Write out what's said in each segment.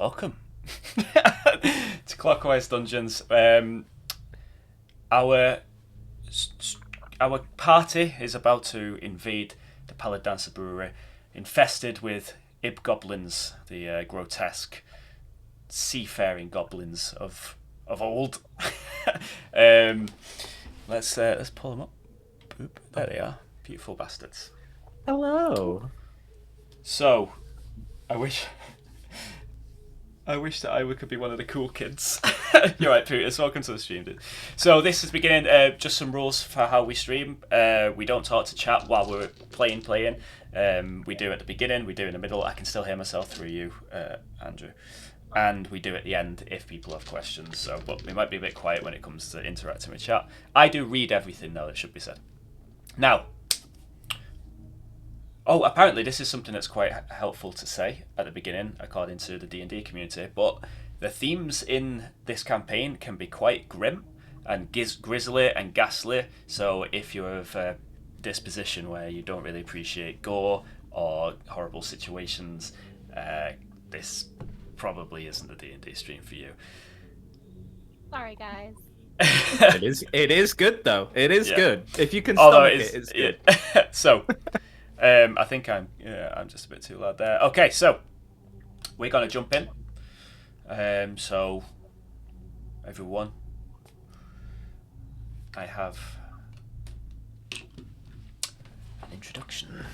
Welcome to Clockwise Dungeons. Our our party is about to invade the Pallid Dancer Brewery, infested with goblins, the grotesque seafaring goblins of old. um, let's pull them up. Boop. There they are, beautiful bastards. Hello. So, I wish. I wish that I could be one of the cool kids. You're right, Putus. Welcome to the stream, dude. So this is beginning. Just some rules for how we stream. We don't talk to chat while we're playing. We do at the beginning. We do in the middle. I can still hear myself through you, Andrew. And we do at the end if people have questions. So, but we might be a bit quiet when it comes to interacting with chat. I do read everything, though. It should be said. Now. Oh, apparently this is something that's quite helpful to say at the beginning, according to the D&D community, but the themes in this campaign can be quite grim and grisly and ghastly, so if you're of a disposition where you don't really appreciate gore or horrible situations, this probably isn't a D&D stream for you. Sorry, guys. It is good though. It is good. If you can Although stomach it's good. Yeah. So I think I'm just a bit too loud there. Okay, so we're gonna jump in. So everyone, I have an introduction.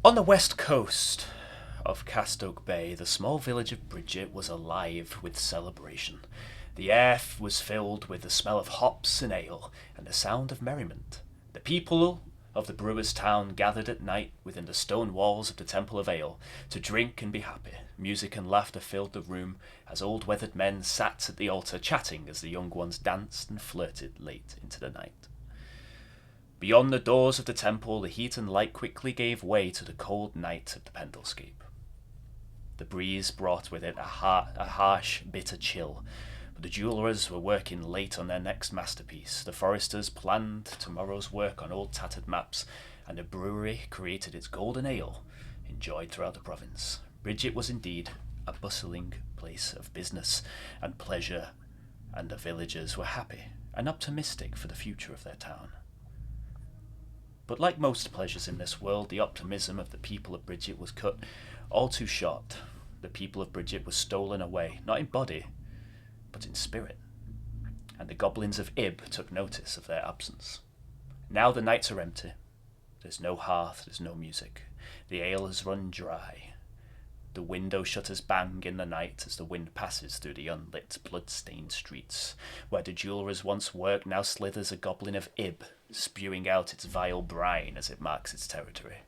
On the west coast of Castoke Bay, the small village of Bridget was alive with celebration. The air was filled with the smell of hops and ale and the sound of merriment. The people of the brewer's town gathered at night within the stone walls of the Temple of Ale to drink and be happy. Music and laughter filled the room as old weathered men sat at the altar chatting as the young ones danced and flirted late into the night. Beyond the doors of the temple, the heat and light quickly gave way to the cold night of the Pendlescape. The breeze brought with it a harsh, bitter chill. But the jewelers were working late on their next masterpiece. The foresters planned tomorrow's work on old tattered maps, and the brewery created its golden ale, enjoyed throughout the province. Bridget was indeed a bustling place of business and pleasure, and the villagers were happy and optimistic for the future of their town. But like most pleasures in this world, the optimism of the people of Bridget was cut all too short. The people of Bridget were stolen away, not in body, but in spirit, and the goblins of took notice of their absence. Now the nights are empty. There's no hearth, there's no music. The ale has run dry. The window shutters bang in the night as the wind passes through the unlit, blood-stained streets. Where the jewelers once worked, now slithers a goblin of spewing out its vile brine as it marks its territory.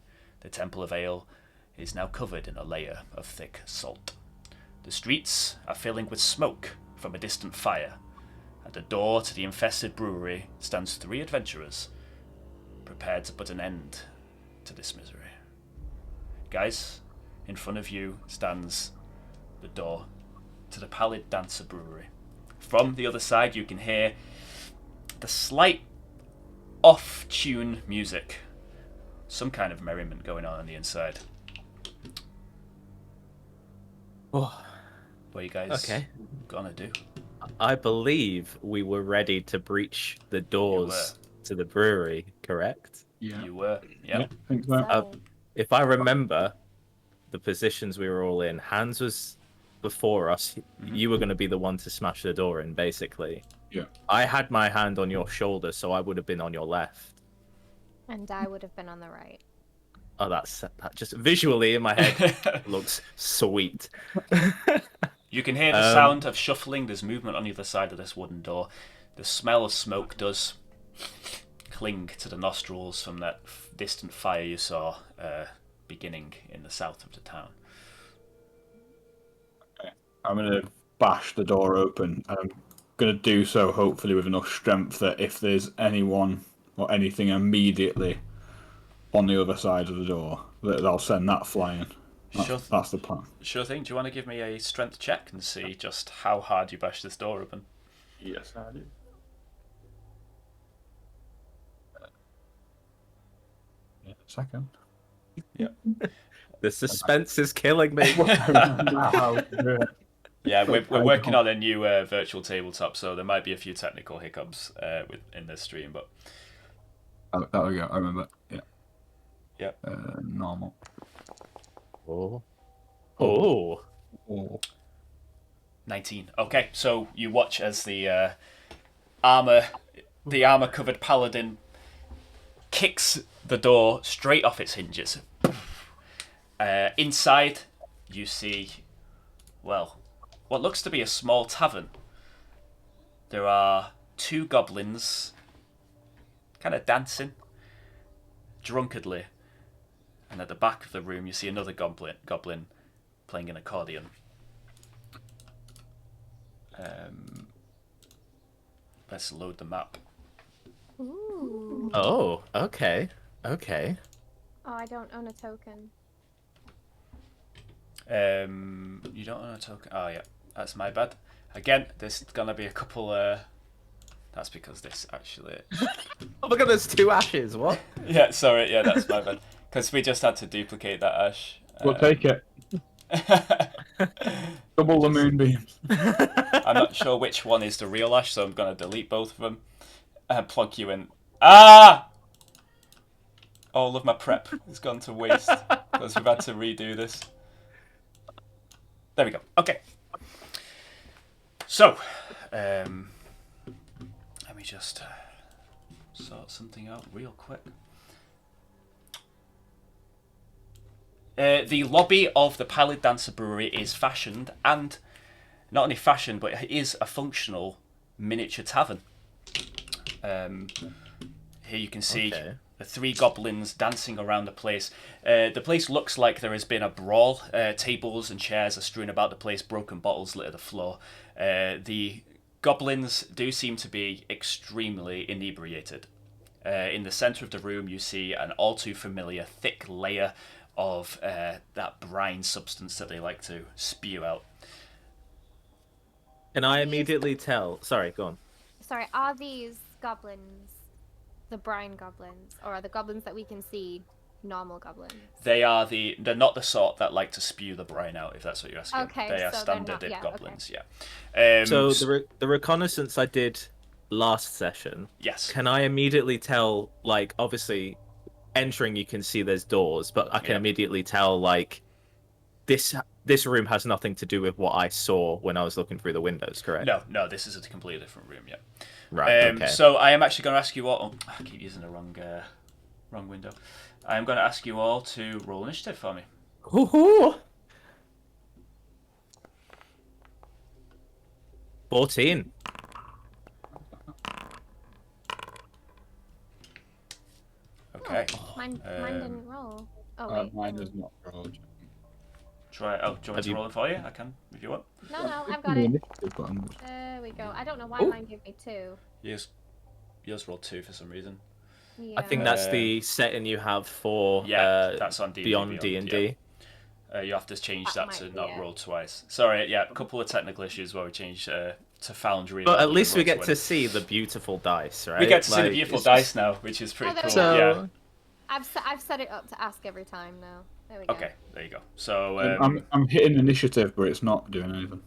The Temple of Ale is now covered in a layer of thick salt. The streets are filling with smoke from a distant fire. At the door to the infested brewery stands 3 adventurers, prepared to put an end to this misery. Guys, in front of you stands the door to the Pallid Dancer Brewery. From the other side you can hear the slight off-tune music. Some kind of merriment going on the inside. Oh, What are you guys gonna do? I believe we were ready to breach the doors to the brewery, correct? Yeah. You were. Yep. Yeah, I think so. If I remember the positions we were all in, Hans was before us. Mm-hmm. You were going to be the one to smash the door in, basically. Yeah. I had my hand on your shoulder, so I would have been on your left. And I would have been on the right. Oh, that just visually in my head looks sweet. You can hear the sound of shuffling. There's movement on either side of this wooden door. The smell of smoke does cling to the nostrils from that distant fire you saw beginning in the south of the town. Okay. I'm going to bash the door open. I'm going to do so hopefully with enough strength that if there's anyone or anything immediately on the other side of the door, that I'll send that flying. That's the plan. Sure thing. Do you want to give me a strength check and see just how hard you bash this door open? Yes, I do. Second. Yeah. The suspense is killing me. Yeah, we're working on a new virtual tabletop, so there might be a few technical hiccups in this stream, but Oh, there we go. I remember. Yeah. yeah. Normal. Oh. Oh. 19. Okay, so you watch as the armor-covered paladin kicks the door straight off its hinges. Inside, you see, well, what looks to be a small tavern. There are 2 goblins kind of dancing drunkenly, and at the back of the room you see another goblin playing an accordion. Let's load the map. Ooh. Oh, okay. Okay. Oh, I don't own a token. You don't own a token. Oh yeah, that's my bad. Again, there's gonna be a couple. That's because this actually. Oh my god, there's 2 ashes. What? Yeah, sorry. Yeah, that's my bad. Because we just had to duplicate that Ashe. We'll take it. Double the moonbeams. I'm not sure which one is the real Ashe, so I'm gonna delete both of them and plug you in. Ah! All of my prep has gone to waste because we've had to redo this. There we go. Okay. So, let me just sort something out real quick. The lobby of the Pallid Dancer Brewery is fashioned, and not only fashioned, but it is a functional miniature tavern. Here you can see the 3 goblins dancing around the place. The place looks like there has been a brawl. Tables and chairs are strewn about the place. Broken bottles litter the floor. The goblins do seem to be extremely inebriated. In the centre of the room, you see an all too familiar thick layer of that brine substance that they like to spew out. Can I immediately tell? Sorry, go on. Sorry, are these goblins the brine goblins, or are the goblins that we can see normal goblins? They're not the sort that like to spew the brine out, if that's what you're asking. Okay, they are so standard they're not- goblins, okay. yeah. So the reconnaissance I did last session. Yes. Can I immediately tell? Like, obviously, entering you can see there's doors, but I can immediately tell like this room has nothing to do with what I saw when I was looking through the windows. Correct? No, this is a completely different room. Yeah. Right. Okay. So I am actually going to ask you all. Oh, I keep using the wrong window. I am going to ask you all to roll initiative for me. Hoo-hoo! 14. Okay. Mine didn't roll. Oh wait. Mine does not roll. Try. Oh, do you want me to roll it for you? I can, if you want. No, I've got it. Button. There we go. I don't know why mine gave me 2. Yours rolled 2 for some reason. Yeah. I think that's the setting you have for that's on D&D Beyond D&D. Yeah. You have to change that to might be not it. roll twice. Sorry, a couple of technical issues where we changed to Foundry. But rather at than least we get Roll20. to see the beautiful dice, right? We get to see the Like, beautiful it's dice now, which is pretty there cool. we go. Yeah. I've set it up to ask every time now. There we go. Okay, there you go. So I'm hitting initiative, but it's not doing anything.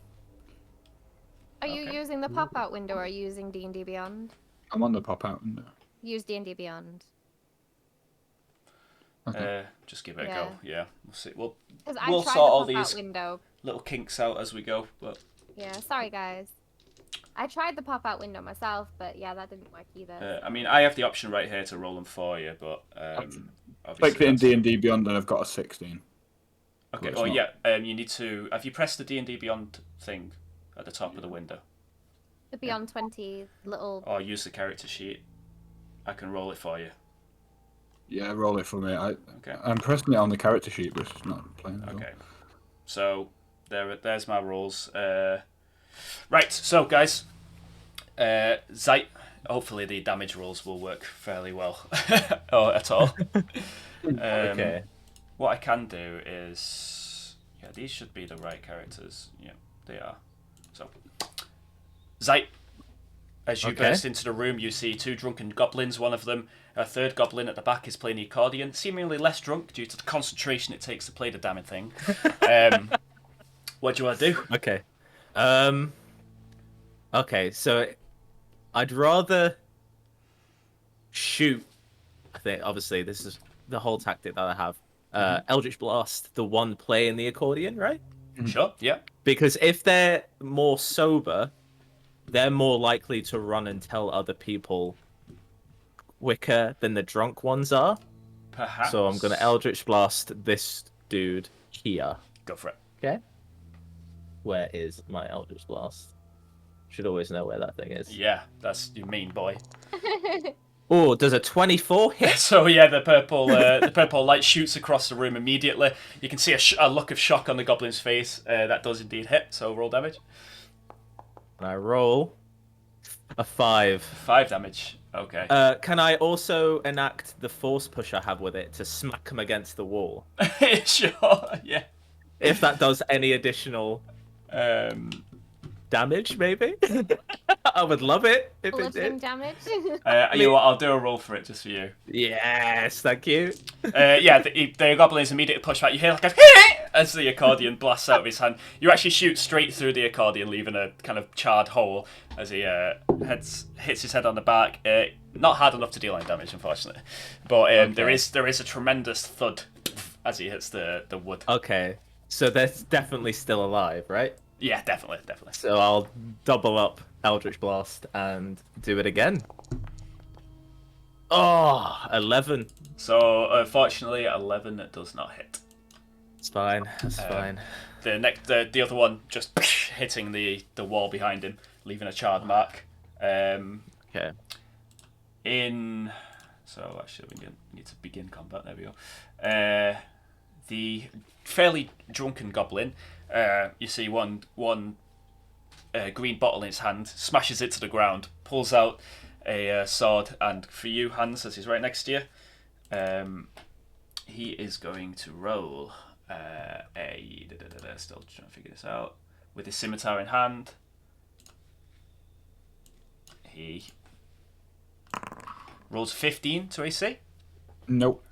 Are you using the pop-out window, or are you using D&D Beyond? I'm on the pop-out window. Use D&D Beyond. just give it a go. Yeah, we'll see. We'll Because I we'll tried sort the all pop-out these window. little kinks out as we go. But Yeah, sorry guys. I tried the pop-out window myself, but yeah, that didn't work either. I mean, I have the option right here to roll them for you, but Like obviously in that's- D&D Beyond, and I've got a 16. Okay. it's Oh not. yeah. You need to. Have you pressed the D&D Beyond thing at the top of the window, The Beyond 20 little... or use the character sheet? I can roll it for you. Yeah, roll it for me. Okay. I'm pressing it on the character sheet, but it's not playing at all. Okay. So there's my rolls. Right. So guys, Zite. Hopefully the damage rolls will work fairly well, or at all. Okay. What I can do is, these should be the right characters. Yeah, they are. So, Zite, As you burst into the room, you see 2 drunken goblins. One of them, a third goblin at the back, is playing the accordion, seemingly less drunk due to the concentration it takes to play the damn thing. What do you want to do? Okay. Okay, so I'd rather shoot. I think obviously this is the whole tactic that I have. Eldritch Blast, the one playing the accordion, right? Sure, yeah. Because if they're more sober, they're more likely to run and tell other people quicker than the drunk ones are. Perhaps. So I'm going to Eldritch Blast this dude here. Go for it. Okay. Where is my Eldritch Blast? Should always know where that thing is. Yeah, that's your mean boy. Oh, does a 24 hit? So yeah, the purple light shoots across the room immediately. You can see a look of shock on the goblin's face. That does indeed hit. So roll damage. And I roll a 5. 5 damage. Okay. Can I also enact the force push I have with it to smack him against the wall? Sure. Yeah. If that does any additional damage, maybe. I would love it if it Bludgeoning did. damage. You know what? I'll do a roll for it just for you. Yes, thank you. Yeah, the goblins immediately push back. You hear like a as the accordion blasts out of his hand. You actually shoot straight through the accordion, leaving a kind of charred hole as he hits his head on the back. Not hard enough to deal any damage, unfortunately, but Okay. there is a tremendous thud as he hits the wood. Okay, so they're definitely still alive, right? Yeah, definitely. So I'll double up Eldritch Blast and do it again. Oh, 11. So unfortunately, 11 does not hit. It's fine. That's fine. The other one just hitting the wall behind him, leaving a charred mark. Okay. So actually we need to begin combat. There we go. The fairly drunken goblin, you see one green bottle in his hand, smashes it to the ground, pulls out a sword, and for you, Hans, as he's right next to you, he is going to roll still trying to figure this out, with his scimitar in hand. He rolls 15 to AC. Nope.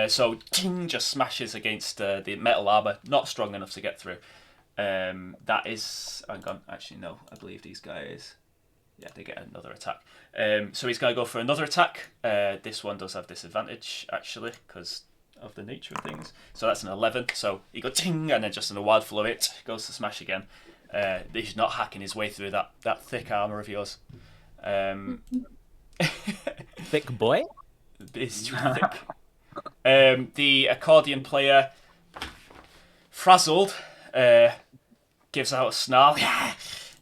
So ting just smashes against the metal armor, not strong enough to get through. That is, hang on, actually no, I believe these guys, yeah, they get another attack. So he's gonna go for another attack. This one does have disadvantage actually because of the nature of things. So that's an 11. So he goes ting, and then just in a wild flow, it goes to smash again. He's not hacking his way through that thick armor of yours. Thick boy? It's too thick. The accordion player, frazzled, gives out a snarl,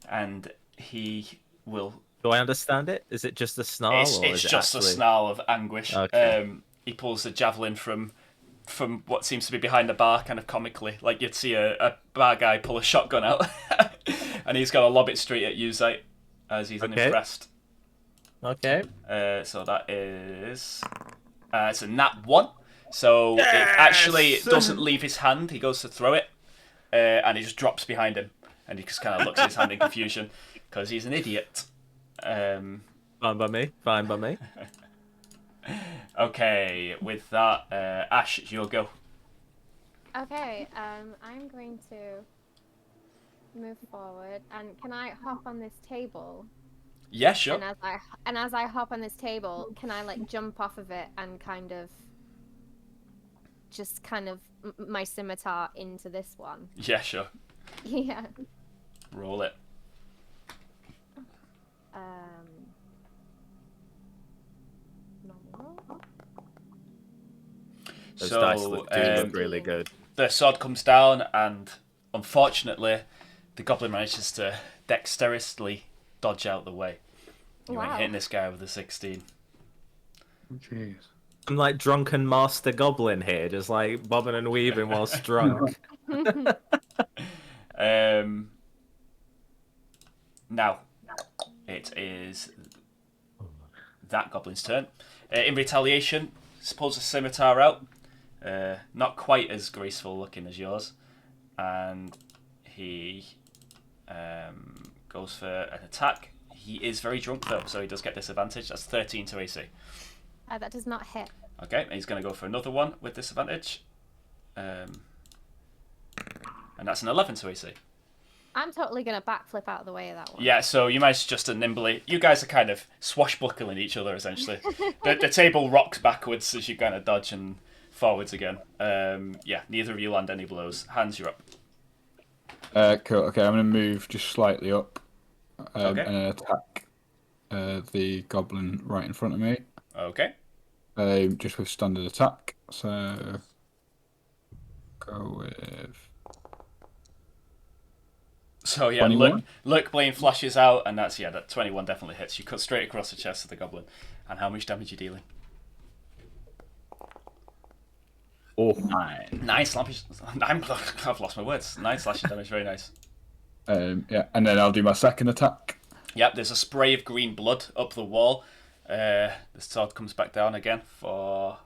and he will. Do I understand it? Is it just a snarl? It's just actually a snarl of anguish. Okay. He pulls the javelin from what seems to be behind the bar, kind of comically, like you'd see a bar guy pull a shotgun out, and he's gonna lob it straight at you, Zite, as he's unimpressed. Okay. So that is it's a nat 1. So it actually doesn't leave his hand. He goes to throw it, and it just drops behind him, and he just kind of looks at his hand in confusion because he's an idiot. Fine by me. Okay, with that, Ashe, it's your go. Okay, I'm going to move forward, and can I hop on this table? Yeah, sure. And as I hop on this table, can I like jump off of it and kind of my scimitar into this one? Yeah, sure. Yeah. Roll it. Normal. Those So, dice do look really good. The sword comes down, and unfortunately, the goblin manages to dexterously dodge out the way. You ain't hitting this guy with a 16. Jeez. I'm like drunken master goblin here, just like bobbing and weaving whilst drunk. Now, it is that goblin's turn. In retaliation, pulls a scimitar out. Not quite as graceful looking as yours. And he goes for an attack. He is very drunk though, so he does get disadvantage. That's 13 to AC. That does not hit. Okay, he's going to go for another one with disadvantage. And that's an 11 to AC. I'm totally gonna backflip out of the way of that one. Yeah, so you managed just to nimbly... You guys are kind of swashbuckling each other, essentially. the table rocks backwards as you kind of dodge and forwards again. Yeah, neither of you land any blows. Hands, you're up. Cool. Okay, I'm going to move just slightly up Okay. and attack the goblin right in front of me. Okay. Just with standard attack. So go with. So yeah, 21? Lurk Blade flashes out, and that's, yeah, that 21 definitely hits. You cut straight across the chest of the goblin. And how much damage are you dealing? Oh, 9. 9 slashing. I've lost my words. 9 slashing damage, very nice. Yeah, and then I'll do my second attack. Yep, there's a spray of green blood up the wall. The sword comes back down again for...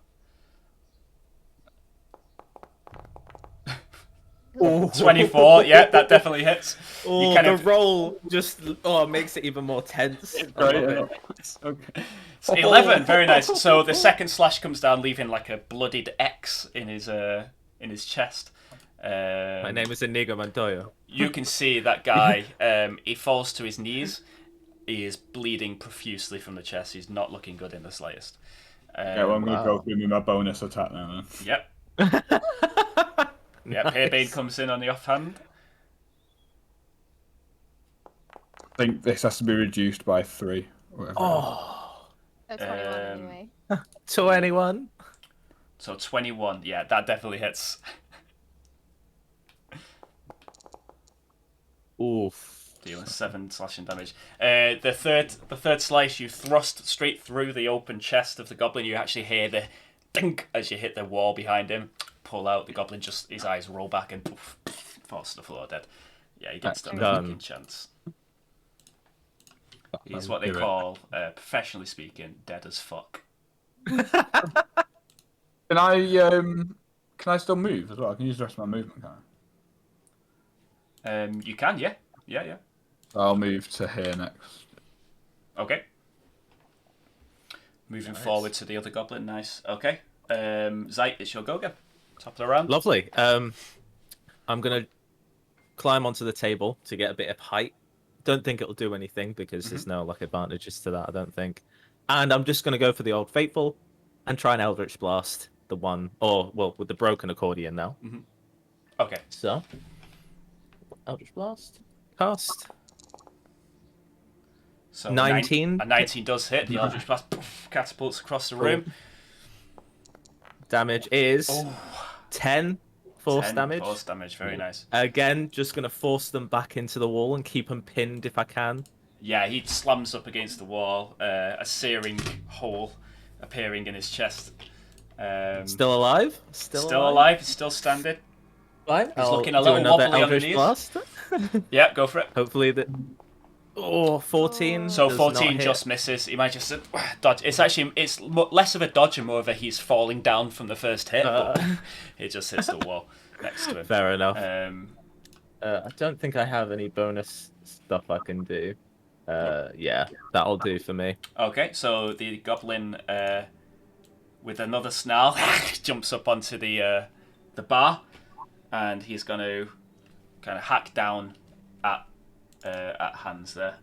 Oh. 24, yeah, that definitely hits. Oh, the roll just makes it even more tense. I love it. Okay. So 11, very nice. So the second slash comes down, leaving like a bloodied X in his chest. My name is Inigo Montoya. You can see that guy. He falls to his knees. He is bleeding profusely from the chest. He's not looking good in the slightest. Yeah, well, I'm going to go through my bonus attack now. Then. Yep. Yep. Nice. Hairbane comes in on the offhand. I think this has to be reduced by 3. Whatever. Oh, So 21 anyway. to anyone? So 21. Yeah, that definitely hits. Oof. Dealing 7 slashing damage. The third slice, you thrust straight through the open chest of the goblin. You actually hear the dink as you hit the wall behind him. Pull out the goblin. Just his eyes roll back and poof, poof, falls to the floor dead. Yeah, he didn't stand a fucking chance. He's what they call, professionally speaking, dead as fuck. Can I still move as well? I can use the rest of my movement, can't I? You can, yeah. Yeah. I'll move to here next. Okay. Moving forward to the other goblin. Nice. Okay. Zite, it's your go again. Top of the round. Lovely. I'm gonna climb onto the table to get a bit of height. Don't think it'll do anything because there's no advantages to that, I don't think. And I'm just gonna go for the old faithful and try an Eldritch Blast, with the broken accordion now. Okay. So Eldritch Blast. Cast. So 19. A 19 does hit. The Eldritch Blast catapults across the room. Damage is 10 force 10 damage. Force damage, very nice. Again, just going to force them back into the wall and keep them pinned if I can. Yeah, he slams up against the wall, a searing hole appearing in his chest. Still alive? Still alive, he's still standing. Fine. He's looking a do little another wobbly on the Eldritch knees. Blast. Yeah, go for it. Hopefully that. 14. So does 14 not hit. just misses. He might just dodge. It's less of a dodge and more of a he's falling down from the first hit. But it just hits the wall next to him. Fair enough. I I don't think I have any bonus stuff I can do. Yeah, that'll do for me. Okay, so the goblin, with another snarl, jumps up onto the bar, and he's going to kind of hack down at Hans there,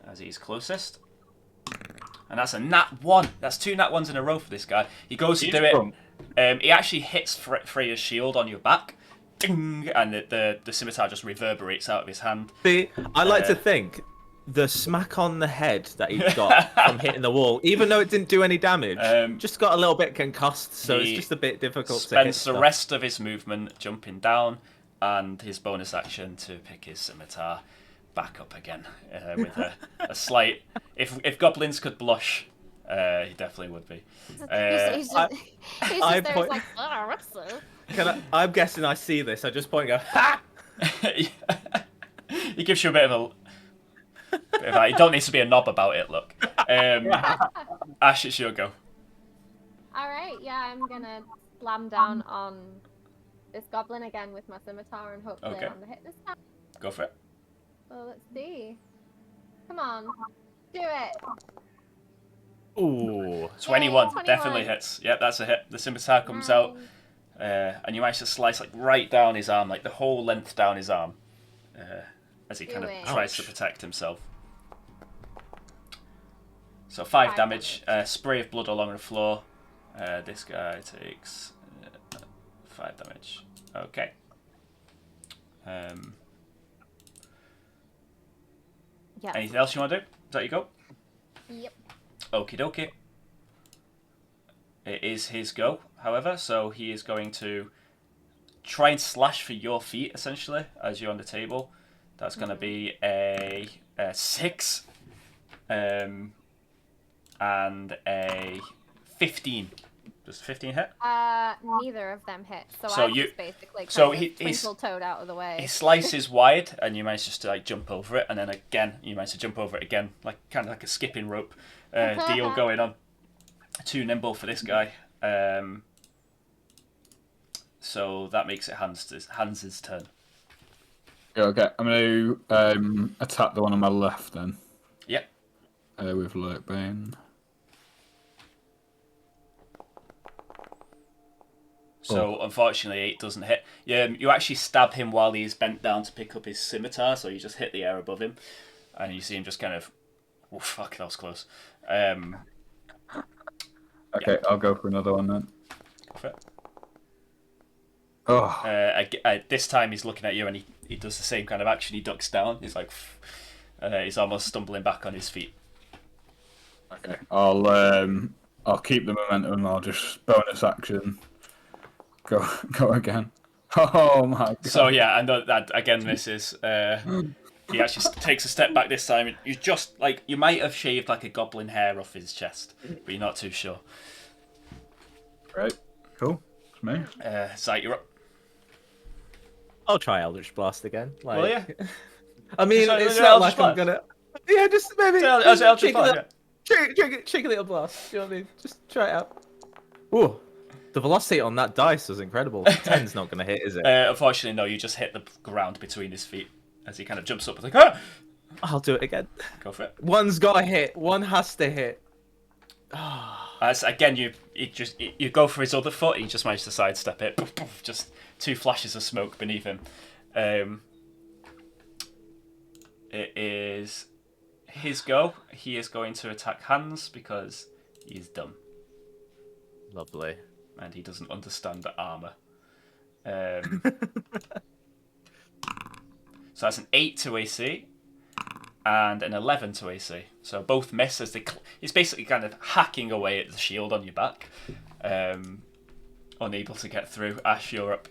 as he's closest. And that's a nat 1. That's 2 nat 1s in a row for this guy. He goes to do it. He actually hits Freya's shield on your back. Ding! And the scimitar just reverberates out of his hand. See, I like to think the smack on the head that he got from hitting the wall, even though it didn't do any damage, just got a little bit concussed, so it's just a bit difficult to hit spends the rest of his movement jumping down, and his bonus action to pick his scimitar back up again with a slight. If goblins could blush, he definitely would be. He's just there, he's like, oh, what's this? I'm guessing I see this. I just point and go, ha! He gives you a bit of a. You don't need to be a knob about it. Look, Ashe, it's your go. All right, yeah, I'm gonna slam down on this goblin again with my scimitar and hopefully Okay. on the hit this time. Go for it. So let's see. Come on. Do it. Ooh. 21 21. definitely hits. Yep, that's a hit. The scimitar comes out, and you manage to slice like right down his arm, like the whole length down his arm, as he kind of tries to protect himself. So 5 damage, spray of blood along the floor. This guy takes 5 damage. Okay. Anything else you want to do? Is that your go? Yep. Okie dokie. It is his go, however, so he is going to try and slash for your feet, essentially, as you're on the table. That's going to be a 6 and a 15. Does 15 hit? Neither of them hit. So I just basically twinkle Toad out of the way. He slices wide, and you manage just to like jump over it, and then again you manage to jump over it again, like kind of like a skipping rope deal going on. Too nimble for this guy. So that makes it Hans's turn. Yeah, okay. I'm going to attack the one on my left then. Yep. With Lurk Bane. So unfortunately, it doesn't hit. You actually stab him while he's bent down to pick up his scimitar, so you just hit the air above him, and you see him just kind of. Oh fuck, that was close. Okay, yeah. I'll go for another one then. Go for it. Oh. This time he's looking at you, and he does the same kind of action. He ducks down. He's like, he's almost stumbling back on his feet. Okay, I'll keep the momentum. I'll just bonus action. Go again. Oh my god. So yeah, and that again misses. He actually takes a step back this time. You just like you might have shaved like a goblin hair off his chest, but you're not too sure. Right, cool. It's me. Zite, you're up. I'll try Eldritch Blast again. Like, Well, yeah. I mean, it's not like I'm gonna. Yeah, just maybe. Cheeky little blast. You know what I mean? Just try it out. Ooh, the velocity on that dice was incredible. 10's not gonna hit, is it? Unfortunately, no. You just hit the ground between his feet as he kind of jumps up and like, ah! I'll do it again. Go for it. One's got to hit. One has to hit. Again, you go for his other foot. He just managed to sidestep it. Just 2 flashes of smoke beneath him. It is his go. He is going to attack Hans because he's dumb. Lovely. And he doesn't understand the armor. So that's an 8 to AC and an 11 to AC. So both miss as he's basically kind of hacking away at the shield on your back. Unable to get through. Ashe, you're up.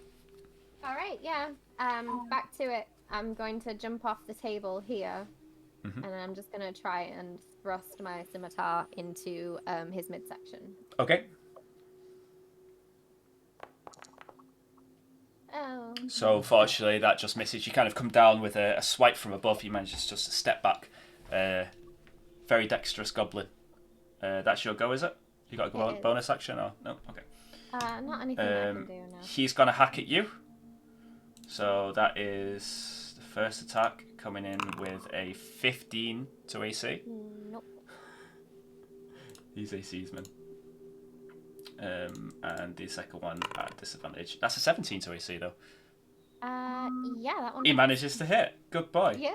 Alright, yeah. Back to it. I'm going to jump off the table here. And I'm just going to try and thrust my scimitar into his midsection. Okay. Oh. So unfortunately that just misses. You kind of come down with a swipe from above. You manage just to step back. Very dexterous goblin. That's your go, is it? You got a bonus action or no? Okay. Not anything I can do now. He's gonna hack at you. So that is the first attack coming in with a 15 to AC. Nope. He's AC's man. And the second one at disadvantage. That's a 17 to AC though. Yeah, that one. He manages to hit. Good boy. Yeah.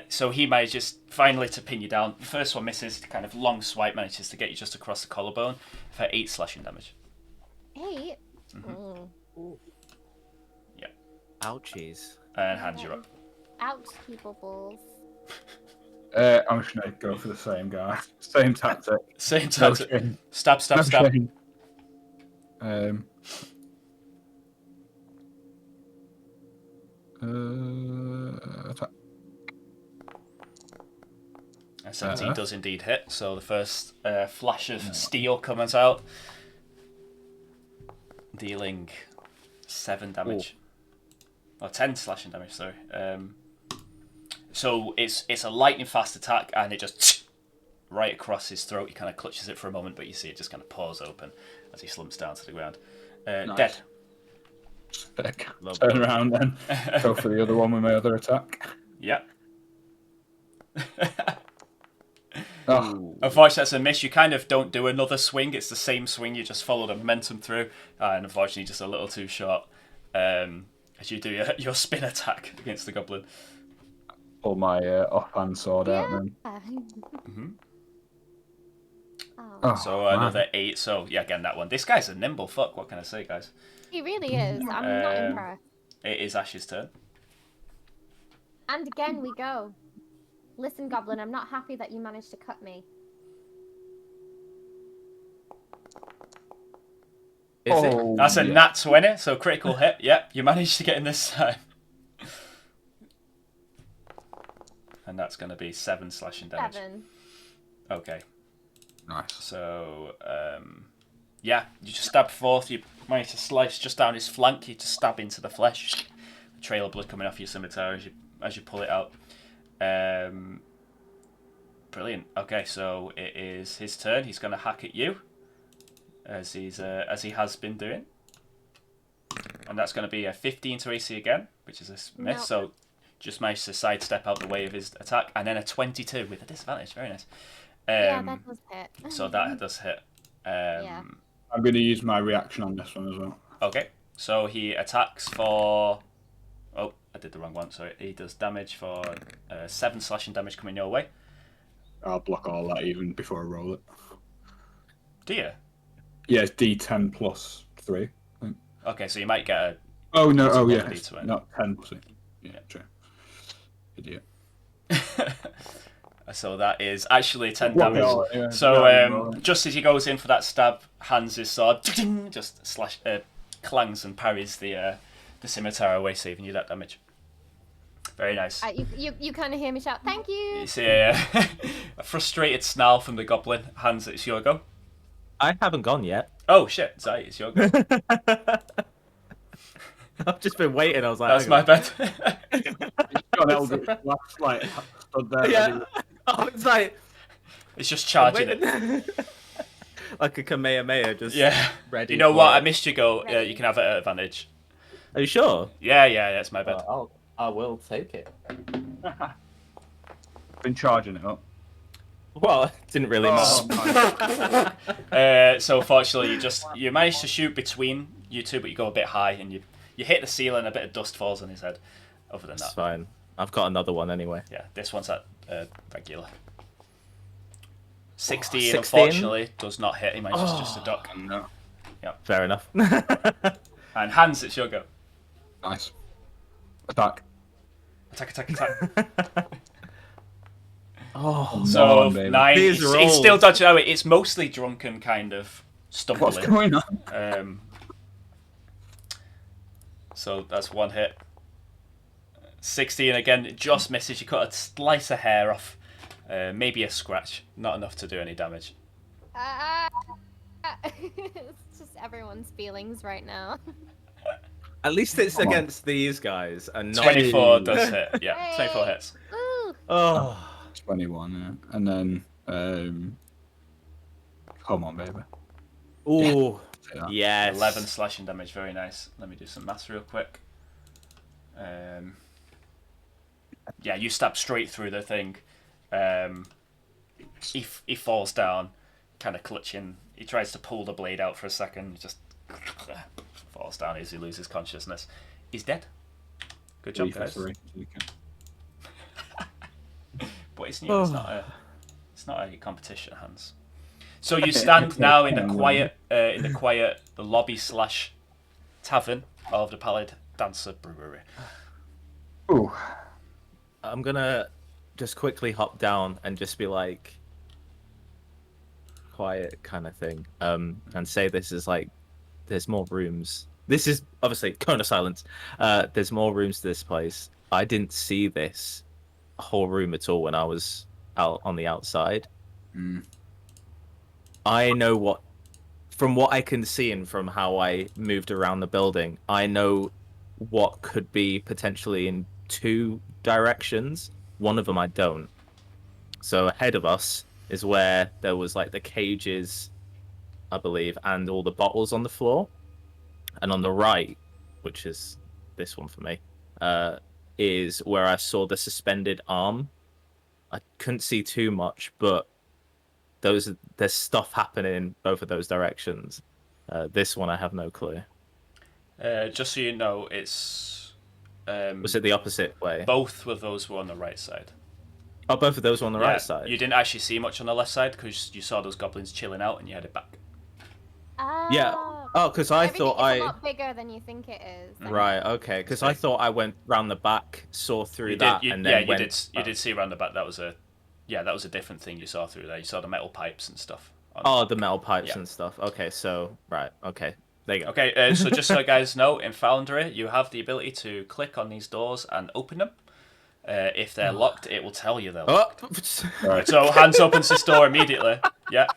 So he manages finally to pin you down. The first one misses. Kind of long swipe manages to get you just across the collarbone for 8 slashing damage. 8. Ooh. Yeah. Ouchies. And Hans, you're up. Ouch, people balls. I'm just gonna go for the same guy. Same tactic. Same tactic. No stab. Attack. A 17 does indeed hit. So the first flash of steel comes out, dealing 7 damage. Or 10 slashing damage, sorry. So it's a lightning fast attack, and it just right across his throat. He kind of clutches it for a moment, but you see it just kind of paws open as he slumps down to the ground. Nice. Dead. Turn around then. Go for the other one with my other attack. Yeah. Oh, Unfortunately, that's a miss. You kind of don't do another swing. It's the same swing. You just follow the momentum through, and unfortunately, just a little too short. As you do your spin attack against the goblin. pull my offhand sword out then. Oh, So man. another 8. So yeah, again that one. This guy's a nimble fuck. What can I say, guys? He really is. I'm not impressed. It is Ash's turn. And again we go. Listen, Goblin, I'm not happy that you managed to cut me. Is it? That's a yeah. nat 20, so critical hit. Yep, you managed to get in this time. And that's going to be 7 slashing damage. 7. Okay, Nice. so yeah, you just stab forth. You manage to slice just down his flank. You just stab into the flesh. A trail of blood coming off your scimitar as you pull it out. Brilliant. Okay, so it is his turn. He's going to hack at you, as he has been doing, and that's going to be a 15 to AC again, which is a miss. Nope. So just managed to sidestep out the way of his attack, and then a 22 with a disadvantage. Very nice. Yeah, that does hit. So that does hit. Yeah. I'm going to use my reaction on this one as well. Okay, so he attacks for. Oh, I did the wrong one. Sorry. He does damage for 7 slashing damage coming your way. I'll block all that even before I roll it. Do you? Yeah, it's D10 plus 3. I think. Okay, so you might get a. Oh, no. It's Oh, a yeah. D20. It's not 10 plus 8. Yeah, true. Idiot. So that is actually 10 Block it damage. all, yeah. So Yeah, just as he goes in for that stab, hands his sword, just clangs and parries the scimitar away, saving you that damage. Very nice. You kind of hear me shout, "Thank you!" You see a frustrated snarl from the goblin. Hans, it's your go. I haven't gone yet. Oh shit, Zite, it's your go. I've just been waiting. I was like, That's my bad. Got Eldritch Blast, like, stood there. Yeah. ready. I was like, It's just charging it. like a Kamehameha, just Yeah. ready. You know for what? it. I missed your go. Ready. You can have it at advantage. Are you sure? Yeah, it's my bad. I will take it. Been charging it up. Well, it didn't really Oh, matter. nice. So fortunately, you managed to shoot between you two, but you go a bit high and you hit the ceiling. A bit of dust falls on his head. Other than It's that, fine. I've got another one anyway. yeah, this one's at regular. 16, 16? unfortunately, does not hit. He manages just to duck. No. Fair enough. And Hans, it's your go. Nice. Attack. Attack. Oh, So Come on, baby. 9. These He's rolls. still dodging out. It's mostly drunken kind of stumbling. What's going on? So that's one hit. 16 again, it just misses. You cut a slice of hair off. Maybe a scratch. Not enough to do any damage. It's just everyone's feelings right now. at least it's Come on. against these guys and not 24 Hey. does hit. Yeah, 24 hits. Ooh. Oh, 21, yeah. And then, come on, baby. ooh, Say that. yes. 11 slashing damage. Very nice. Let me do some maths real quick. Yeah, you stab straight through the thing. He falls down, kind of clutching. He tries to pull the blade out for a second, just falls down as he loses consciousness. He's dead. Good job, guys. But it's new. It's not a competition, Hans. So you stand now in the lobby / tavern of the Pallid Dancer Brewery. Ooh. I'm gonna just quickly hop down and just be like, quiet kind of thing, and say this is like, there's more rooms. This is obviously cone of silence. There's more rooms to this place. I didn't see this whole room at all when I was out on the outside. I know from what I can see and from how I moved around the building, I know what could be potentially in 2 directions. One of them I don't. So ahead of us is where there was like the cages, I believe, and all the bottles on the floor. And on the right, which is this one for me, is where I saw the suspended arm I couldn't see too much, but there's stuff happening in both of those directions. This one I have no clue. Just so you know, it's Was it the opposite way? both of those were on the right side. Oh, both of those were on the Yeah, right side. you didn't actually see much on the left side because you saw those goblins chilling out and you headed back. Yeah. Oh, because I Everything thought is a lot bigger than you think it is. Right. Okay. Because I thought I went round the back, saw through You that, did, and then you did see around the back. That was a different thing you saw through there. You saw the metal pipes and stuff. Oh, the metal pipes Yeah. and stuff. Okay. So right. Okay. There you go. Okay, so just so you guys know, in Foundry, you have the ability to click on these doors and open them. If they're locked, it will tell you they're locked. Oh. Right, so Hans opens the door immediately. Yeah.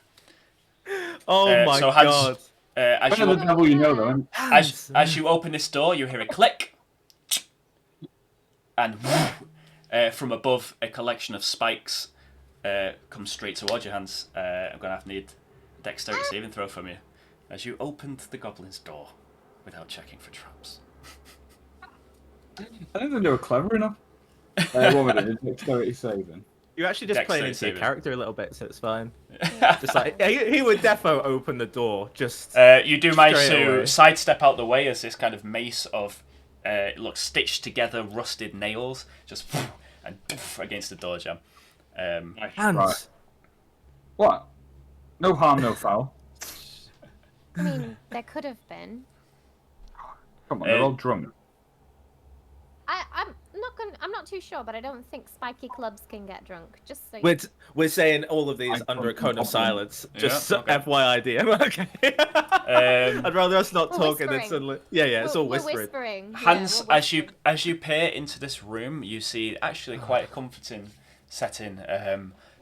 Oh my so Hans, god. As Kind of the devil you know, though. as you open this door, you hear a click, and from above, a collection of spikes comes straight towards you, Hans. I'm gonna have to need a dexterity saving throw from you as you opened the goblin's door without checking for traps. I don't think they were clever enough. What was it? Dexterity saving. You're actually just playing into your saving. character a little bit, so it's fine. Just like he would defo open the door. Just you do manage straight to away. sidestep out the way as this kind of mace of it looks stitched together rusted nails just and against the door jam. Hans. Right. What? No harm, no foul. I mean, there could have been. Come on, they're all drunk. I'm not too sure, but I don't think spiky clubs can get drunk. Just so. We're saying all of these under a cone of silence. Just Yeah, okay. FYI, DM. Okay. I'd rather us not We're talk and then whispering. suddenly. Yeah, it's all whispering. We're whispering. Hans, Yeah, we're whispering. as you peer into this room, you see actually quite a comforting setting.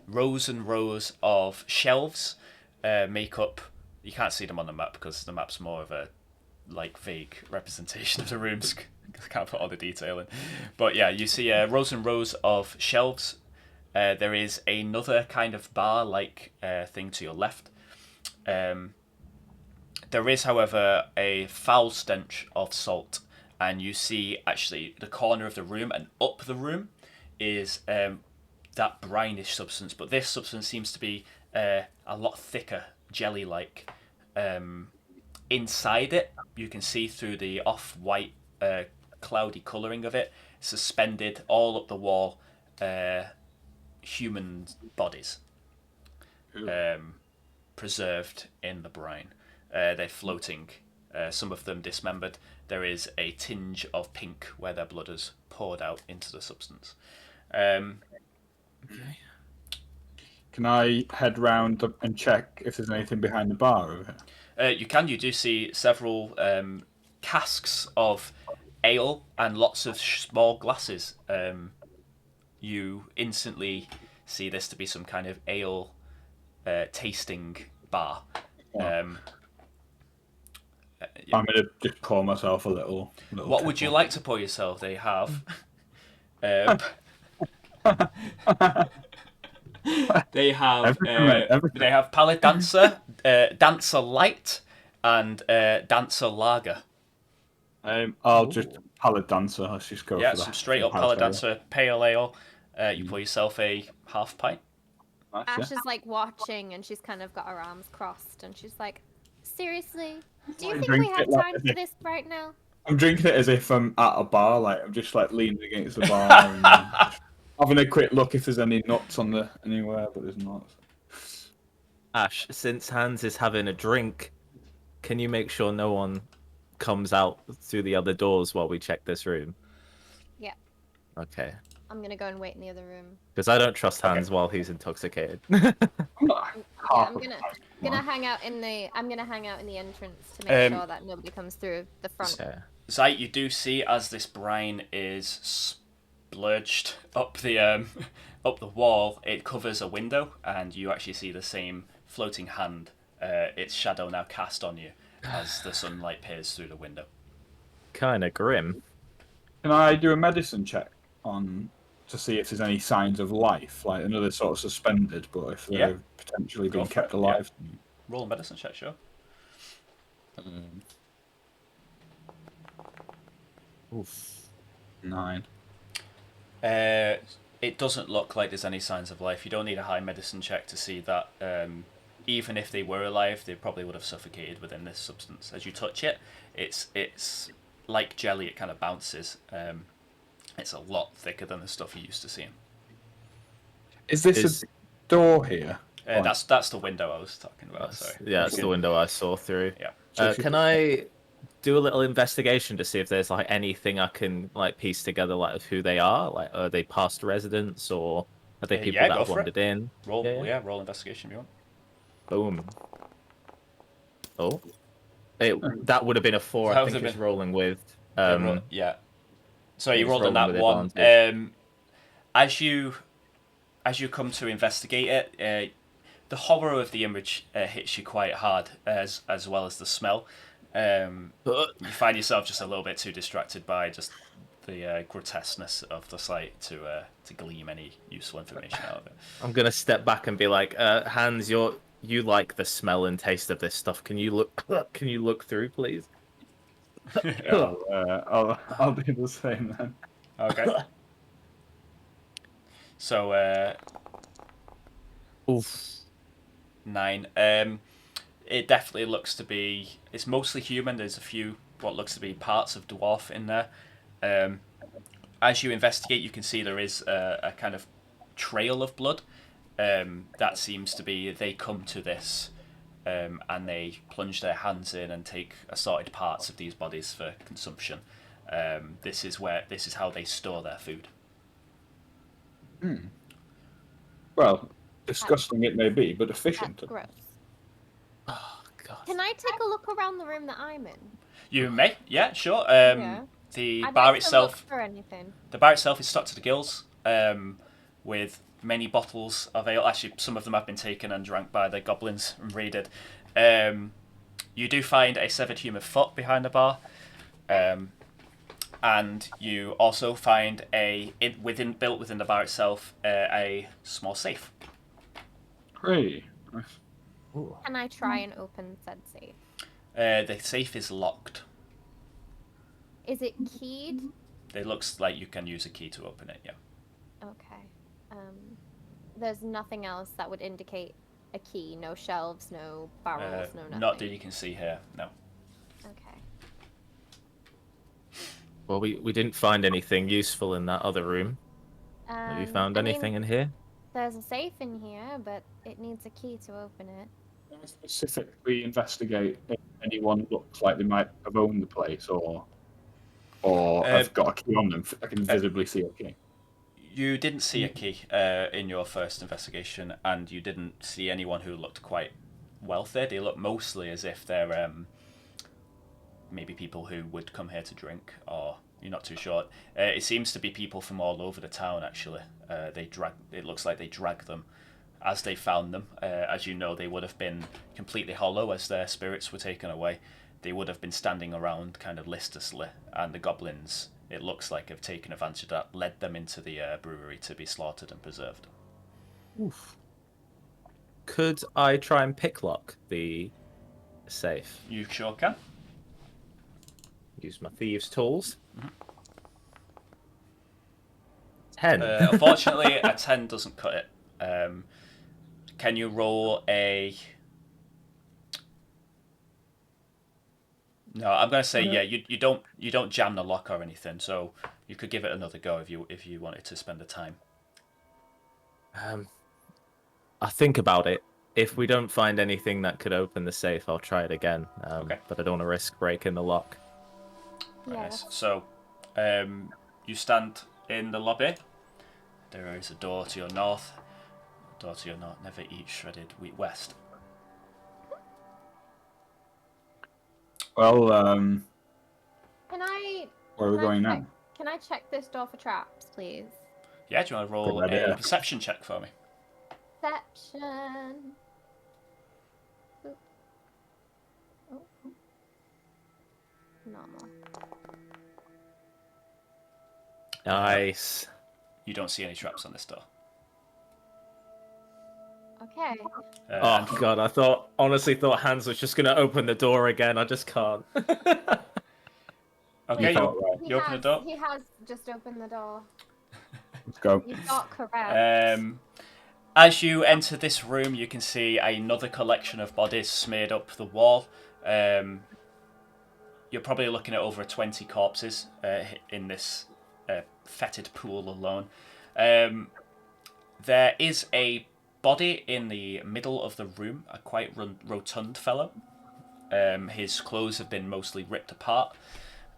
Rows and rows of shelves make up. You can't see them on the map because the map's more of a vague representation of the rooms. I can't put all the detail in, but yeah, you see rows and rows of shelves. There is another kind of bar-like thing to your left. There is, however, a foul stench of salt, and you see actually the corner of the room and up the room is that brinish substance, but this substance seems to be a lot thicker, jelly-like. Inside it, you can see through the off-white cloudy colouring of it, suspended all up the wall, human bodies, preserved in the brine. They're floating, some of them dismembered. There is a tinge of pink where their blood has poured out into the substance. Can I head round and check if there's anything behind the bar over here? You do see several casks of ale and lots of small glasses. You instantly see this to be some kind of ale tasting bar. I'm gonna just pour myself a little What would you like to pour yourself? They have. They have. Everything, mate, everything. They have Pallet Dancer, Dancer Light, and Dancer Lager. I'll just pallet dancer. Let's just go Yeah, for that. some straight up Pallet Dancer pale ale. You pour yourself a half pint. Nice, Ash yeah. is like watching, and she's kind of got her arms crossed, and she's like, "Seriously, do you I think drink we have it like time a for bit. this right now?" I'm drinking it as if I'm at a bar. Like I'm just like leaning against the bar and having a quick look if there's any nuts on the anywhere, but there's not. Ash, since Hans is having a drink, can you make sure no one comes out through the other doors while we check this room? Yeah. Okay. I'm gonna go and wait in the other room. Because I don't trust Hans while he's intoxicated. Yeah, I'm gonna hang out in the entrance to make sure that nobody comes through the front. Yeah. Zite, you do see as this brine is splurged up the up the wall, it covers a window, and you actually see the same floating hand, its shadow now cast on you as the sunlight peers through the window. Kind of grim. Can I do a medicine check on to see if there's any signs of life? Like another sort of suspended, but if they're potentially being for kept it, alive. Roll a medicine check, sure. Oof. 9. It doesn't look like there's any signs of life. You don't need a high medicine check to see that. Even if they were alive, they probably would have suffocated within this substance. As you touch it, it's like jelly. It kind of bounces. It's a lot thicker than the stuff you used to seeing. Is this a door here? That's the window I was talking about. Sorry. Yeah, that's the window I saw through. Yeah. Can I do a little investigation to see if there's like anything I can like piece together, like of who they are? Like, are they past residents or are they people that have wandered in? Roll investigation if you want. Boom. Oh, that would have been a 4. I think it's rolling with. Yeah. So you rolled on that one. As you come to investigate it, the horror of the image hits you quite hard, as well as the smell. You find yourself just a little bit too distracted by just the grotesqueness of the sight to glean any useful information out of it. I'm gonna step back and be like, Hans, you like the smell and taste of this stuff. Can you look through, please? I'll do the same then. Okay. So, Oof. 9. It definitely looks to be. It's mostly human. There's a few what looks to be parts of dwarf in there. As you investigate, you can see there is a kind of trail of blood. That seems to be they come to this, and they plunge their hands in and take assorted parts of these bodies for consumption. This is how they store their food. Well, disgusting it may be, but efficient. That's gross. Oh God. Can I take a look around the room that I'm in? You may, yeah, sure. The I'd bar like to itself. look for anything. The bar itself is stocked to the gills, with many bottles of ale. Actually, some of them have been taken and drank by the goblins and raided. You do find a severed human foot behind the bar, and you also find built within the bar itself a small safe. Great. Can I try and open said safe? The safe is locked. Is it keyed? It looks like you can use a key to open it. Yeah. Okay. There's nothing else that would indicate a key. No shelves, no barrels, no nothing. Not that you can see here. No. Okay. Well, we didn't find anything useful in that other room. Have you found anything in here? There's a safe in here, but it needs a key to open it. Specifically investigate if anyone looks like they might have owned the place or have got a key on them. I can visibly see a key. You didn't see a key in your first investigation, and you didn't see anyone who looked quite wealthy. They look mostly as if they're maybe people who would come here to drink, or you're not too sure. It seems to be people from all over the town, actually. It looks like they drag them as they found them. As you know, they would have been completely hollow as their spirits were taken away. They would have been standing around kind of listlessly, and the goblins, it looks like, have taken advantage of that, led them into the brewery to be slaughtered and preserved. Oof. Could I try and picklock the safe? You sure can. Use my thieves' tools. 10. Unfortunately, a 10 doesn't cut it. Can you roll a... No, I'm gonna say you don't jam the lock or anything, so you could give it another go if you wanted to spend the time. I think about it. If we don't find anything that could open the safe, I'll try it again. Okay. But I don't want to risk breaking the lock. Yeah. Nice. So, you stand in the lobby. There is a door to your north. Door to your north. Never eat shredded wheat west. Well, where are we going now? Can I check this door for traps, please? Yeah, do you want to roll a perception check for me? Perception. Oop. Oh. Normal. Nice. You don't see any traps on this door. Okay. Oh God, honestly thought Hans was just gonna open the door again. I just can't. Okay, you open the door. He has just opened the door. Let's go. You got correct. As you enter this room, you can see another collection of bodies smeared up the wall. You're probably looking at over 20 corpses in this fetid pool alone. There is a body in the middle of the room, a quite rotund fellow. His clothes have been mostly ripped apart.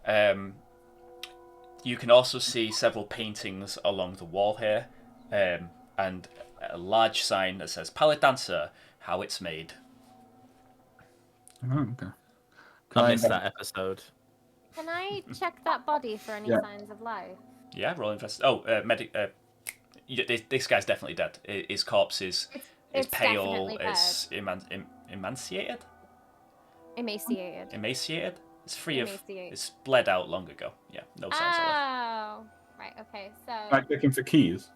You can also see several paintings along the wall here, and a large sign that says "Pallet Dancer, How It's Made." Oh, okay. I missed that episode. Can I check that body for any Yeah. signs of life? Yeah, roll invest. Oh, this guy's definitely dead. His corpse is It's pale. definitely dead. It's emaciated. Emaciated. Emaciated. It's free of. Emaciate. It's bled out long ago. Yeah, no signs of life. Oh, right. Okay, so. Like looking for keys.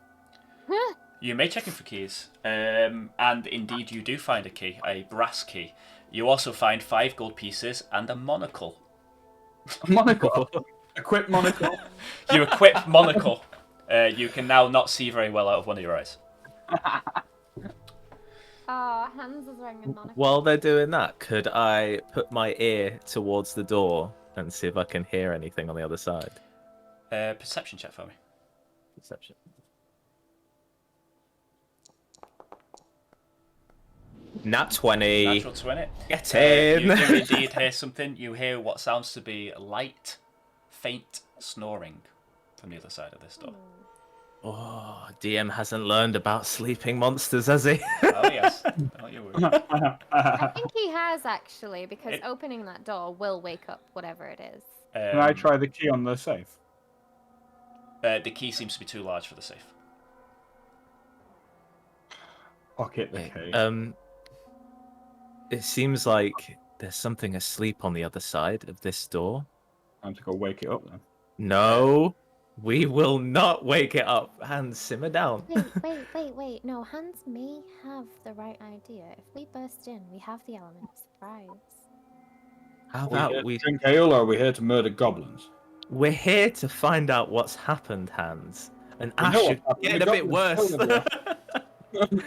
You may check in for keys, and indeed you do find a key, a brass key. You also find 5 gold pieces and a monocle. A monocle. Equip monocle. You equip monocle. You can now not see very well out of one of your eyes. Oh, Hans is wearing a monocle. While they're doing that, could I put my ear towards the door and see if I can hear anything on the other side? Perception check for me. Perception. Nat 20. Natural 20. Get in. You do indeed hear something. You hear what sounds to be light, faint snoring from the other side of this door. Oh, DM hasn't learned about sleeping monsters, has he? Oh, yes. Oh, you worry. I think he has actually, because opening that door will wake up whatever it is. Can I try the key on the safe? The key seems to be too large for the safe. Pocket the key. It seems like there's something asleep on the other side of this door. Time to go wake it up then. No, we will not wake it up. Hans, simmer down. Wait. No, Hans may have the right idea. If we burst in, we have the element of surprise. How Are we here about to we... drink ale, or are we here to murder goblins? We're here to find out what's happened, Hans. And We know Ashe what's should happened. get The a bit goblins worse. killed him.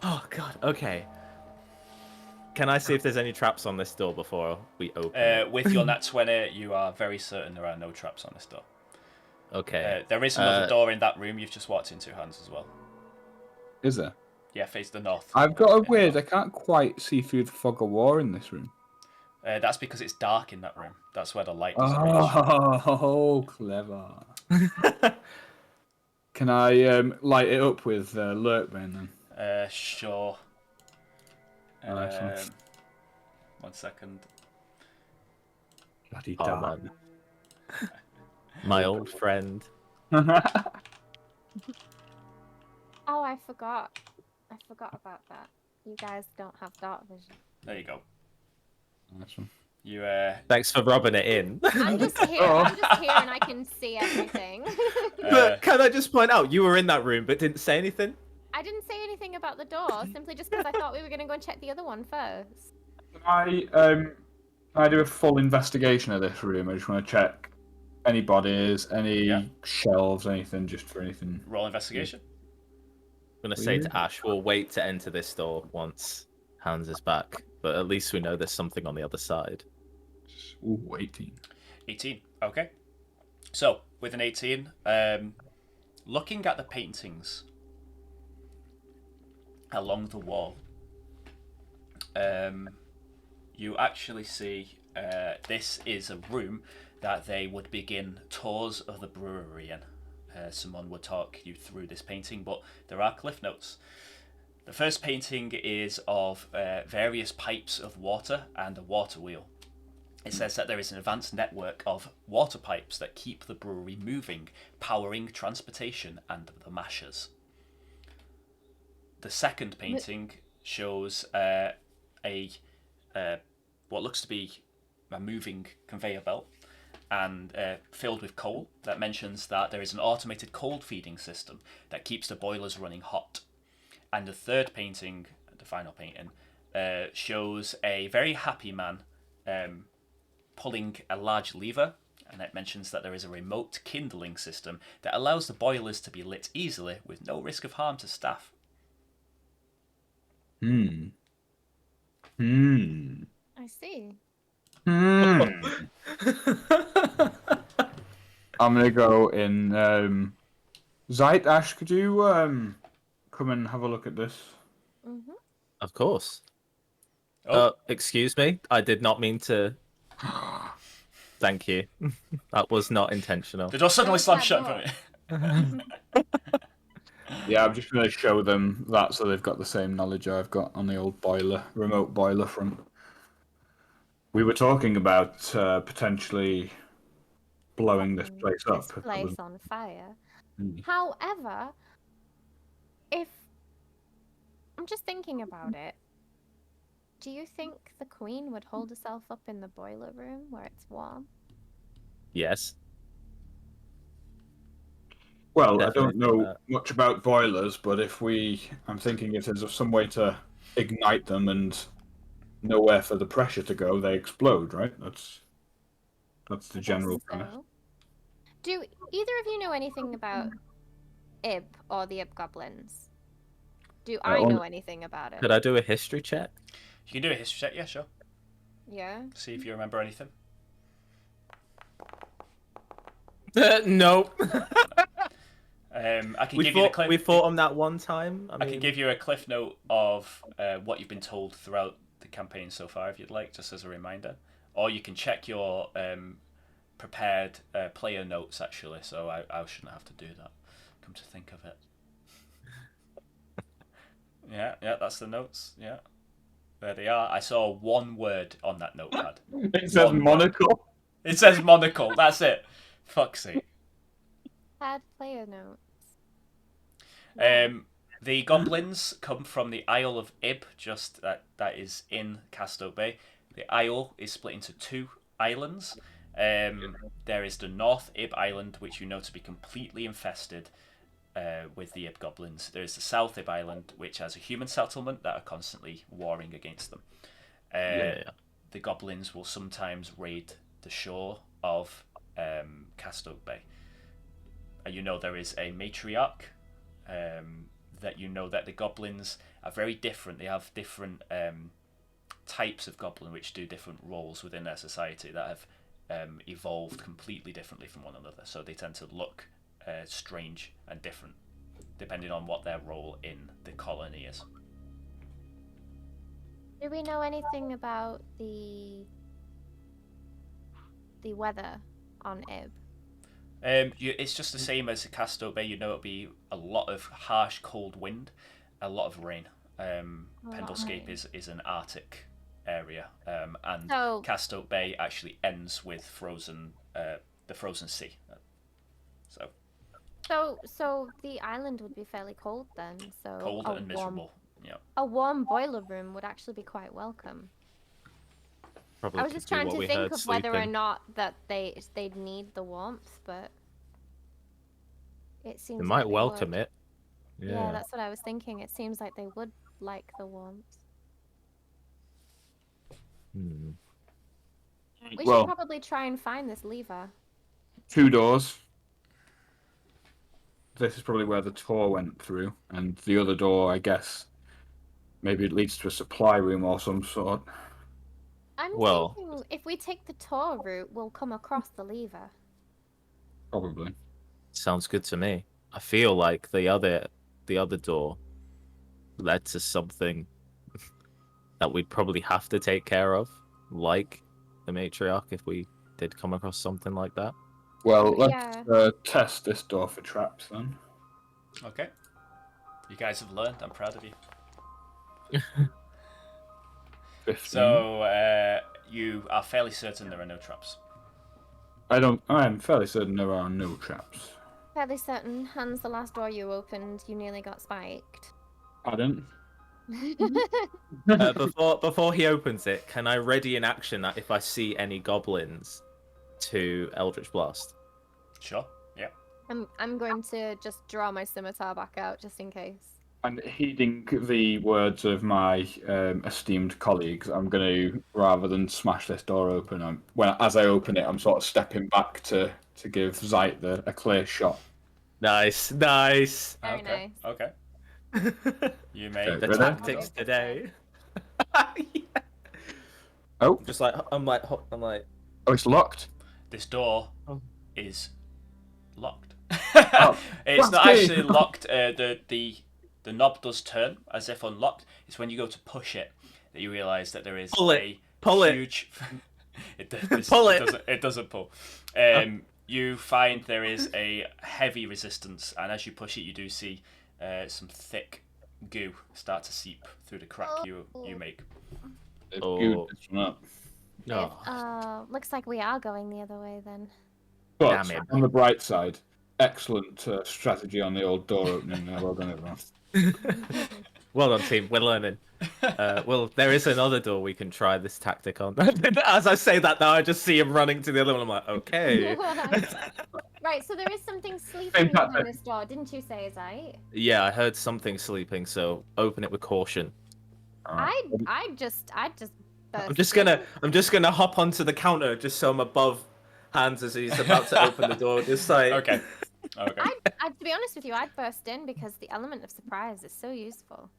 Oh, God. Okay. Can I see if there's any traps on this door before we open it? With your nat 20, you are very certain there are no traps on this door. Okay. There is another door in that room you've just walked into, Hans, as well. Is there? Yeah, face the north. I've got a weird. I can't quite see through the fog of war in this room. That's because it's dark in that room. That's where the light doesn't reach. Oh, clever. Can I light it up with Lurkbane then? Sure. Nice one. 1 second. Bloody Oh, dark. man. My old friend. Oh, I forgot. I forgot about that. You guys don't have dark vision. There you go. Nice one. You Thanks for rubbing it in. I'm just here. I'm just here, and I can see everything. But can I just point out, you were in that room but didn't say anything? I didn't say anything about the door, simply just because I thought we were going to go and check the other one first. Can I do a full investigation of this room? I just want to check any bodies, any shelves, anything, just for anything. roll investigation. I'm going to say to Ashe, we'll wait to enter this door once Hans is back. But at least we know there's something on the other side. Ooh, 18. 18. Okay. So, with an 18, looking at the paintings along the wall, you actually see this is a room that they would begin tours of the brewery in. Someone would talk you through this painting, but there are cliff notes. The first painting is of various pipes of water and a water wheel. It says that there is an advanced network of water pipes that keep the brewery moving, powering transportation and the mashers. The second painting shows what looks to be a moving conveyor belt and filled with coal that mentions that there is an automated coal feeding system that keeps the boilers running hot. And the third painting, the final painting, shows a very happy man pulling a large lever, And it mentions that there is a remote kindling system that allows the boilers to be lit easily with no risk of harm to staff. Hmm. I see. I'm gonna go in. Zite, Ash, could you come and have a look at this? Mm-hmm. Of course. Oh, Excuse me. I did not mean to. Thank you. That was not intentional. the door suddenly Close slammed that shut in door. front of me. Yeah, I'm just gonna show them that so they've got the same knowledge I've got on the old boiler, remote boiler front. We were talking about potentially blowing this Setting place this up. place on fire. Hmm. However, if I'm just thinking about it, do you think the queen would hold herself up in the boiler room where it's warm? Yes. Well, I Definitely don't think know that. much about boilers, but I'm thinking if there's some way to ignite them and nowhere for the pressure to go, they explode, right? That's the I guess general premise. so. Do either of you know anything about Ib or the Ib goblins? Do I know anything about it? Could I do a history check? You can do a history check, yeah, sure. Yeah. See if you remember anything. Nope. I can We give you the fought. cliff. We fought on that one time. I can give you a cliff note of what you've been told throughout the campaign so far, if you'd like, just as a reminder. Or you can check your prepared player notes, actually, so I shouldn't have to do that, come to think of it. Yeah, that's the notes, yeah. There they are. I saw one word on that notepad. It says One word. monocle. It says monocle, that's it. Fuck's sake. Had player notes. The goblins come from the Isle of Ib, just that is in Casto Bay. The Isle is split into two islands. There is the North Ib Island, which you know to be completely infested with the Ib goblins. There is the South Ib Island, which has a human settlement that are constantly warring against them. The goblins will sometimes raid the shore of Casto Bay. And you know there is a matriarch. That you know that the goblins are very different. They have different types of goblin which do different roles within their society that have evolved completely differently from one another. So they tend to look strange and different depending on what their role in the colony is. Do we know anything about the weather on Ib? It's just the same as Casto Bay. You know it'll be a lot of harsh, cold wind, a lot of rain. Pendlescape is an Arctic area, and So- Casto Bay actually ends with the frozen sea. So the island would be fairly cold then. So Cold a and miserable. Yeah. A warm boiler room would actually be quite welcome. Probably I was could just be trying what to we think heard of whether or sleeping. not that they'd need the warmth, but it seems They like might they welcome would. it. Yeah, that's what I was thinking. It seems like they would like the warmth. Hmm. We Well- should probably try and find this lever. 2 doors. This is probably where the tour went through, and the other door, I guess, maybe it leads to a supply room or some sort. I'm Well- thinking if we take the tour route, we'll come across the lever. Probably. Sounds good to me. I feel like the other door led to something that we'd probably have to take care of, like the matriarch, if we did come across something like that. Well, Yeah. let's test this door for traps then. Okay. You guys have learned. I'm proud of you. 15. So you are fairly certain there are no traps. I'm fairly certain there are no traps. Fairly certain. Hans, the last door you opened, you nearly got spiked. Pardon? Before he opens it, can I ready in action that if I see any goblins to Eldritch Blast? Sure. Yeah. I'm going to just draw my scimitar back out just in case. And heeding the words of my esteemed colleagues, I'm going to, rather than smash this door open, as I open it, I'm sort of stepping back to give Zite a clear shot. Nice. Very Okay. nice. Okay. You may. Okay, The ready? tactics today. Yeah. Oh, I'm like. oh, it's locked. This door Oh. is locked. Oh, It's not lucky. actually locked. The knob does turn as if unlocked. It's when you go to push it that you realise that there is Pull it. huge. Pull it. It doesn't pull. You find there is a heavy resistance, and as you push it, you do see some thick goo start to seep through the crack you make. It's Oh. good, this one up. No. Looks like we are going the other way then. But Damn it. on the bright side, excellent strategy on the old door opening. Well done, everyone. Well done, team. We're learning. Well, there is another door we can try this tactic on. As I say that now, I just see him running to the other one. I'm like, okay. Right, so there is something sleeping behind this door, didn't you say, Zite? Yeah, I heard something sleeping, so open it with caution. I'd just I'm just gonna hop onto the counter just so I'm above Hans as he's about to open the door. Just like Okay. to be honest with you, I'd burst in because the element of surprise is so useful.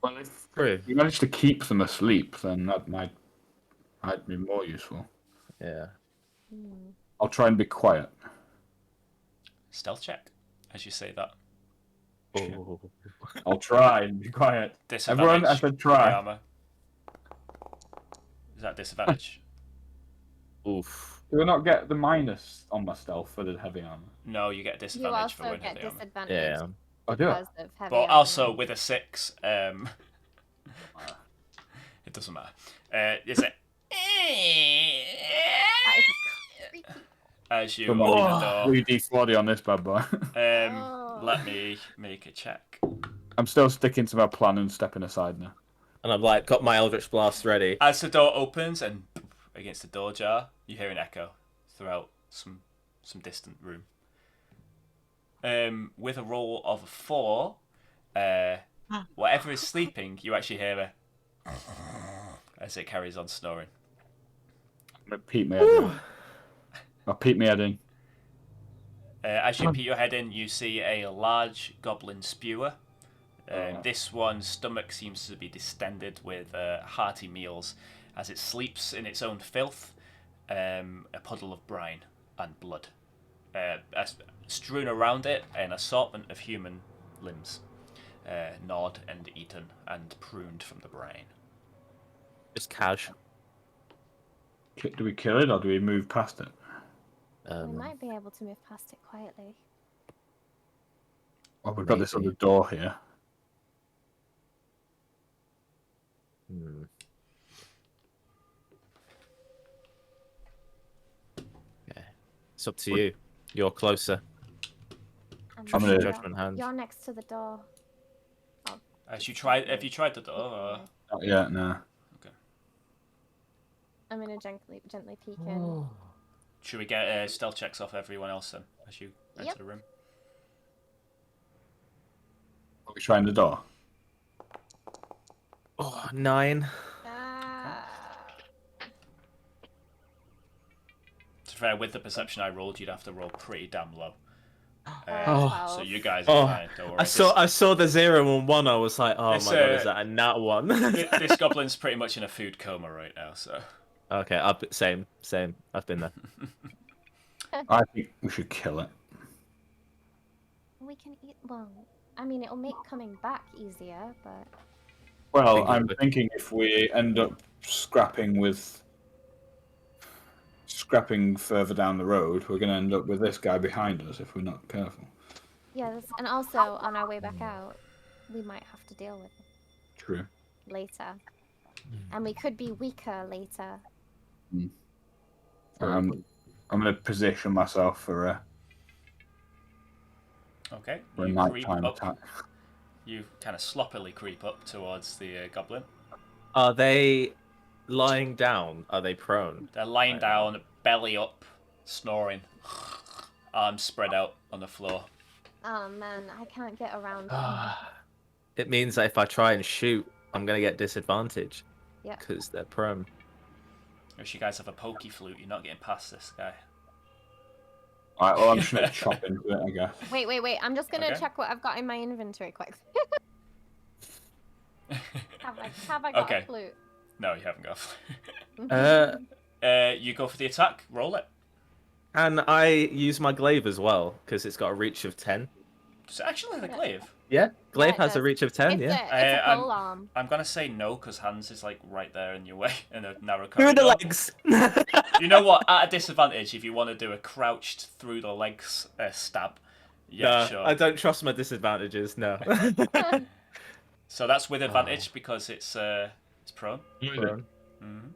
Well, if True. you manage to keep them asleep, then that might be more useful. Yeah. I'll try and be quiet. Stealth check as you say that. Oh. I'll try and be quiet. Everyone, I said try. Armor. Is that disadvantage? Oof. Do I not get the minus on my stealth for the heavy armor? No, you get You disadvantage for also winning get the armor. disadvantage Yeah. I do. because of heavy But armor. also with a 6, it doesn't matter. Is it? That is creepy. As you Come open on, the door, 3d40 on this bad boy. let me make a check. I'm still sticking to my plan and stepping aside now. And I've like got my Eldritch Blast ready. As the door opens and against the door jar, you hear an echo throughout some distant room. With a roll of a 4, whatever is sleeping, you actually hear a as it carries on snoring. I'm gonna peek my head in. I'll peek my head in. As you peek your head in, you see a large goblin spewer. This one's stomach seems to be distended with hearty meals as it sleeps in its own filth, a puddle of brine and blood. Strewn around it, an assortment of human limbs, gnawed and eaten and pruned from the brine. Just cash. Do we kill it or do we move past it? We might be able to move past it quietly. Well, we've got this Maybe. other door here. Okay. It's up to you. You're closer. And Trust your you're- judgment, Hans. You're next to the door. Have you tried the door? Or... Not yet, no. I'm gonna gently peek in. Should we get stealth checks off everyone else then as you enter Yep. the room? Are we trying the door? Oh, 9. To be fair, with the perception I rolled, you'd have to roll pretty damn low. Oh. So you guys are fine. Don't worry. I saw the 0 and 1. I was like, oh my This, god, is that a nat 1? This goblin's pretty much in a food coma right now. So Okay, same. I've been there. I think we should kill it. We can eat. Well, I mean, it'll make coming back easier, but Well, I'm thinking if we end up scrapping further down the road, we're going to end up with this guy behind us if we're not careful. yeah. And also on our way back out, we might have to deal with it True. later, and we could be weaker later. I'm going to position myself for a okay, For a you creep nighttime up. attack. You kind of sloppily creep up towards the goblin. Are they lying down? Are they prone? They're lying down, belly up, snoring, arms spread out on the floor. Oh man, I can't get around them. it means that if I try and shoot, I'm gonna get disadvantage. Yeah. Because they're prone. If you guys have a pokey flute, you're not getting past this guy. Alright, well, I'm just going to chop into it, I guess. Wait. I'm just gonna Okay. check what I've got in my inventory quick. have I got Okay. a flute? No, you haven't got a flute. You go for the attack. Roll it. And I use my glaive as well, because it's got a reach of 10. Does it actually have a glaive? Yeah, glaive it has a does. reach of 10, It's yeah. a pole arm. I'm gonna say no because Hans is like right there in your way in a narrow Through corridor. the legs! You know what? At a disadvantage, if you want to do a crouched through the legs stab. Yeah, No, sure. I don't trust my disadvantages, no. So that's with advantage because it's prone. Prone. Mm-hmm.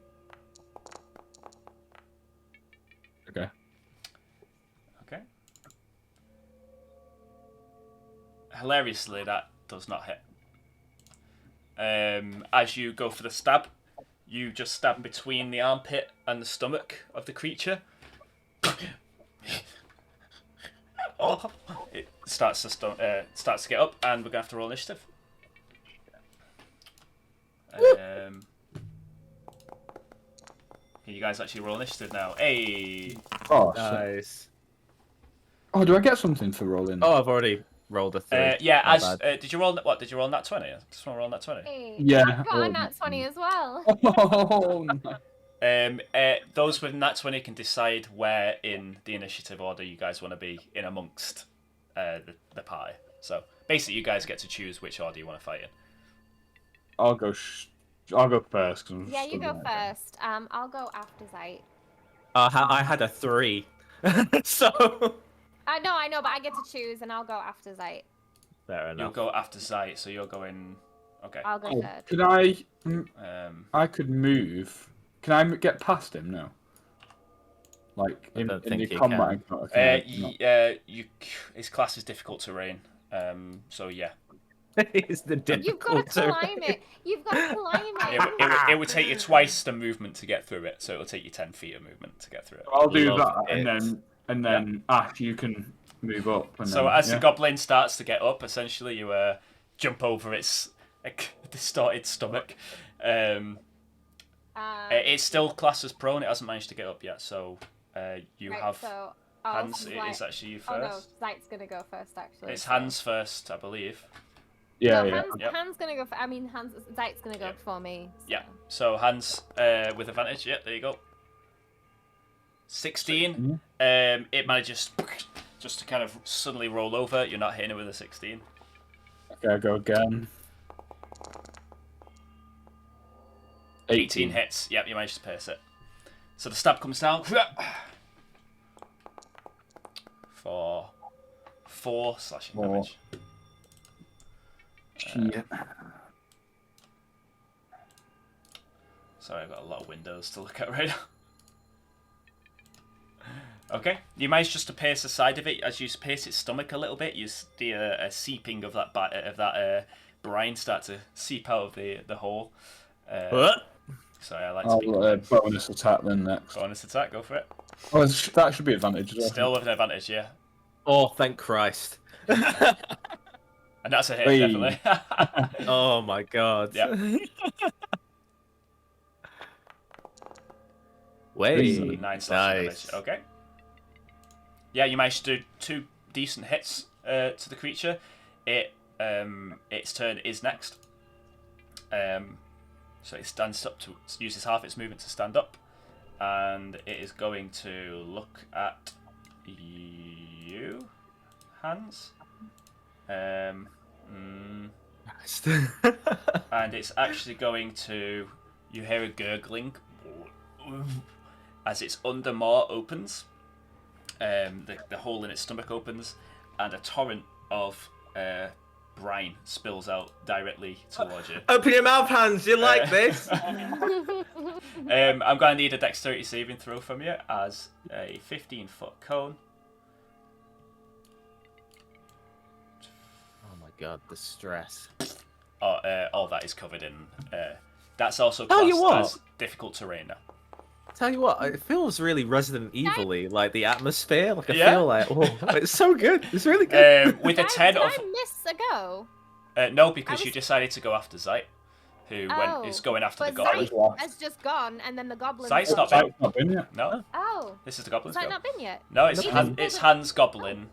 Okay. Okay. Hilariously, that does not hit. As you go for the stab, you just stab between the armpit and the stomach of the creature. It starts to get up, and we're gonna have to roll initiative. Can you guys actually roll initiative now? Hey. Oh, Nice. oh, do I get something for rolling? Oh, I've already rolled a 3. Yeah. Not As bad. did you roll what? Did you roll nat 20? Just want to roll nat 20. Hey, Yeah, I've got a nat 20 as well. Oh, no. Those with nat 20 can decide where in the initiative order you guys want to be in amongst the party. So basically, you guys get to choose which order you want to fight in. I'll go first. 'Cause I'm Yeah, you stood go there. first. I'll go after Zite. I had a 3. So... I know, but I get to choose, and I'll go after Zite. Fair You'll enough. go after Zite, so you're going. Okay. I'll go Oh, third. could I? I could move. Can I get past him now? Like in don't the think you combat encounter, can I not? his class is difficult terrain. So yeah, It's the You've got to difficult climb it. You've got to climb it. it would take you twice the movement to get through it. So it'll take you 10 feet of movement to get through it. I'll do Love that, it. and then Ash, you can move up. And So then, as yeah. the goblin starts to get up, essentially you jump over its distorted stomach. It's still classed as prone. It hasn't managed to get up yet. So you Right, have so Hans. It is actually you first. Oh no, Zite's gonna go first actually. It's so- Hans first, I believe. Yeah, no, yeah. Hans, Yep. Hans gonna go. Zite's gonna go Yep. before me. So. Yeah. So Hans with advantage. Yep, there you go. 16. It manages just to kind of suddenly roll over. You're not hitting it with a 16. Okay, I go again. 18 hits. Yep, you managed to pierce it. So the stab comes down for 4 slashing 4. damage. Shit. Sorry, I've got a lot of windows to look at right now. Okay, you manage just to pierce the side of it. As you pierce its stomach a little bit, you see a seeping of that brine start to seep out of the hole. What? Sorry, I like to I'll be bonus attack then next. bonus attack. Go for it. Oh, that should be advantage as well. Still with an advantage, yeah. Oh, thank Christ. And that's a hit, Hey. definitely. Oh my god. Yeah. Way. 9 slashing Nice. damage. Okay. Yeah, you managed to do 2 decent hits to the creature. Its turn is next. So it stands up to uses half its movement to stand up, and it is going to look at you, Hans. And it's actually going to. You hear a gurgling as its undermaw opens. The hole in its stomach opens, and a torrent of brine spills out directly towards you. Open your mouth, Hans. You like this? I'm going to need a dexterity saving throw from you as a 15-foot cone. Oh my god, the stress. All that is covered in. That's also Tell you classed what. as difficult terrain now. Tell you what, it feels really Resident Evil-y, like the atmosphere. Like I Yeah. feel like, oh, it's so good. It's really good. With a Did 10 I of miss a go? No, because was- you decided to go after Zite, who is going after the but goblin. Zite has just gone, and then the goblins. Zite's not Zite's not been yet. No, Oh, this is the goblin's has that go. not been yet? No, it's He Han, just it's pulled Hans goblin.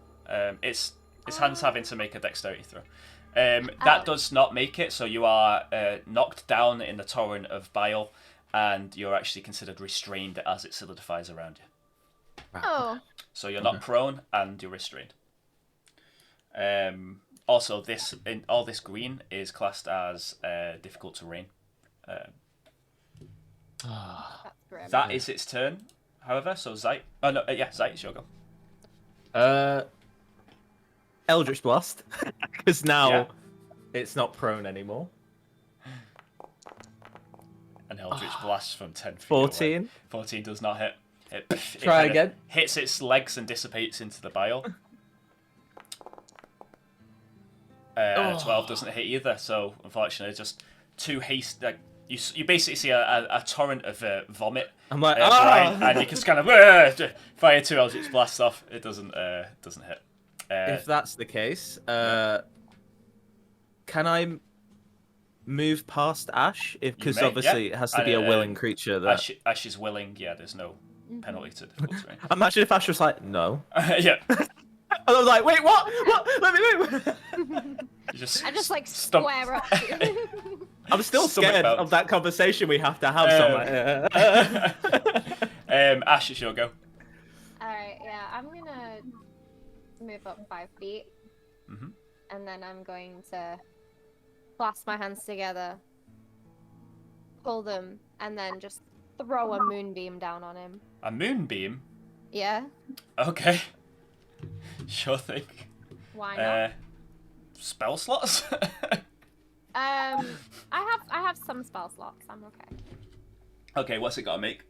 It's Hans having to make a dexterity throw. That does not make it, so you are knocked down in the torrent of bile, and you're actually considered restrained as it solidifies around you. Oh, So you're not prone, and you're restrained. Also, all this green is classed as difficult terrain. that's grim. That is its turn. However, so Zite. Oh no, yeah, Zite, it's your go. Eldritch Blast, because now Yeah. it's not prone anymore. An Eldritch Blast from 10 feet away. 14. 14 does not hit. It Try kinda again. Hits its legs and dissipates into the bile. 12 doesn't hit either, so unfortunately, just too haste. Like you basically see a torrent of vomit. I'm like, brine, and you can just kind of fire 2 Eldritch Blasts off. It doesn't hit. If that's the case, can I move past Ashe? Because may, obviously yeah. it has to be a willing creature. That Ash is willing. Yeah, there's no penalty to difficult terrain. imagine if Ashe was like, no. Yeah. And I was like, wait, what? What? Let me move. You just I just like stump. square up. I'm still Stomach scared bounce. of that conversation we have to have. Ash, it's your go. Alright, yeah, I'm gonna move up 5 feet. Mhm. And then I'm going to clasp my hands together, pull them, and then just throw a moonbeam down on him. A moonbeam. Yeah? Okay. Sure thing. Why not? Spell slots. I have some spell slots. I'm okay. Okay, what's it got to make?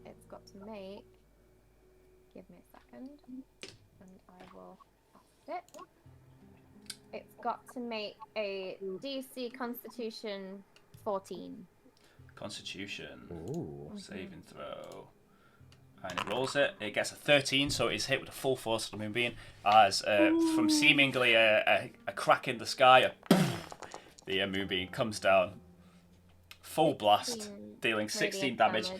It's got to make. Give me a second, and I will cast it. It's got to make a DC Constitution 14. Constitution. Ooh. Saving throw. And it rolls it. It gets a 13, so it is hit with the full force of the moonbeam. As from seemingly a crack in the sky, the moonbeam comes down. Full blast, 16 dealing 16 radiant damage.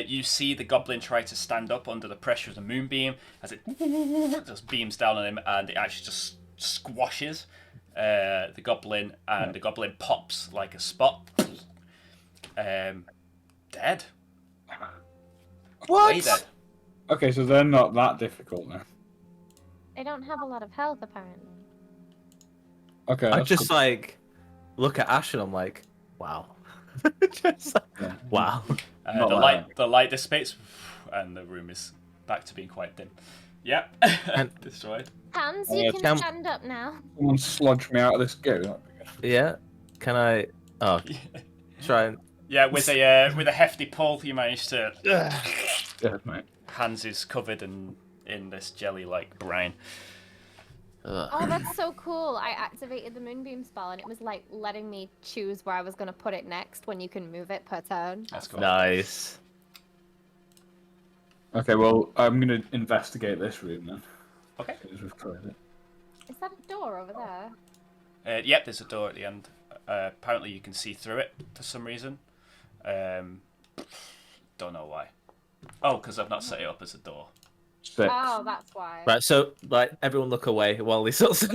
You see the goblin try to stand up under the pressure of the moonbeam as it just beams down on him, and it actually just squashes the goblin, and the goblin pops like a spot. Dead. What? Way dead. Okay, so they're not that difficult then. They don't have a lot of health, apparently. Okay. I that's just cool. like look at Ashe and I'm like, wow. Just like, Yeah. wow. Not The like light dissipates, and the room is back to being quite dim. Yep, And- destroyed. Hans, you can Cam- stand up now. Someone sludge me out of this game. That'd be good. Yeah. Can I try and Yeah, with a hefty pull, you manage to. Yeah, mate. Hans is covered in this jelly-like brine. Oh, that's so cool. I activated the moonbeam spell, and it was like letting me choose where I was going to put it next when you can move it per turn. That's cool. nice. Okay, well, I'm gonna investigate this room then. Okay. Because we've covered it. Is that a door over there? Yep, there's a door at the end. Apparently, you can see through it for some reason. Don't know why. Oh, because I've not set it up as a door. 6. Oh, that's why. Right, so like everyone look away while these sorts of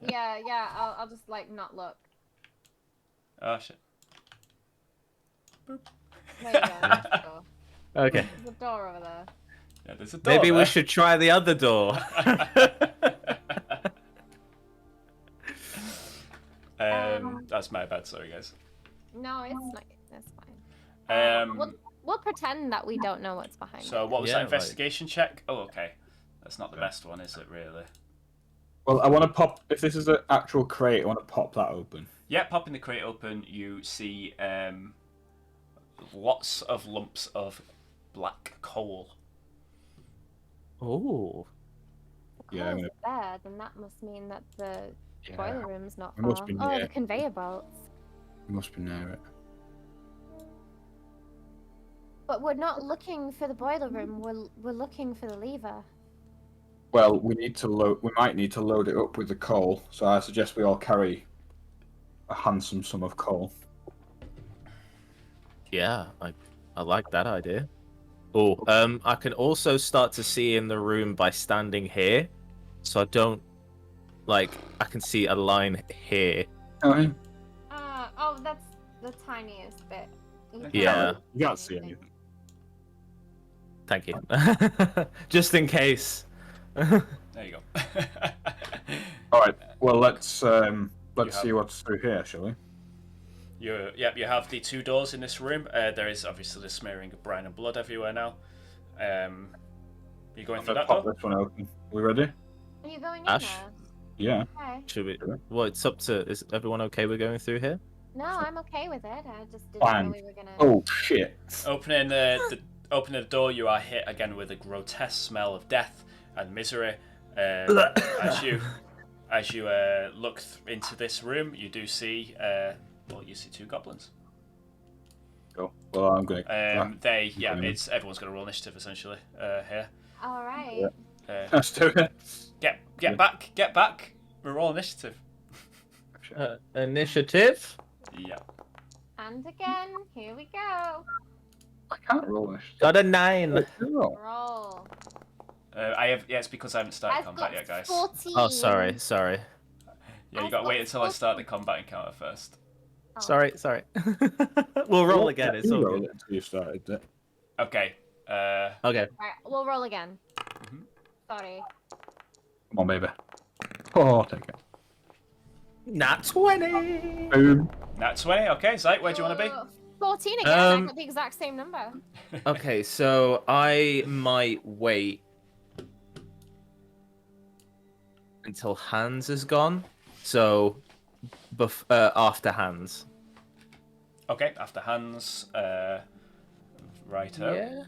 Yeah, I'll just like not look. Oh shit. There you go. There's a door. Okay. There's a door over there. Yeah, there's a door. Maybe we there. should try the other door. That's my bad. Sorry, guys. No, it's not. That's fine. Um, We'll pretend that we don't know what's behind so it. what was Yeah, that like- investigation check? Oh, okay. That's not the best one, is it? Really? Well, I want to pop. If this is an actual crate, I want to pop that open. Yeah, popping the crate open, you see lots of lumps of black coal. Oh. Yeah, I'm If it's there, then that must mean that the Yeah, boiler room's not It far. must be Oh, near. the conveyor belts. it must be near it. But we're not looking for the boiler room. We're looking for the lever. Well, we need to load. We might need to load it up with the coal. So I suggest we all carry a handsome sum of coal. Yeah, I like that idea. Oh, I can also start to see in the room by standing here, so I don't like. I can see a line here. Oh, yeah. Oh, that's the tiniest bit. You can't Yeah. You can't see anything. Thank you. Just in case. There you go. All right. Well, let's You see have- what's through here, shall we? You have the 2 doors in this room. There is obviously the smearing of brine and blood everywhere now. You going I'm through gonna that pop door? this one open. We ready? Are you going in Ashe? there? Yeah. Okay. Should we? Well, it's up to. Is everyone okay with going through here? No, I'm okay with it. I just didn't Fine. know we were gonna. Oh shit! Opening the door, you are hit again with a grotesque smell of death and misery. As you look into this room, you do see you see 2 goblins. Go. Well, I'm gonna. Everyone's gonna roll initiative essentially here. All right. Let's do it. Get back. We're all initiative. Initiative. Yeah. And again, here we go. I can't roll this. Got a 9. Roll. Roll. It's because I haven't started I've combat got yet, guys. 14. Oh, sorry. Yeah, you I've gotta wait got until I start the 14. combat encounter first. Oh. Sorry. We'll roll again. It's all roll good. it until you started it. Okay. Okay. Right, we'll roll again. Mhm. Sorry. Come on, baby. Oh, take it. Nat 20. Boom. Nat 20. Okay, Zite, where do you want to be? 14 again. I got the exact same number. Okay, so I might wait until Hans is gone. So, after Hans. Okay, after Hans. Righto. Yeah.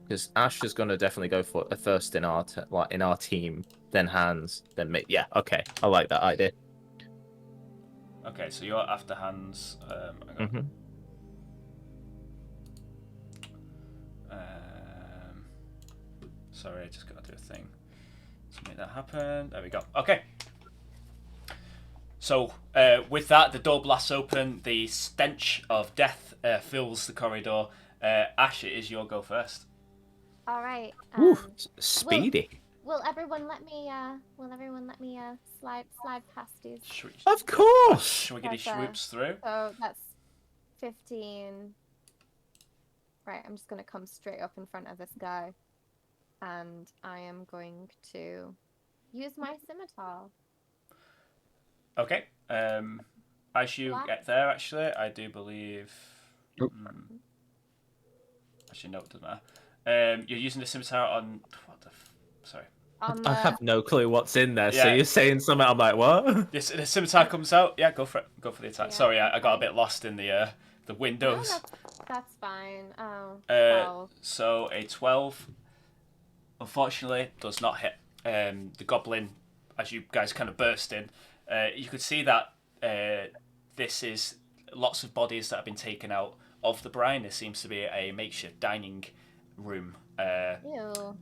Because Ashe is gonna definitely go for first in our in our team, then Hans, then me. Yeah. Okay, I like that idea. Okay, so you're after Hans. Hang on. Mhm. Sorry, I just gotta do a thing to make that happen. There we go. Okay. So, with that, the door blasts open. The stench of death fills the corridor. Ashe, it is your go first. All right. Ooh, speedy. Will everyone let me? Slide past these? Of course. Should we get these swoops through? So that's 15. Right. I'm just gonna come straight up in front of this guy, and I am going to use my scimitar. Okay. As you What? get there, actually, I do believe. Nope. Actually, no, it doesn't matter. You're using the scimitar on what the? Sorry. I have no clue what's in there, so Yeah. you're saying something. I'm like, what? Yes, the scimitar comes out. Yeah, go for it. Go for the attack. Yeah. Sorry, I got a bit lost in the No, windows. that's fine. Oh. 12. So a 12, unfortunately, does not hit. The goblin, as you guys kind of burst in, you could see that this is lots of bodies that have been taken out of the brine. There seems to be a makeshift dining room. Ew.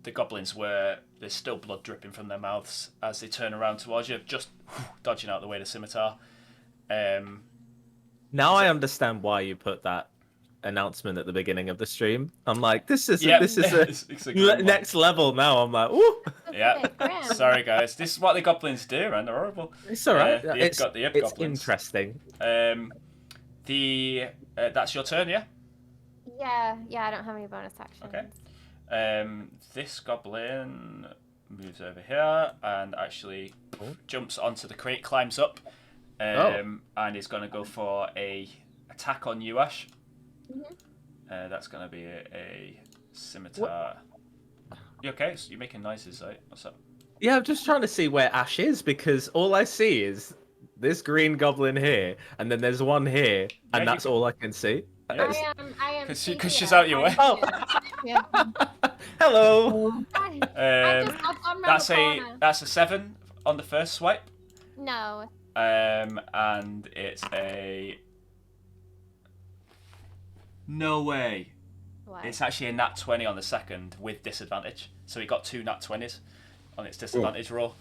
The goblins there's still blood dripping from their mouths as they turn around towards you, just dodging out the way of the scimitar. Now I understand why you put that announcement at the beginning of the stream. I'm like, this is it's a grim one. next level now. I'm like, ooh, Yeah, That's a bit grim. sorry guys. This is what the goblins do, man. They're horrible. it's all right. It's It's goblins. interesting. That's your turn, yeah. Yeah. I don't have any bonus actions. Okay. This goblin moves over here and actually jumps onto the crate, climbs up, and is going to go for a attack on you, Ashe. That's going to be a scimitar. You okay? So you're making noises, right? What's up? Yeah, I'm just trying to see where Ashe is because all I see is this green goblin here, and then there's one here, and you that's all I can see. Yeah. I am. 'Cause Cynthia. she's out your way. Oh. Yeah. Hello. I'm round That's the corner. that's a 7 on the first swipe. No. And it's a. No way. What? It's actually a nat 20 on the second with disadvantage. So he got 2 nat 20s. on its disadvantage roll.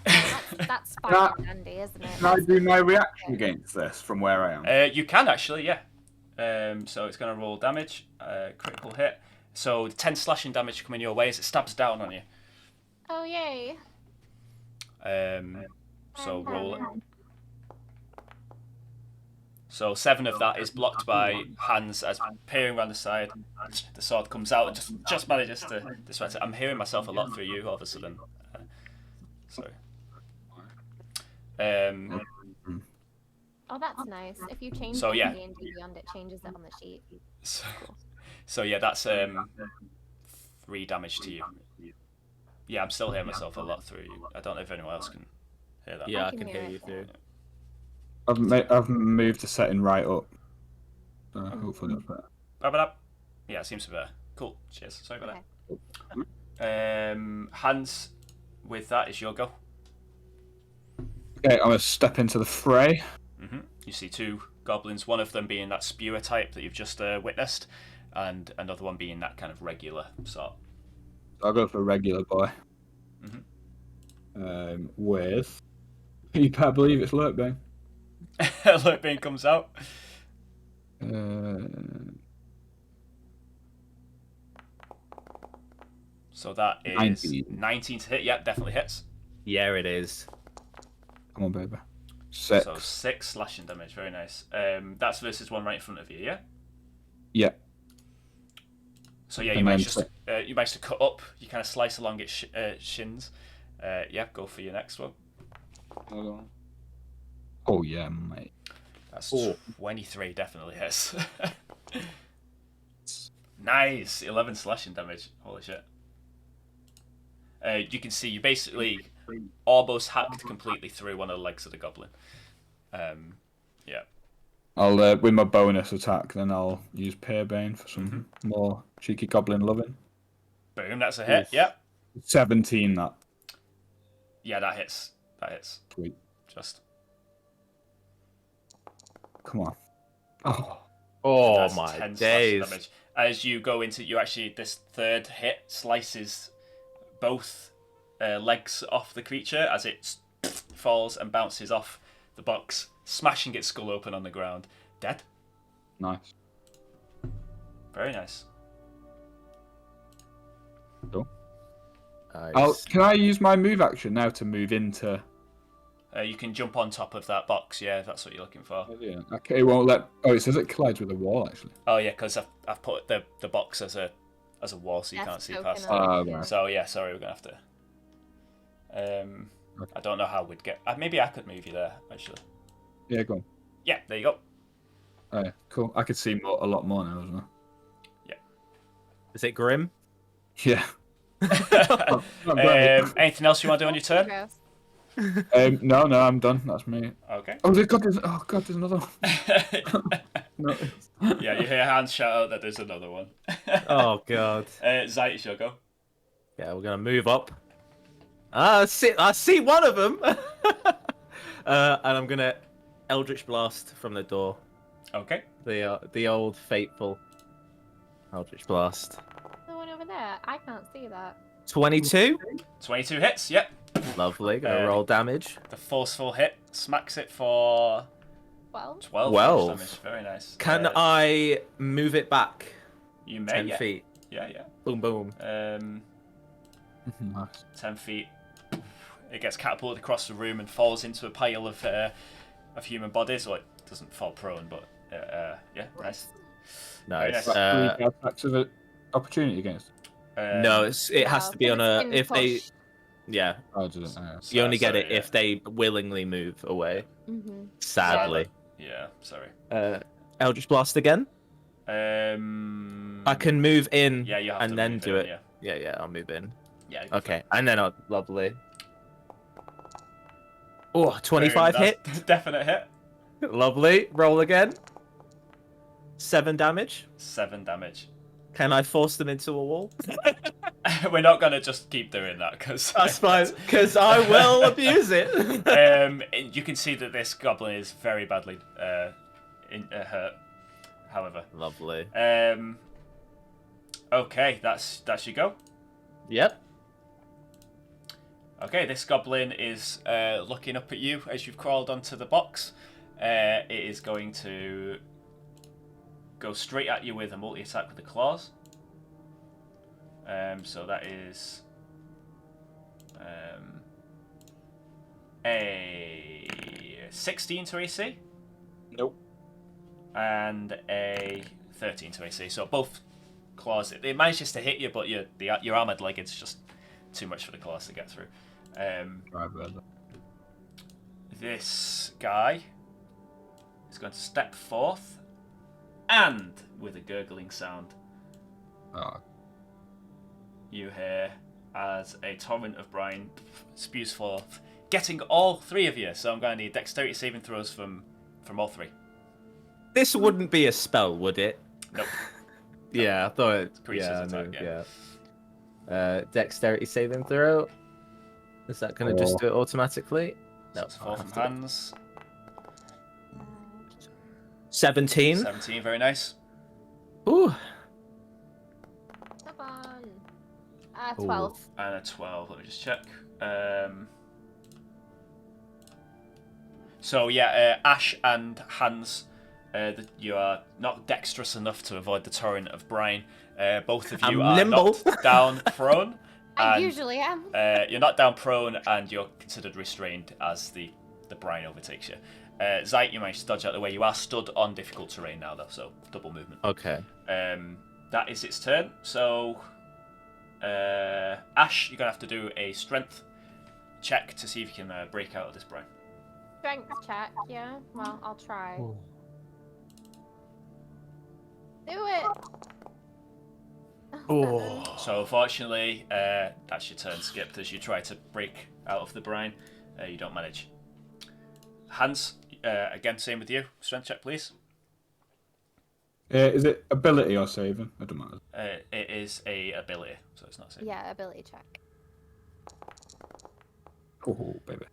That's fine and dandy, isn't it? Can I do my reaction against this from where I am? You can actually, yeah. So it's going to roll damage, critical hit. So 10 slashing damage coming your way as it stabs down on you. Oh, yay. So roll it. So 7 of that is blocked by hands as peering around the side. The sword comes out and just manages to distract it. I'm hearing myself a lot through you all of a sudden. Sorry. Oh, that's nice. If you change So, it yeah. in D&D Beyond, it changes it on the sheet. So yeah, that's 3 damage to you. Yeah, I'm still hearing myself a lot through you. I don't know if anyone else can hear that. Yeah, I I can can hear hear it, you through. I've moved the setting right up. Hopefully that's better. Ba-ba-da. Yeah, it seems to be better. Cool. Cheers. Sorry about that. Hans, with that is your go. Okay, I'm gonna step into the fray. You see 2 goblins, one of them being that spewer type that you've just witnessed, and another one being that kind of regular sort. I'll go for a regular boy. With you better believe it's Lurkbane. Lurkbane comes out. So that is 19 to hit. Yep, definitely hits. Yeah, it is. Come on, baby. 6. So 6 slashing damage. Very nice. That's versus one right in front of you, yeah? Yeah. So yeah, you managed to cut up. You kind of slice along its shins. Yeah, go for your next one. Oh yeah, mate. That's 23, definitely hits. Nice, 11 slashing damage. Holy shit. You can see you basically almost hacked completely through one of the legs of the goblin. Yeah. I'll with my bonus attack, then I'll use Peerbane for some more cheeky goblin loving. Boom, that's a hit. Yep. 17. That. Yeah, that hits. That hits. Sweet. Just. Come on. Oh. Oh That's my 10 days. damage. As you go into, this third hit slices both legs off the creature as it falls and bounces off the box, smashing its skull open on the ground. Dead. Nice. Very nice. Cool. Nice. Can I use my move action now to move into? You can jump on top of that box, yeah, if that's what you're looking for. Oh, yeah. Okay, it won't let. Oh, it says it collides with the wall actually. Oh yeah, because I've put the box as a wall, so you can't see past it. Right. So yeah, sorry, we're gonna have to. I don't know how we'd get. Maybe I could move you there actually. Yeah, go on. Yeah, there you go. Oh, yeah, cool. I could see a lot more now, isn't I? Yeah. Is it grim? Yeah. Anything else you want to do on your turn? Gross. No, I'm done. That's me. Okay. Oh, there's another one. No. Yeah, you hear Hans shout out that there's another one. Oh god. Zite, it's your go. Yeah, we're gonna move up. I see one of them. And I'm gonna Eldritch Blast from the door. Okay. The old fateful Eldritch Blast. The one over there. I can't see that. 22. 22 hits. Yep. Lovely. Gonna roll damage. The forceful hit smacks it for 12. 12 damage. Very nice. Can I move it back You may. 10 yeah. feet? Yeah. Boom, boom. Nice. 10 feet. It gets catapulted across the room and falls into a pile of human bodies. Well, it doesn't fall prone, but yeah, nice. Nice. Very nice. Attacks of opportunity against. No, it has to be on a if they. Push. Yeah, Oh, does it? you only get sorry, it if they willingly move away. Mm-hmm. Sadly. Yeah, sorry. Eldritch Blast again. I can move in Yeah, you have and to then move do in, it. Yeah, I'll move in. Yeah. Okay, and then lovely. Oh, 25 hit. Definite hit. Lovely. Roll again. 7 damage. 7 damage. Can I force them into a wall? We're not gonna just keep doing that because That's fine, because I will abuse it. You can see that this goblin is very badly hurt. However, Lovely. Okay, that's your go. Yep. Okay, this goblin is looking up at you as you've crawled onto the box. It is going to go straight at you with a multi-attack with the claws. So that is a 16 to AC. Nope. And a 13 to AC. So both claws. It manages to hit you, but your armored leg is just too much for the claws to get through. This guy is going to step forth, and with a gurgling sound, you hear as a torrent of brine spews forth, getting all three of you. So I'm going to need dexterity saving throws from all three. This wouldn't be a spell, would it? Nope. Yeah, I thought it. Creature's attack, yeah. Dexterity saving throw. Is that going to just do it automatically? No, it's 4 from hands. 17. 17, very nice. Ooh. Come on. 12. And a 12. Let me just check. So yeah, Ashe and Hans, you are not dexterous enough to avoid the torrent of brine. Both of you are nimble. knocked down prone. I usually am. You're knocked down prone, and you're considered restrained as the brine overtakes you. Zite, you managed to dodge out of the way. You are stood on difficult terrain now, though, so double movement. Okay. That is its turn. So, Ashe, you're going to have to do a strength check to see if you can break out of this brine. Strength check, yeah? Well, I'll try. Ooh. Do it! Oh. So, unfortunately, that's your turn skipped as you try to break out of the brine. You don't manage. Hans, again, same with you. Strength check, please. Is it ability or saving? I don't matter. It is a ability, so it's not saving. Yeah, ability check. Oh, baby.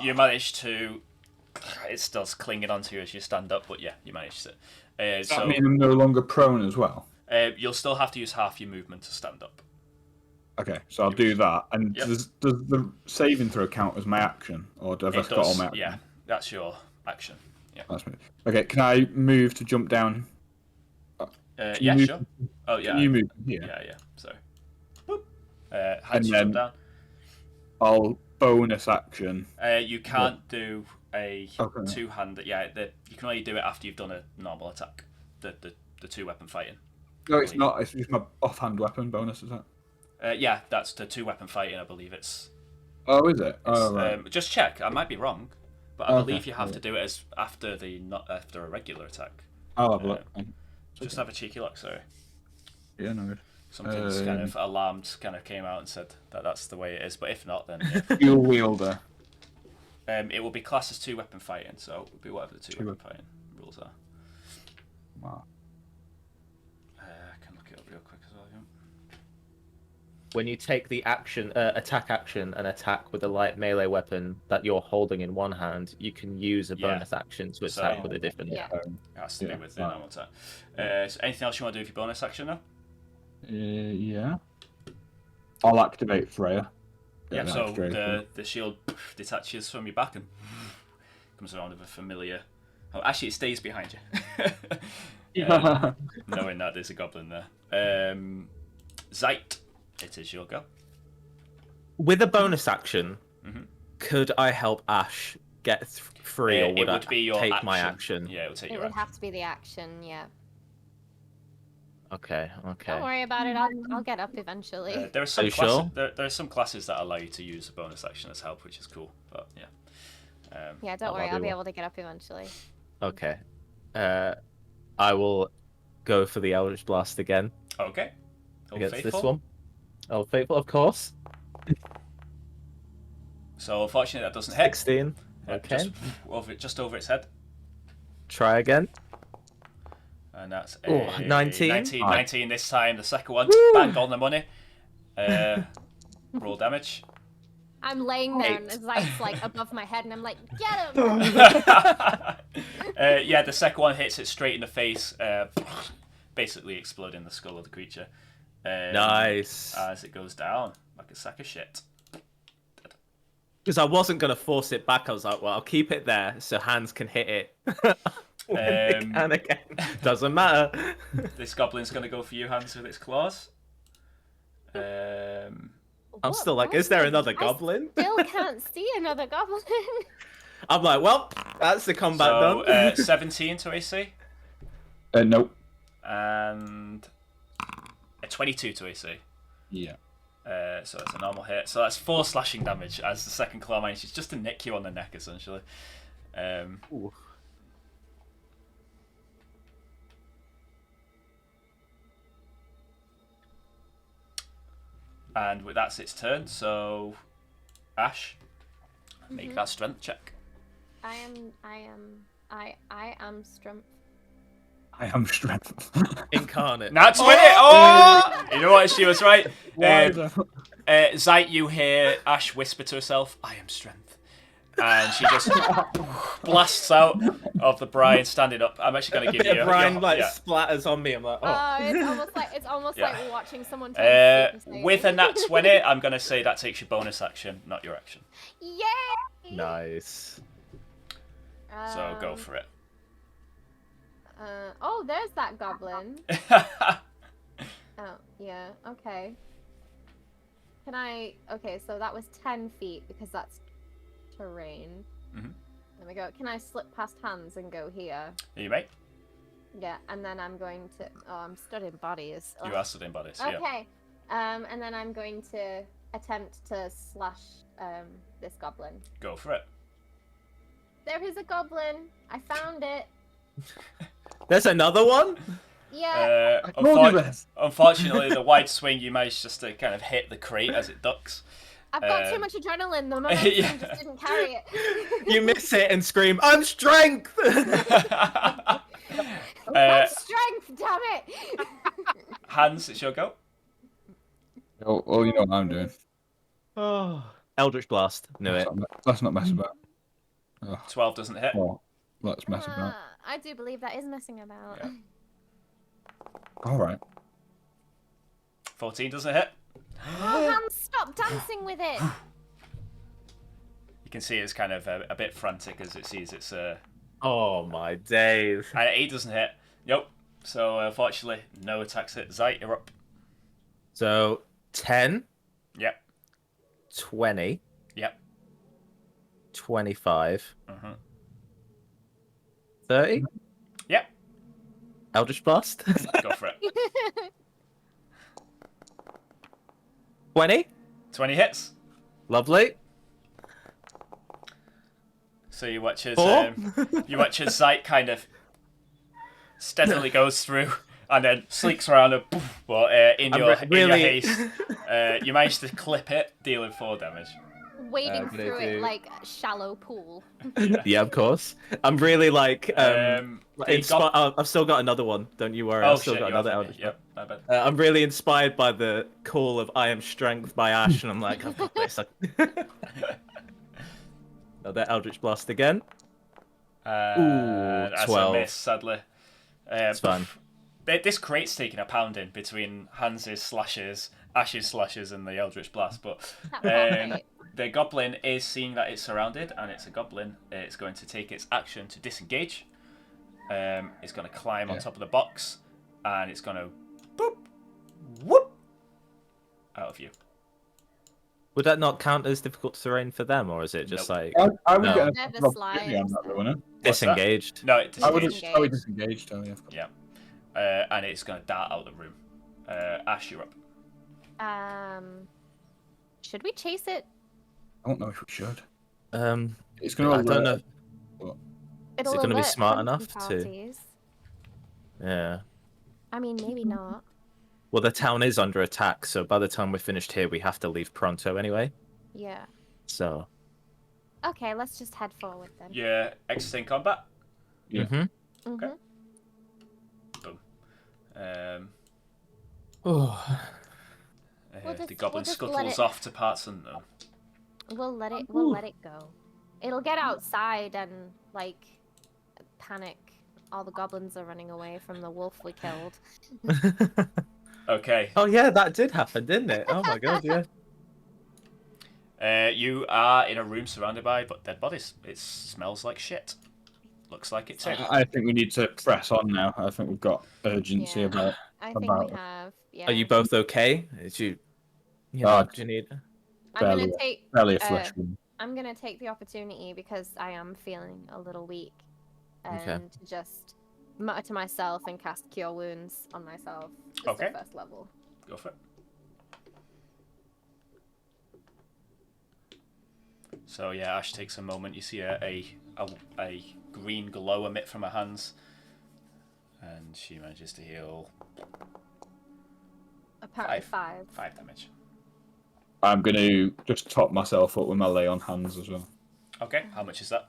You managed to... It's still clinging onto you as you stand up, but yeah, you managed it. Does that mean I'm no longer prone as well? You'll still have to use half your movement to stand up. Okay, so I'll do that. And Yep. does the saving throw count as my action? Or have I got all my action? Yeah, that's your action. Yeah. That's me. Okay, can I move to jump down? Yeah, move- sure. Oh, yeah. Can you move here? Yeah, sorry. Boop. Hans, you And jump down. I'll bonus action. You can't do a Okay. two-handed... Yeah, you can only do it after you've done a normal attack. The two-weapon fighting. No, it's not. It's just my offhand weapon bonus, is that? Yeah, that's the two-weapon fighting, I believe it's... Oh, is it? Oh, right. Just check. I might be wrong, but I Okay. believe you have to do it as after a regular attack. I'll have a look. Just have a cheeky look. Sorry, Yeah, no good. something's kind of alarmed kind of came out and said that that's the way it is. But if not, then Dual wielder. it will be classed as two-weapon fighting. So it will be whatever the two-weapon fighting rules are. Wow. I can look it up real quick as well. Yeah. When you take the action, attack action, and attack with a light melee weapon that you're holding in one hand, you can use a bonus action to attack So- with a different. Yeah. It has to do with the right. normal attack. So anything else you want to do with your bonus action now? Yeah. I'll activate Freya. Yeah, Get so that straight. the shield detaches from your back and comes around with a familiar... Oh, actually, it stays behind you. Knowing that there's a goblin there. Zite, it is your go. With a bonus action, Mhm. could I help Ashe get free, or It would I would be your take my action? Yeah, it would take It your would action. have to be the action, yeah. Okay. Don't worry about it, I'll get up eventually. There are some you classes, sure? there are some classes that allow you to use a bonus action as help, which is cool. But yeah. Yeah, don't worry, I'll be able to get up eventually. Okay. I will go for the Eldritch Blast again Okay. Old against Faithful. this one. Oh, faithful, of course. So unfortunately, that doesn't hit. 16. Okay. Just over its head. Try again. And that's Oh, 19. 19 this time. The second one, bang on the money. Roll damage. I'm laying there and 8. the Zite's like above my head and I'm like, get him! Yeah, the second one hits it straight in the face, basically exploding the skull of the creature. Nice. As it goes down like a sack of shit. Because I wasn't gonna force it back. I was like, well, I'll keep it there so hands can hit it. When they can again. Doesn't matter. This goblin's going to go for you, Hans, with its claws. I'm still like, is there another goblin? I still can't see another goblin. I'm like, well, that's the combat done. 17 to AC. Nope. And a 22 to AC. Yeah. So that's a normal hit. So that's 4 slashing damage as the second claw manages just to nick you on the neck, essentially. Ooh. And that's its turn. So, Ashe, make that strength check. I am strength. I am strength. Incarnate. Nat 20! Oh! You know what? She was right. Why Zite, you hear Ashe whisper to herself, I am strength. And she just blasts out of the brine, standing up. I'm actually going to give you a brine splatters on me. I'm like, oh. It's almost like we're watching someone turn Super Saiyan. With a nat 20, I'm going to say that takes your bonus action, not your action. Yay! Nice. So go for it. Oh, there's that goblin. Oh, yeah, okay. Can I... Okay, so that was 10 feet, because that's terrain. Mm-hmm. There we go. Can I slip past hands and go here? You may. Yeah, and then I'm going to... Oh, I'm studying bodies. You are studying bodies, yeah. Okay. And then I'm going to attempt to slash this goblin. Go for it. There is a goblin. I found it. There's another one? Yeah. Unfortunately, the wide swing, you managed just to kind of hit the crate as it ducks. I've got too much adrenaline. The momentum just didn't carry it. You miss it and scream, I'm strength! That's strength, damn it! Hans, it's your go. Oh, you know what I'm doing. Oh, Eldritch Blast. Knew it. Let's not mess about. Oh. 12 doesn't hit. Oh, let's mess about. I do believe that is messing about. Yeah. Alright. 14 doesn't hit. Oh, Hans, stop dancing with it! You can see it's kind of a bit frantic as it sees its... Oh my days. And 8 doesn't hit. Yep. So, unfortunately, no attacks hit. Zite, you're up. So, 10. Yep. 20. Yep. 25. Mm-hmm. 30. Yep. Eldritch Blast. Go for it. 20. 20 hits. Lovely. So you watch as Four. Zite kind of steadily goes through and then sleeks around and poof, but in your haste, you manage to clip it, dealing 4 damage. Wading through it like a shallow pool. Yeah, of course. I'm really like I've I've still got another one. Don't you worry. I've still got another Eldritch. Yep, my bad. I'm really inspired by the call of I Am Strength by Ashe, and I'm like, I've got this. Another Eldritch Blast again. Ooh, 12. A miss, sadly. It's fine. This crate's taking a pounding between Hans's slashes, Ashe's slashes, and the Eldritch Blast, but the goblin is seeing that it's surrounded, and it's a goblin. It's going to take its action to disengage. It's going to climb on top of the box, and it's going to boop, whoop, out of view. Would that not count as difficult terrain for them, or is it just like I would get They're the slimes. disengaged? No, it I would have disengaged. probably disengaged. Oh, yeah. Yeah. And it's going to dart out of the room. Ashe, you're up. Should we chase it? I don't know if we should. It's I going to. don't know. It'll it gonna be alert smart hunting enough to- parties. Yeah. I mean, maybe not. Well, the town is under attack, so by the time we're finished here, we have to leave pronto anyway. Yeah. So. Okay, let's just head forward then. Yeah, exiting combat. Yeah. Mm-hmm. Okay. Boom. Oh. The goblin we'll just let scuttles it- off to parts unknown. We'll let it go. It'll get outside and like panic. All the goblins are running away from the wolf we killed. Okay. Oh yeah, that did happen, didn't it? Oh my god, yeah. You are in a room surrounded by dead bodies. It smells like shit. Looks like it too. I think we need to press on now. I think we've got urgency Yeah. about. I think we have. Yeah. Are you both okay? Did you know, do you need? I'm gonna barely, take. barely a flesh wound. I'm gonna take the opportunity because I am feeling a little weak, Okay. and just mutter to myself and cast Cure Wounds on myself. Just Okay. at first level. Go for it. So yeah, Ashe takes a moment. You see a green glow emit from her hands, and she manages to heal Apparently 5. 5 damage. I'm going to just top myself up with my lay on hands as well. Okay, how much is that?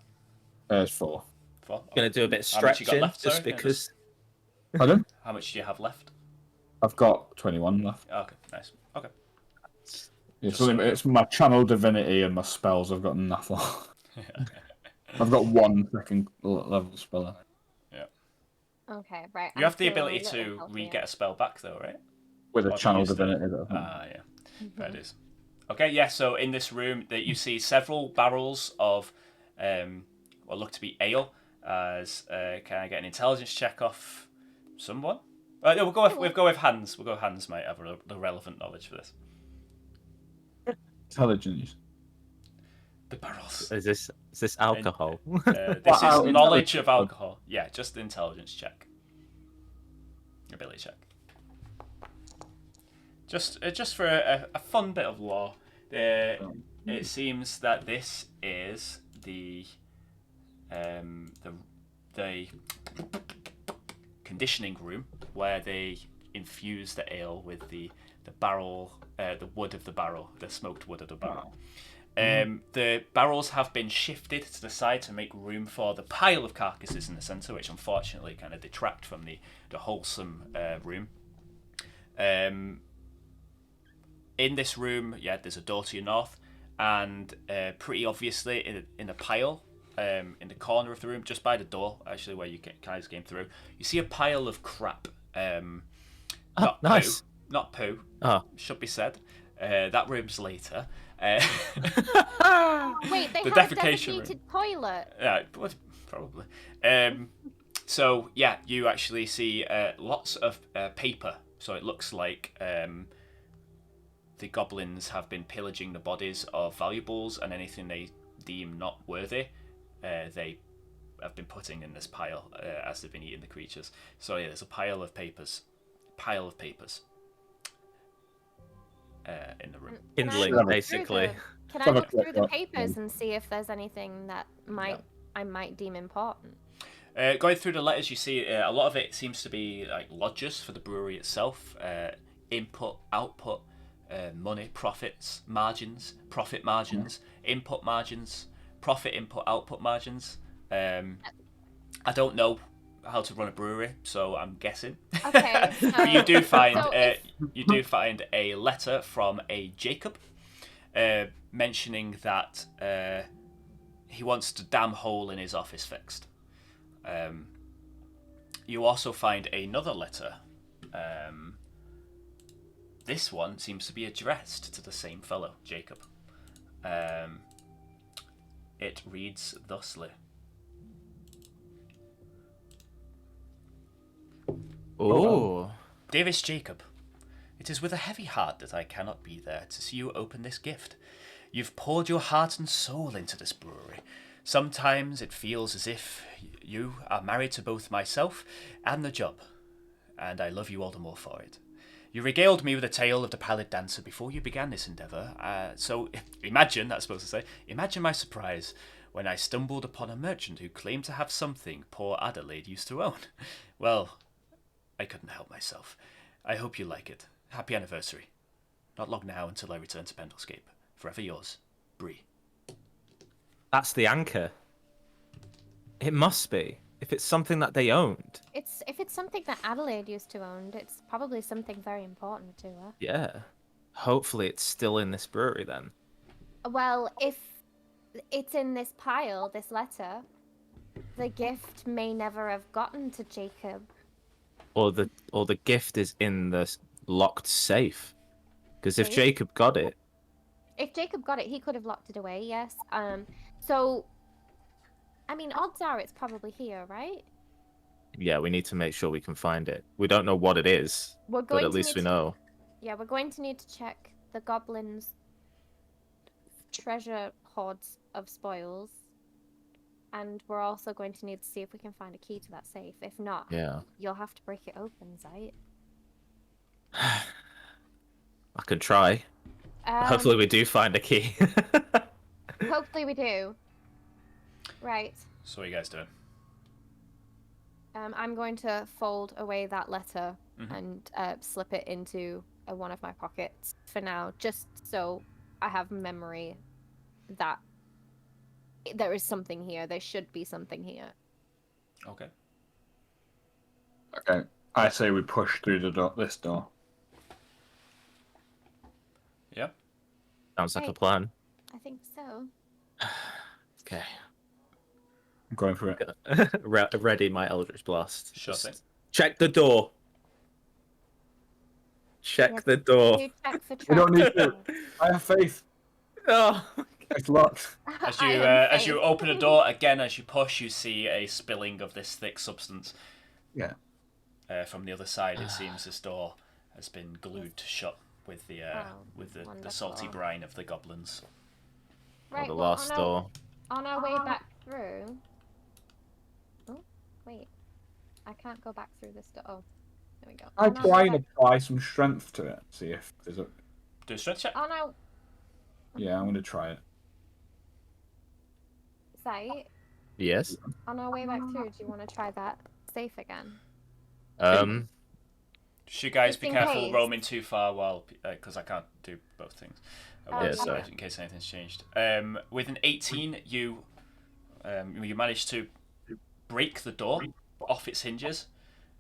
There's 4. 4. Gonna do a bit of How much you got stretching, left, just sorry? because. Pardon? How much do you have left? I've got 21 left. Okay, nice. Okay. It's my channel divinity and my spells. I've got nothing. I've got 1 second level spell. Yeah. Okay, right. You have the ability to re-get a spell back, though, right? With a Or channel use them? divinity. Yeah. Fair dues. Okay, yeah. So in this room, that you see several barrels of what look to be ale. As can I get an intelligence check off someone? No, we'll go with hands. We'll go with hands. Might have the relevant knowledge for this. Intelligence. The barrels. Is this alcohol? This is knowledge of alcohol. Yeah, just the intelligence check. Ability check. Just for a fun bit of lore. It seems that this is the conditioning room where they infuse the ale with the barrel, the wood of the barrel, the smoked wood of the barrel. The barrels have been shifted to the side to make room for the pile of carcasses in the centre, which unfortunately kind of detract from the wholesome room. In this room, yeah, there's a door to your north, and pretty obviously in a pile in the corner of the room, just by the door, actually, where you guys came through, you see a pile of crap. Not nice. poo. Not poo. Oh. Should be said. That room's later. Wait, they the have a defecation designated toilet. Yeah, probably. So yeah, you actually see lots of paper. So it looks like the goblins have been pillaging the bodies of valuables and anything they deem not worthy. They have been putting in this pile as they've been eating the creatures. So yeah, there's a pile of papers. In the room. Kindling, basically. Can I look through the papers and see if there's anything that I might deem important? Going through the letters, you see a lot of it seems to be like lodgers for the brewery itself. Input, output, money, profits, margins, profit margins, input margins, profit, input, output margins. I don't know how to run a brewery, so I'm guessing. Okay. But you do find a letter from a Jacob, mentioning that he wants the damn hole in his office fixed. You also find another letter. This one seems to be addressed to the same fellow, Jacob. It reads thusly. Oh. Dearest Jacob, it is with a heavy heart that I cannot be there to see you open this gift. You've poured your heart and soul into this brewery. Sometimes it feels as if you are married to both myself and the job, and I love you all the more for it. You regaled me with a tale of the pallid dancer before you began this endeavour, so imagine my surprise when I stumbled upon a merchant who claimed to have something poor Adelaide used to own. Well, I couldn't help myself. I hope you like it. Happy anniversary. Not long now until I return to Pendlescape. Forever yours, Bree. That's the anchor. It must be. If it's something that they owned. If it's something that Adelaide used to own, it's probably something very important to her. Yeah. Hopefully it's still in this brewery then. Well, if it's in this pile, this letter, the gift may never have gotten to Jacob. Or the gift is in the locked safe. Because if Jacob got it, If Jacob got it, he could have locked it away. Yes. So, I mean, odds are it's probably here, right? Yeah, we need to make sure we can find it. We don't know what it is, We're but going at to least need we to. know. Yeah, we're going to need to check the goblins' treasure hoards of spoils, and we're also going to need to see if we can find a key to that safe. If not, Yeah. you'll have to break it open, Zite. I could try. Hopefully we do find a key. Hopefully we do. Right. So what are you guys doing? I'm going to fold away that letter Mhm. and slip it into one of my pockets for now, just so I have memory that there is something here. There should be something here. Okay. Okay. I say we push through the door. This door. Yeah. Sounds like a Right. plan. I think so. Okay. I'm going for it. Ready my Eldritch Blast. Sure Just thing. check the door. Check Yes, the door. Do check for We don't traps. need to. I have faith. Oh. It's locked. As I you am as you safe. open a door again, as you push, you see a spilling of this thick substance. Yeah. From the other side, it seems this door has been glued shut with the salty wonderful. brine of the goblins. Right, the well, last door. on our way back through. Oh, wait. I can't go back through this door. Oh, there we go. I On our try way and back- apply some strength to it. See if there's a. Do a strength check. On our Yeah, I'm gonna try it. site, Yes. on our way back through, do you want to try that safe again? Should you guys Just be in careful case. roaming too far while because I can't do both things. Yeah, sorry. In case anything's changed. With an 18, you manage to break the door off its hinges.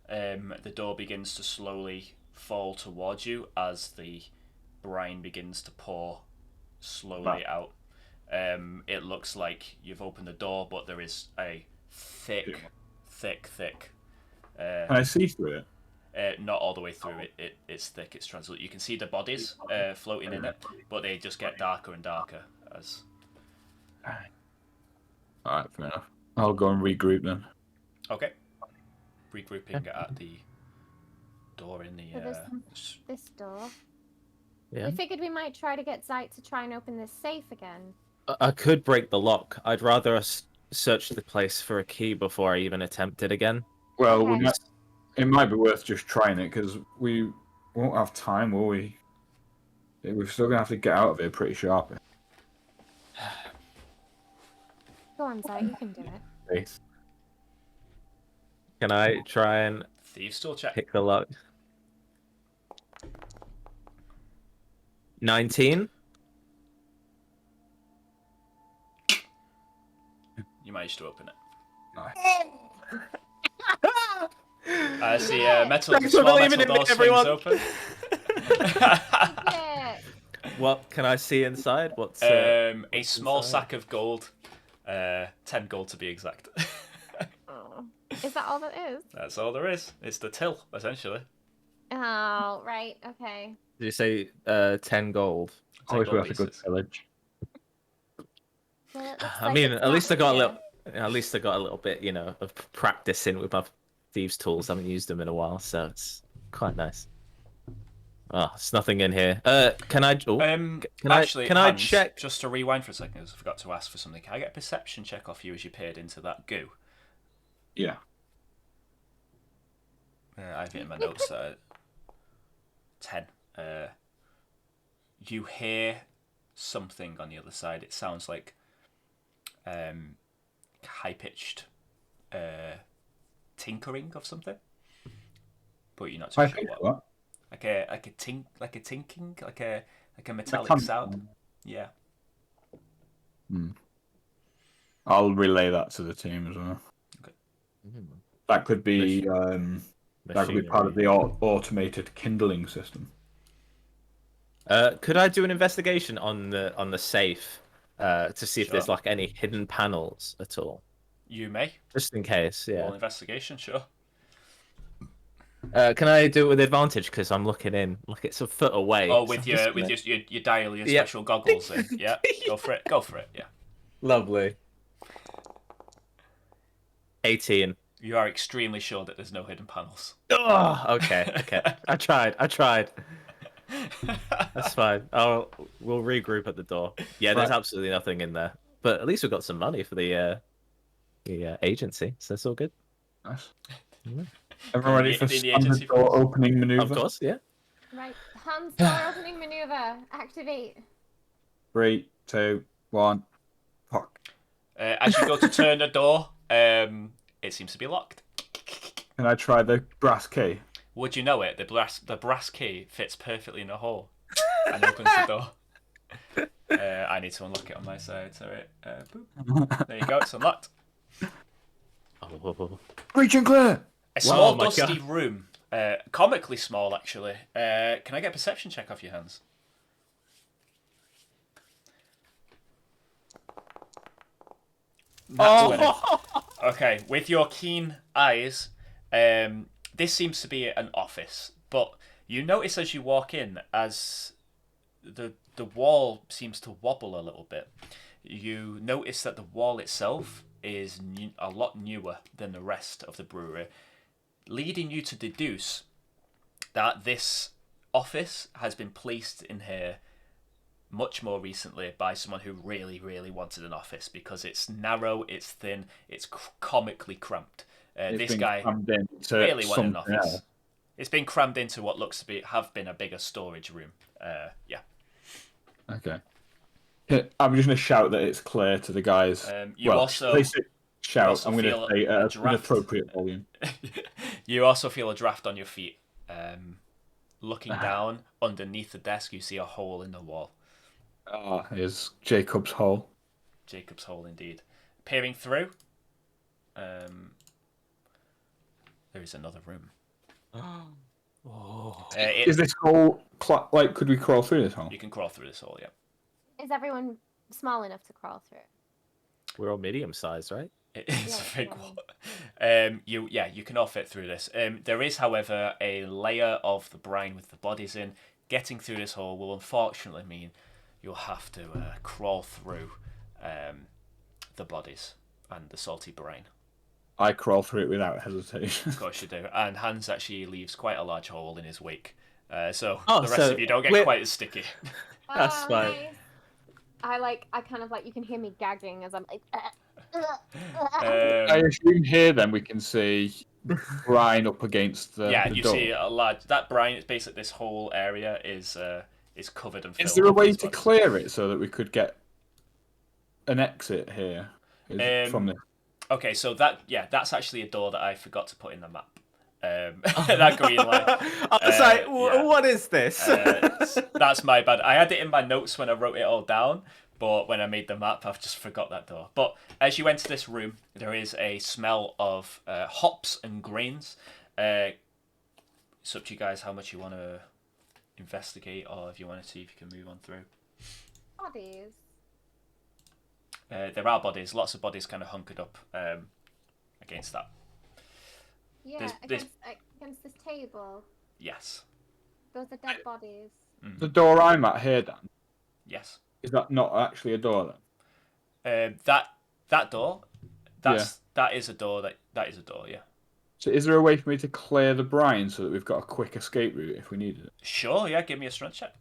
The door begins to slowly fall towards you as the brine begins to pour slowly out. It looks like you've opened the door, but there is a thick. Can I see through it? Not all the way through. It's thick. It's translucent. You can see the bodies floating in it, but they just get darker and darker as. Alright, fair enough. I'll go and regroup then. Okay. Regrouping at the door in the. So this door. Yeah. We figured we might try to get Zite to try and open this safe again. I could break the lock. I'd rather us search the place for a key before I even attempt it again. Well, Okay. it might be worth just trying it because we won't have time, will we? We're still gonna have to get out of here pretty sharp. Go on, Zite, you can do it. Can I try and Thieves tool check. pick the lock? 19? You managed to open it. Nice. I see metal. Thanks for Small believing metal in me, door swings everyone. open. Yeah. What can I see inside? What's A small inside? sack of gold. 10 gold to be exact. Oh. Is that all that is? That's all there is. It's the till, essentially. Oh, right. Okay. Did you say 10 gold? 10 Always gold worth a good pieces. village. Well, it looks I like mean, it's at least I not got a here. little. At least I got a little bit, of practicing with my thieves' tools. I haven't used them in a while, so it's quite nice. Oh, there's nothing in here. Can I? Oh, can Actually, Can I Hans, check? Just to rewind for a second, I forgot to ask for something. Can I get a perception check off you as you peered into that goo? Yeah. I've hit my notes at 10. You hear something on the other side. It sounds like high-pitched tinkering of something, but you're not too I sure think what. what? Like a tinking, like a metallic Mechanical. sound. Yeah. I'll relay that to the team as well. That could be that could be part of the automated kindling system. Could I do an investigation on the safe to see if Sure. there's like any hidden panels at all, You may. just in case? Yeah. Roll investigation, sure. Can I do it with advantage because I'm looking in, like it's a foot away? Oh, so with I'm your just with gonna- your dial, your Yep. special goggles in. Yeah, go for it. Go for it. Yeah. Lovely. 18. You are extremely sure that there's no hidden panels. Oh, okay. I tried. That's fine. We'll regroup at the door. Yeah, there's Right. absolutely nothing in there. But at least we've got some money for the agency, so it's all good. Nice. Yeah. Everyone ready for The standard agency door force. opening maneuver? Of course, yeah. Right, hands door opening maneuver. Activate. 3, 2, 1. Fuck. As you go to turn the door, it seems to be locked. Can I try the brass key? Would you know it? The brass key fits perfectly in a hole and opens the door. I need to unlock it on my side. Sorry. Boop. There you go. It's unlocked. Oh. Breach and clear! A small, my dusty God. room. Comically small, actually. Can I get a perception check off your hands? Nat 20. Okay, with your keen eyes, this seems to be an office, but you notice as you walk in, as the wall seems to wobble a little bit, you notice that the wall itself is a lot newer than the rest of the brewery, leading you to deduce that this office has been placed in here much more recently by someone who really, really wanted an office because it's narrow, it's thin, it's comically cramped. This guy really wanted an office. Else. It's been crammed into what looks to have been a bigger storage room. Yeah. Okay. I'm just going to shout that it's clear to the guys. You also shout. also I'm going feel to say a an draft. appropriate volume. You also feel a draft on your feet. Looking down underneath the desk, you see a hole in the wall. Ah, here's Jacob's hole. Jacob's hole, indeed. Peering through, there is another room. Is this hole like? Could we crawl through this hole? You can crawl through this hole, yeah. Is everyone small enough to crawl through? We're all medium sized, right? It is Yeah, a big yeah. wall. You can all fit through this. There is, however, a layer of the brine with the bodies in. Getting through this hole will unfortunately mean you'll have to crawl through the bodies and the salty brine. I crawl through it without hesitation. Of course you do. And Hans actually leaves quite a large hole in his wake. So Oh, the rest so of you don't get we're- quite as sticky. That's Oh, fine. nice. I kind of like, you can hear me gagging as I'm like. I assume here then we can see brine up against the Yeah, the you door. see a large. That brine, it's basically this whole area is covered and filled. Is there a with way these to bodies. clear it so that we could get an exit here from this? Okay, so that's actually a door that I forgot to put in the map. That green line. I was like, yeah. what is this? That's my bad. I had it in my notes when I wrote it all down, but when I made the map, I've just forgot that door. But as you enter this room, there is a smell of hops and grains. It's up to you guys how much you want to investigate, or if you want to see if you can move on through. Bodies. There are bodies, lots of bodies kind of hunkered up against that. Yeah, There's- against this table. Yes. Those are dead bodies. The door I'm at here, Dan, Yes. is that not actually a door then? That door, that is a door. That is a door. Yeah. So is there a way for me to clear the brine so that we've got a quick escape route if we needed it? Sure. Yeah. Give me a strength check.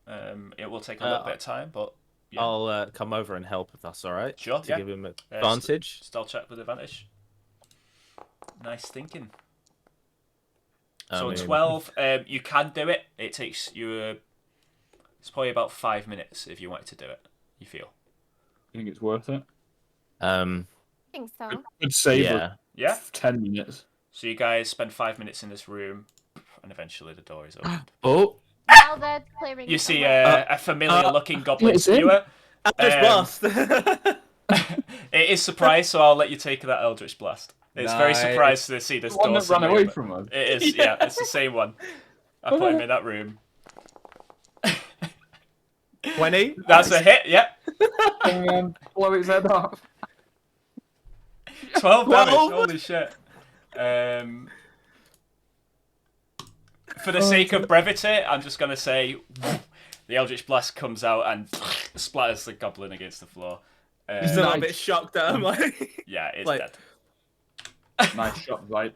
It will take a little bit of time, but yeah. I'll come over and help if that's all right. Sure, To yeah. give him advantage. Stealth check with advantage. Nice thinking. I So mean, 12. You can do it. It takes you. It's probably about 5 minutes if you wanted to do it. You feel? You think it's worth it? Um. I think so. Could save Yeah. Yeah. 10 minutes. So you guys spend 5 minutes in this room, and eventually the door is opened. Oh, While they're clearing. You see away- a familiar-looking goblin it's in. skewer. Eldritch Blast. It is surprised, so I'll let you take that Eldritch Blast. It's very Nice. surprised to see this The one door. that ran suddenly away open. from us. It is, yeah, it's the same one. I put him in that room. 20. That's a hit, yep. Blow its head off. 12 damage, 12? holy shit. for the sake of brevity, I'm just gonna say the Eldritch Blast comes out and splatters the goblin against the floor. He's a little bit shocked that I'm like. Yeah, it's like- dead. Nice shot, right?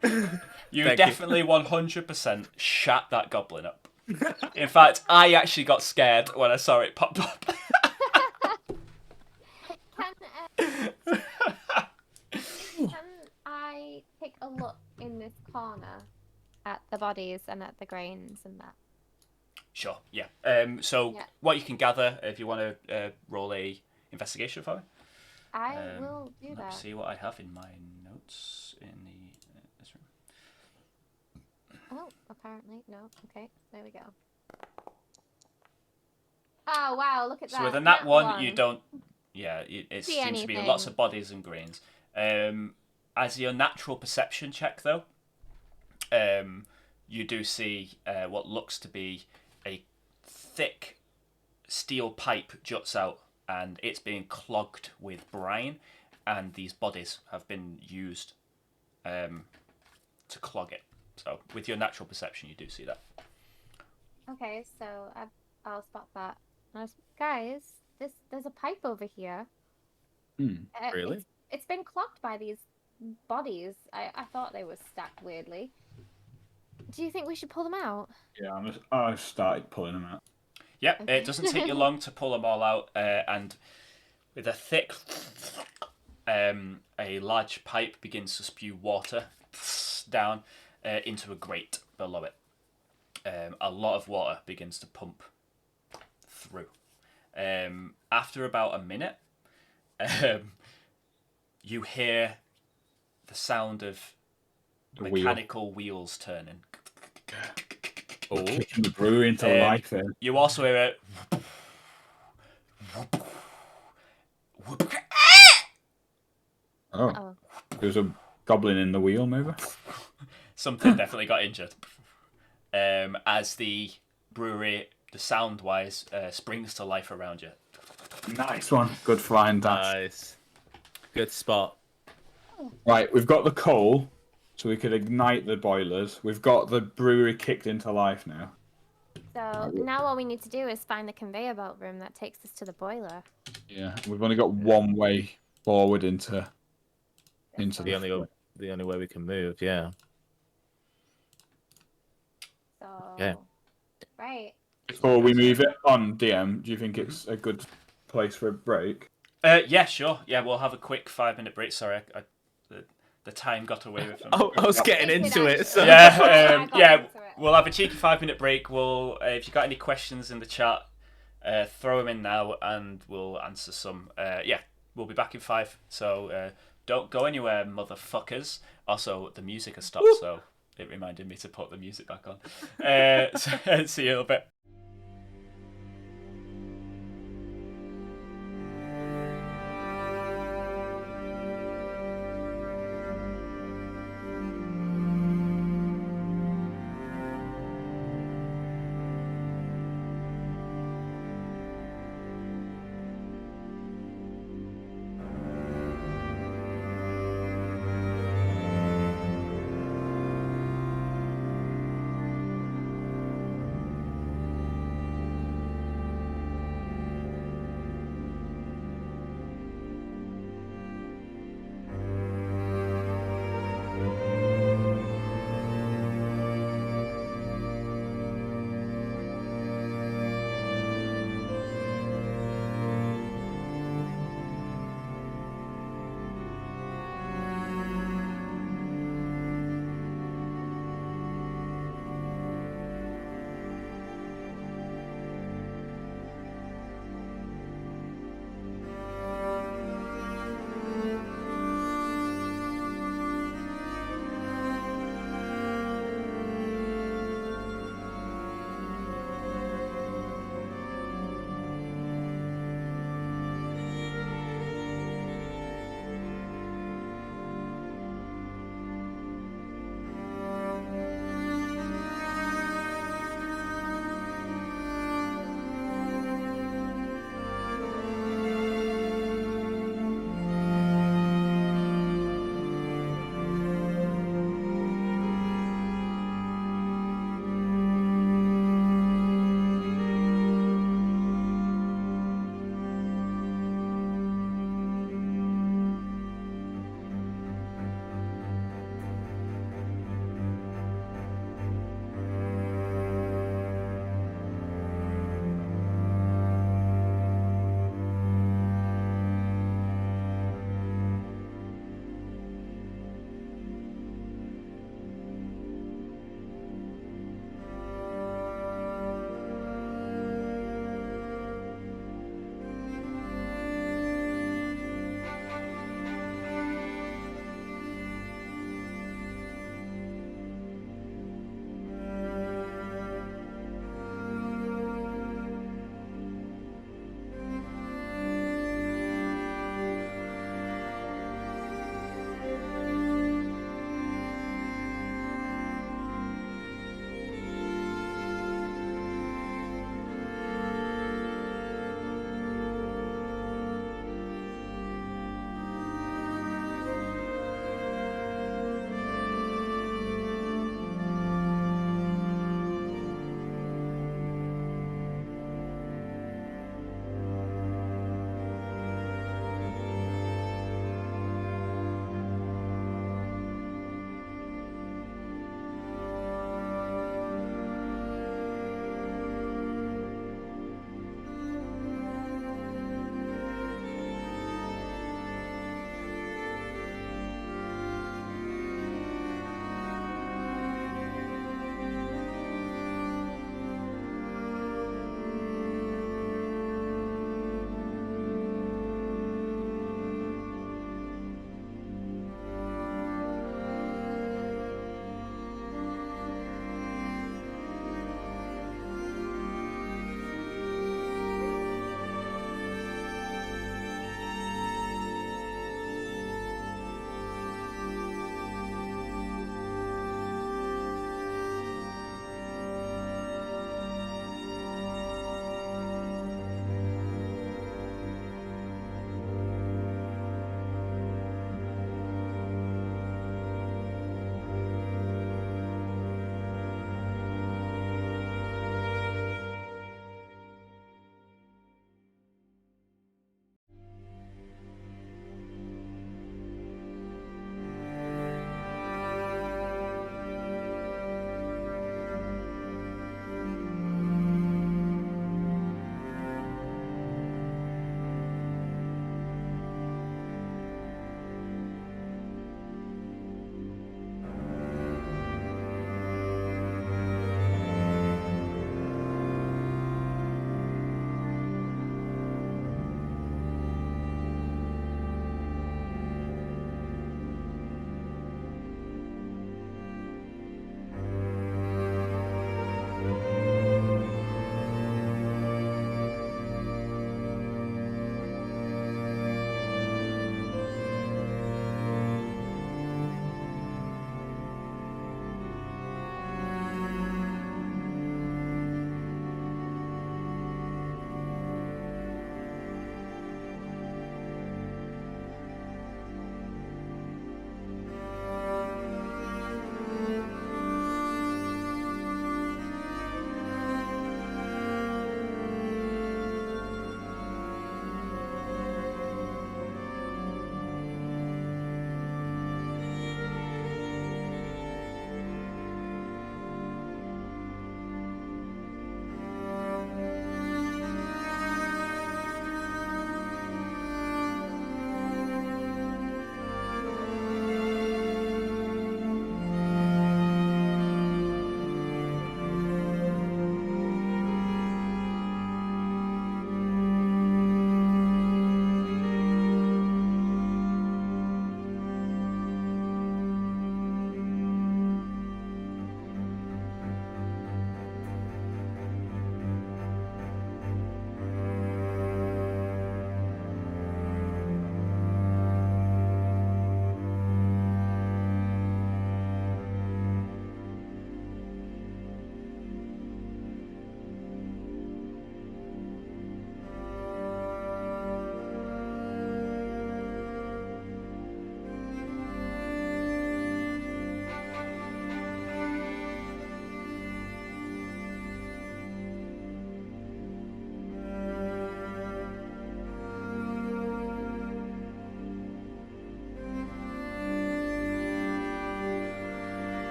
You Thank definitely 100% shat that goblin up. In fact, I actually got scared when I saw it pop up. Can I take a look in this corner at the bodies and at the grains and that? Sure, yeah. So what you can gather, if you want to roll a investigation for me. I will do Let that. me see what I have in my notes in this room. Oh, apparently. No. Okay, there we go. Oh, wow, look at that. So with a nat Nat one, you don't... Yeah, it See seems to be anything. lots of bodies and grains. As your natural perception check, though, you do see what looks to be a thick steel pipe juts out, and it's being clogged with brine, and these bodies have been used to clog it. So with your natural perception, you do see that. Okay, so I'll spot that. Guys, there's a pipe over here. Really? It's been clogged by these bodies. I thought they were stacked weirdly. Do you think we should pull them out? Yeah, I started pulling them out. Yep, Okay. it doesn't take you long to pull them all out, and with a thick, a large pipe begins to spew water down into a grate below it. A lot of water begins to pump through. After about a minute, you hear the sound of mechanical wheels turning. Kicking the brewery into life there. You also hear it. Oh. There's a goblin in the wheel, maybe? Something definitely got injured. As the brewery, the sound-wise, springs to life around you. Nice one. Good flying dash. Nice. Good spot. Right, we've got the coal, so we could ignite the boilers. We've got the brewery kicked into life now. So now all we need to do is find the conveyor belt room that takes us to the boiler. Yeah, we've only got one way forward into The only way we can move, yeah. So Yeah. right. Before we move it on, DM, do you think it's a good place for a break? Yeah, sure. Yeah, we'll have a quick 5-minute break. Sorry, the time got away with me. Oh, I was getting into it. So. Yeah, we'll have a cheeky 5-minute break. We'll, if you got any questions in the chat, throw them in now, and we'll answer some. Yeah, we'll be back in 5. So don't go anywhere, motherfuckers. Also, the music has stopped, so it reminded me to put the music back on. So, see you in a bit.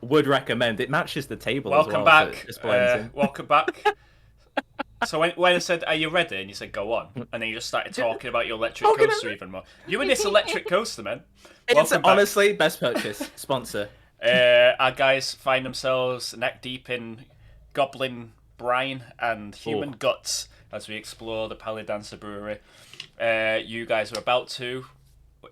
would recommend. It matches the table Welcome as well. back. So it just blends in. Welcome back. So when I said, "Are you ready?" and you said, "Go on," and then you just started talking about your electric coaster even more. You and this electric coaster, man. It's honestly best purchase sponsor. Our guys find themselves neck deep in goblin brine and human guts as we explore the Palidancer Brewery. You guys are about to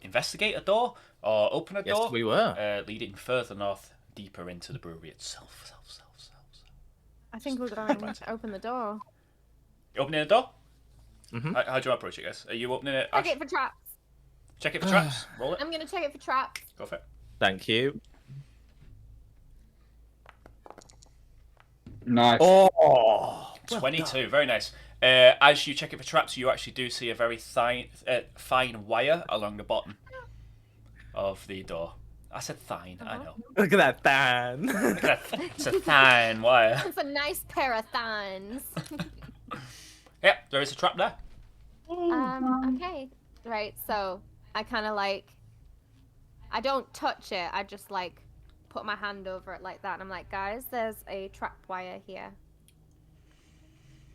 investigate a door or open a door. Yes, we were. Leading further north, deeper into the brewery itself. I think we're going to open the door. You opening the door? Mm-hmm. How do you approach it, guys? Are you opening it? Check Ash? it for traps. Check it for traps. Roll it. I'm going to check it for traps. Go for it. Thank you. Nice. Oh, 22. Very nice. As you check it for traps, you actually do see a very fine wire along the bottom of the door. I said fine, I know. look at that fan. Look at that. It's a fine wire. It's a nice pair of thorns. Yeah, there is a trap there. Okay. Right, so I kind of like... I don't touch it, I just like put my hand over it like that. And I'm like, guys, there's a trap wire here.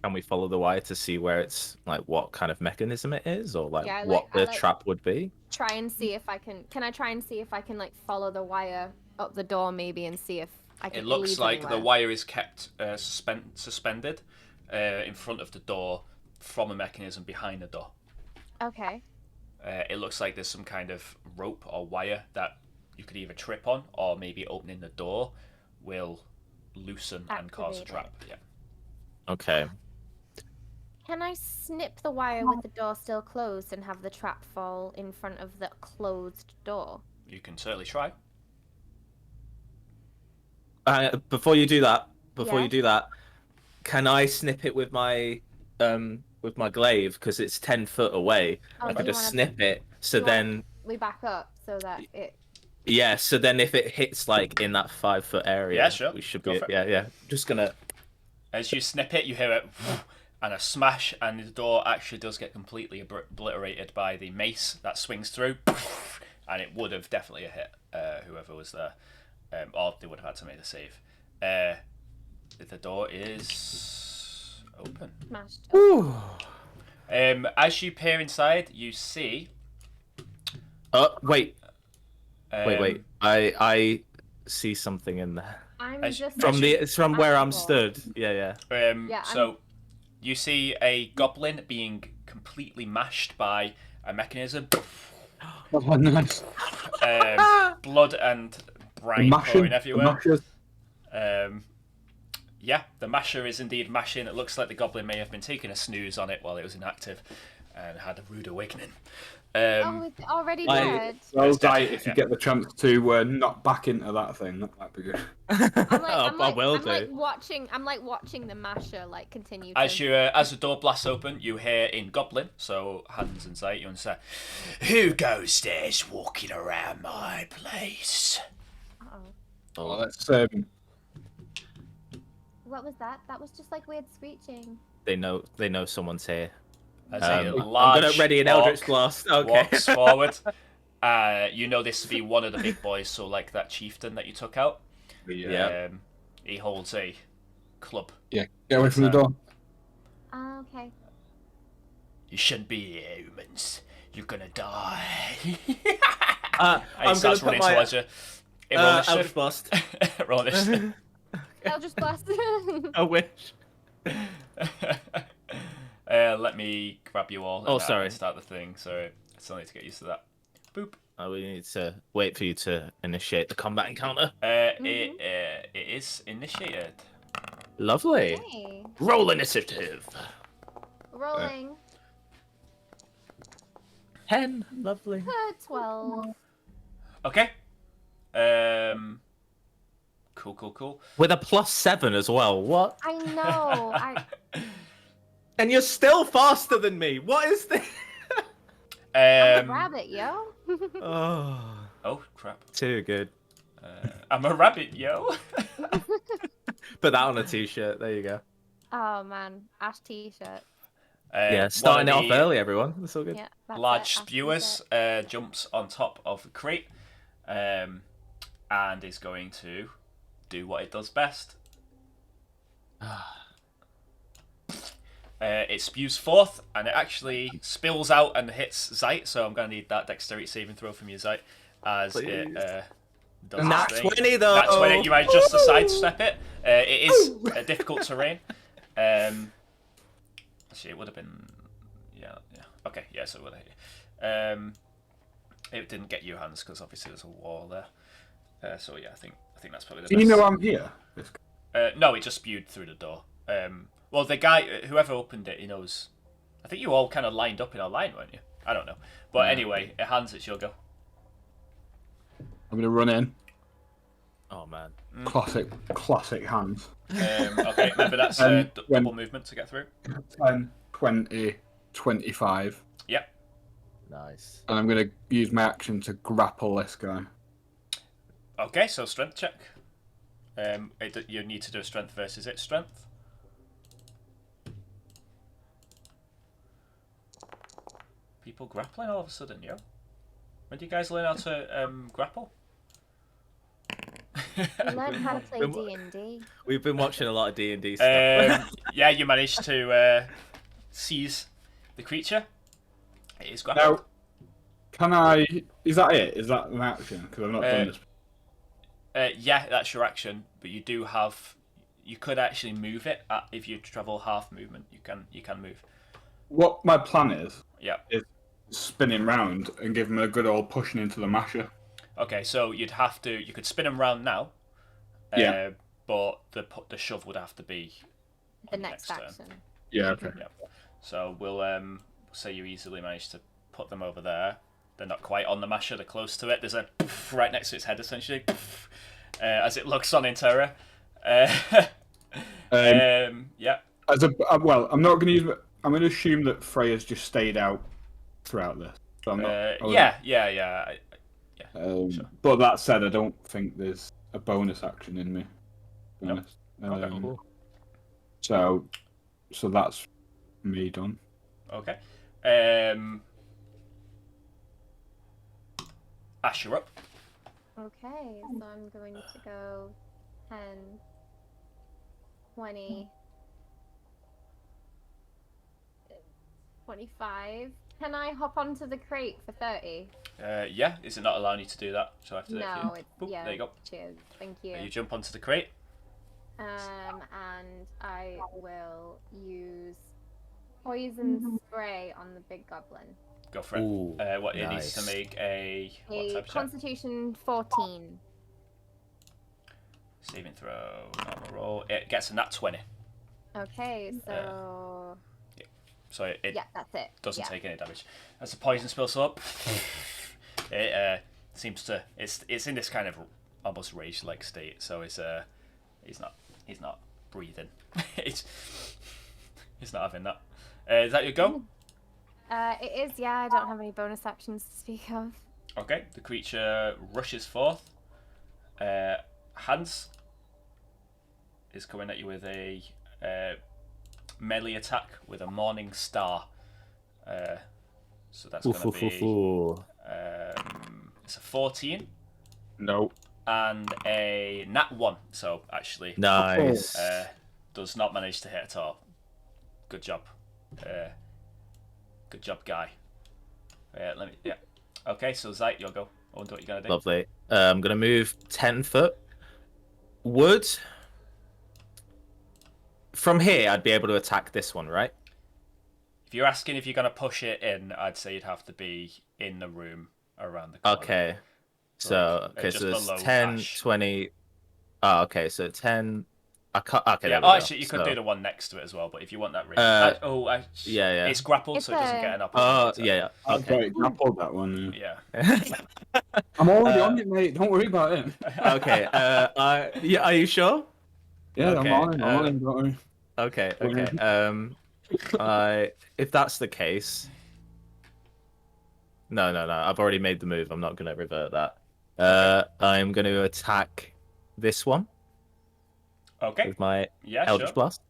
Can we follow the wire to see where it's like what kind of mechanism it is, or like Yeah, what the trap would be? Try and see if I can... Can I try and see if I can like follow the wire up the door maybe and see if I can... It looks like anywhere? the wire is kept suspended in front of the door from a mechanism behind the door. Okay. It looks like there's some kind of rope or wire that you could either trip on, or maybe opening the door will loosen and cause a Activate trap. Yeah. Okay. Can I snip the wire with the door still closed and have the trap fall in front of the closed door? You can certainly try. Before you do that, Yeah. can I snip it with my glaive, because it's 10 foot away? Oh, I do could you just wanna- snip it. So you then, We back up so that it... yeah. So then, if it hits like in that 5 foot area, Yeah, sure. we should Go be. for it. Yeah. Just gonna. As you snip it, you hear it and a smash, and the door actually does get completely obliterated by the mace that swings through, and it would have definitely hit whoever was there, or they would have had to make a save. The door is open. Smashed. Ooh. As you peer inside, you see. Wait. um, I see something in there. I'm As- just... It's from where I'm Actual. stood. Yeah. Yeah, So you see a goblin being completely mashed by a mechanism. Oh, nice. Blood and brine Mashing. pouring everywhere. Mashers. Yeah, the masher is indeed mashing. It looks like the goblin may have been taking a snooze on it while it was inactive and had a rude awakening. Oh, it's already I- dead. Well, definitely, Zite, if yeah. you get the chance to knock back into that thing, that might be good. I will I'm like do. watching. I'm like watching the masher like continue. As to... you, as the door blasts open, you hear in Goblin, so Hans and Zite, you understand. Who goes there's walking around my place? Uh-oh. Well, let's What was that? That was just like weird screeching. They know someone's here. As a I'm large gonna ready an orc Eldritch Blast. Okay. walks forward. You know this to be one of the big boys, so like that chieftain that you took out. Yeah. He holds a club. yeah, get away from the door. Okay. You shouldn't be here, humans. You're gonna die. I'm he gonna starts put running my towards you. Roll Eldritch initiative. Blast. Roll initiative. Eldritch Blast. I wish. Let me grab you all. Oh, and sorry. Start the thing. Sorry, I still need to get used to that. Boop. We need to wait for you to initiate the combat encounter. It is initiated. Lovely. Hey. Roll initiative. Rolling. 10. Lovely. 12. Okay. Cool. With a +7 as well. What? I know. And you're still faster than me. What is this? I'm a rabbit, yo. Oh, Oh crap. too good. I'm a rabbit, yo. Put that on a t-shirt. There you go. Oh man, Ashe t-shirt. Yeah, One starting it of off the early, everyone. That's all good. Yeah. That's large it, Ashe spewers t-shirt. jumps on top of the crate, and is going to do what it does best. It spews forth, and it actually spills out and hits Zite, so I'm going to need that dexterity saving throw from you, Zite, as it does Nat its thing. 20 though! Nat 20, you might just to sidestep it. It is a difficult terrain. Actually, it would have been... Yeah. Okay, yeah, so it would have hit you. It didn't get your hands, because obviously there's a wall there. So yeah, I think that's probably the best. Do you know I'm here? No, it just spewed through the door. Well, the guy, whoever opened it, he knows. I think you all kind of lined up in a line, weren't you? I don't know. But anyway, Hans, it's your go. I'm going to run in. Oh, man. Classic hands. Okay, remember that's double movement to get through. 10, 20, 25. Yep. Nice. And I'm going to use my action to grapple this guy. Okay, so strength check. You need to do a strength versus its strength. People grappling all of a sudden, yo. When do you guys learn how to grapple? We learned how to play D&D. We've been watching a lot of D&D stuff. Yeah, you managed to seize the creature. It is grappled. Now, can I... Is that it? Is that an action? Because I've not done this. Yeah, that's your action, but you do have... You could actually move it. If you travel half movement, you can move. What my plan is is spinning round and give him a good old pushing into the masher. Okay, so you could spin him round now. But the shove would have to be The next action. Yeah, okay. Yep. So we'll say you easily managed to put them over there. They're not quite on the masher, they're close to it. There's a right next to its head, essentially, as it looks on in terror. Yeah. Well, I'm not going to use... I'm going to assume that Freya's just stayed out throughout this. So I'm not, yeah. Sure. But that said, I don't think there's a bonus action in me. To be honest. Okay, cool. So that's me done. Okay. Ashe, you're up. Okay, so I'm going to go 10, 20, 25. Can I hop onto the crate for 30? Yeah, is it not allowing you to do that? Shall I have to do it for you? No, Boop, yeah. there you go. Cheers, thank you. You jump onto the crate. And I will use poison spray on the big goblin. Go for it. Ooh, What it needs to make a what type of check? Constitution 14. Saving throw, normal roll. It gets a nat 20. Okay, so So it yeah, that's it. doesn't take any damage. As the poison spills up, it seems to it's in this kind of almost rage-like state. So he's not breathing. He's not having that. Is that your go? It is. Yeah, I don't have any bonus actions to speak of. Okay, the creature rushes forth. Hans is coming at you with a melee attack with a morning star. So that's going to be it's a 14. No. And a nat 1. So actually, nice. Does not manage to hit at all. Good job. Good job, guy. Okay, so Zite, you'll go. I wonder what you're gonna do. Lovely. I'm gonna move 10 foot. Would from here I'd be able to attack this one, right? If you're asking if you're gonna push it in, I'd say you'd have to be in the room around the corner. Okay. So there's 10, Ashe. 20. Oh, okay, so 10. I can't. Okay. Yeah. Actually, you could do the one next to it as well. But if you want that ring, yeah. It's grappled, so it doesn't get an opportunity. Yeah. Okay, grappled that one. Yeah. I'm already on it, mate. Don't worry about it. Okay. Yeah. Are you sure? Yeah, okay. I'm on it. Don't worry. Okay. If that's the case, no. I've already made the move. I'm not going to revert that. I'm going to attack this one. Okay. With my Eldritch Blast.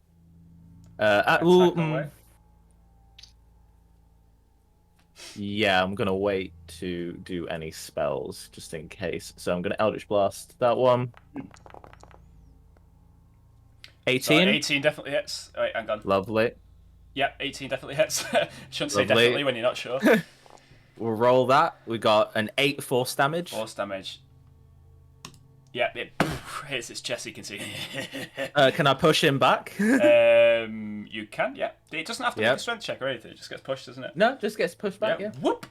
Yeah, I'm gonna wait to do any spells just in case. So I'm gonna Eldritch Blast that one. 18. 18 definitely hits. All right, hang on. Lovely. Yep, 18 definitely hits. Shouldn't say Lovely. definitely when you're not sure. We'll roll that. We got an 8 force damage. Force damage. Yep, it hits its chest, you can see. Can I push him back? You can, yeah. It doesn't have to make a strength check or anything. It just gets pushed, doesn't it? No, just gets pushed back, yeah. Whoop!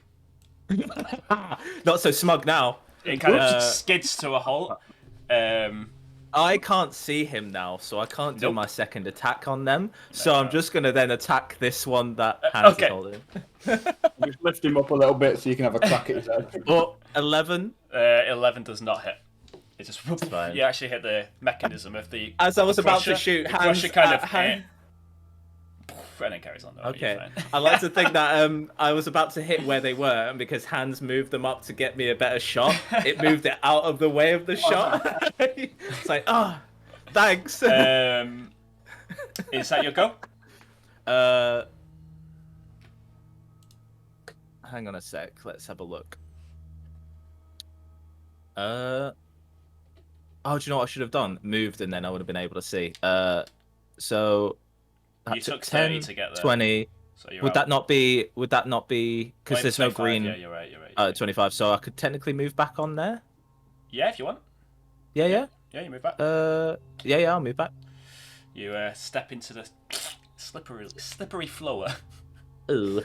Not so smug now. It kind of skids to a halt. I can't see him now, so I can't do my second attack on them. So I'm just going to then attack this one that Hans is holding. Just lift him up a little bit so you can have a crack at his head. Oh, 11. 11 does not hit. It just you actually hit the mechanism of the. As I was about to shoot, the Hans kind of and then carries on. Okay, I like to think that I was about to hit where they were, and because Hans moved them up to get me a better shot, it moved it out of the way of the shot. It's like, thanks. Is that your go? Hang on a sec. Let's have a look. Oh, do you know what I should have done? Moved, and then I would have been able to see. So you took 30 to get there. 20. So would that not be? Would that not be? Because there's 25, no green. Yeah, you're right. 25. So I could technically move back on there. Yeah, if you want. Yeah. Yeah, you move back. Yeah, I'll move back. You step into the slippery floor. Ooh.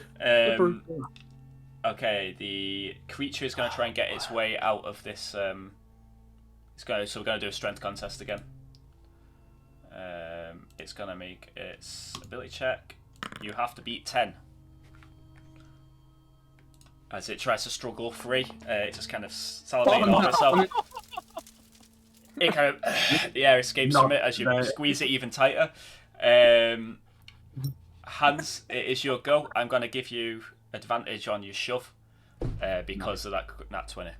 Okay, the creature is going to try and get its way out of this. So we're going to do a strength contest again. It's going to make its ability check. You have to beat 10. As it tries to struggle free, it just kind of salivating off itself. It kind of the air escapes from it as you squeeze it even tighter. Hans, it is your go. I'm going to give you advantage on your shove because of that 20.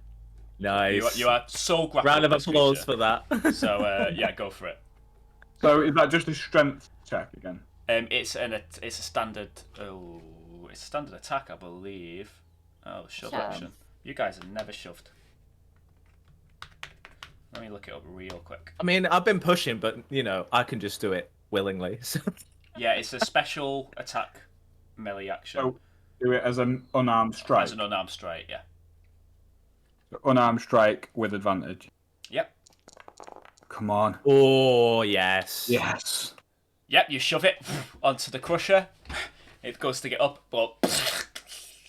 Nice. You are so grappled. Round of applause for that. So yeah, go for it. So is that just a strength check again? It's a standard. Oh, it's a standard attack, I believe. Oh, shove action. You guys have never shoved. Let me look it up real quick. I mean, I've been pushing, but I can just do it willingly. So. Yeah, it's a special attack melee action. So do it as an unarmed strike. As an unarmed strike, yeah. Unarmed strike with advantage. Yep. Come on. Oh, yes. Yes. Yep, you shove it onto the crusher. It goes to get up, but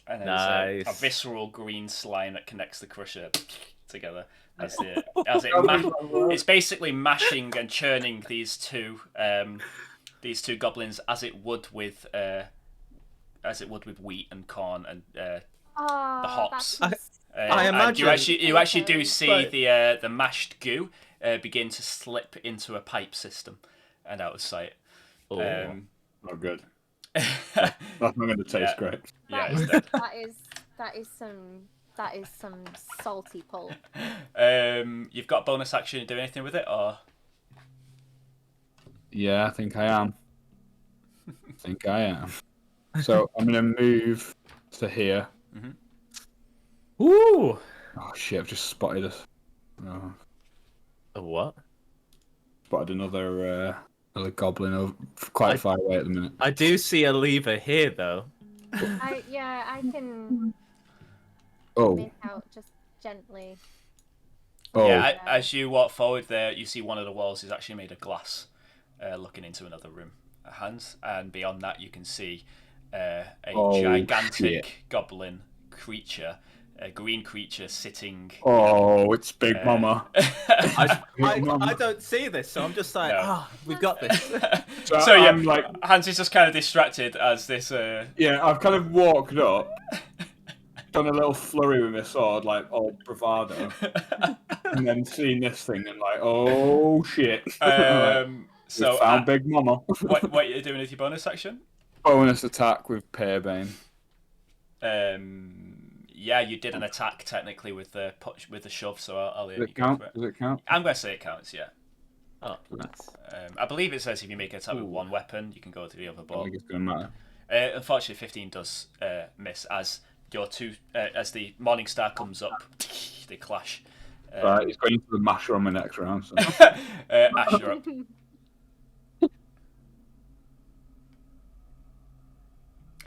and there's a visceral green slime that connects the crusher together. It's basically mashing and churning these two goblins as it would with wheat and corn and the hops. I imagine you actually do see the mashed goo begin to slip into a pipe system and out of sight. Oh, not good. That's not going to taste great. Yeah, it's dead. That is some salty pulp. You've got bonus action to do anything with it, or? Yeah, I think I am. So I'm going to move to here. Mm-hmm. Ooh! Oh shit! I've just spotted us. Oh. A what? Spotted another goblin quite far away at the minute. I do see a lever here, though. I can. Make out just gently. Oh. Yeah, as you walk forward there, you see one of the walls is actually made of glass, looking into another room. Hans, and beyond that, you can see a gigantic goblin creature. A green creature sitting. Oh, it's Big Mama. I don't see this, so I'm just like, we've got this. So yeah, I'm like, Hans is just kind of distracted as this. Yeah, I've kind of walked up, done a little flurry with my sword, like all bravado, and then seen this thing and like, oh shit. So found Big Mama. what are you doing with your bonus action? Bonus attack with Pairbane. Yeah, you did an attack technically with the shove, so I'll let you go for it. Does it count? I'm going to say it counts, yeah. Oh, nice. I believe it says if you make an attack with one weapon, you can go to the other ball. I think it's going to matter. Unfortunately, 15 does miss as your two as the morning star comes up, they clash. Right, he's going into the masher on my next round. So. Ashe, you're up.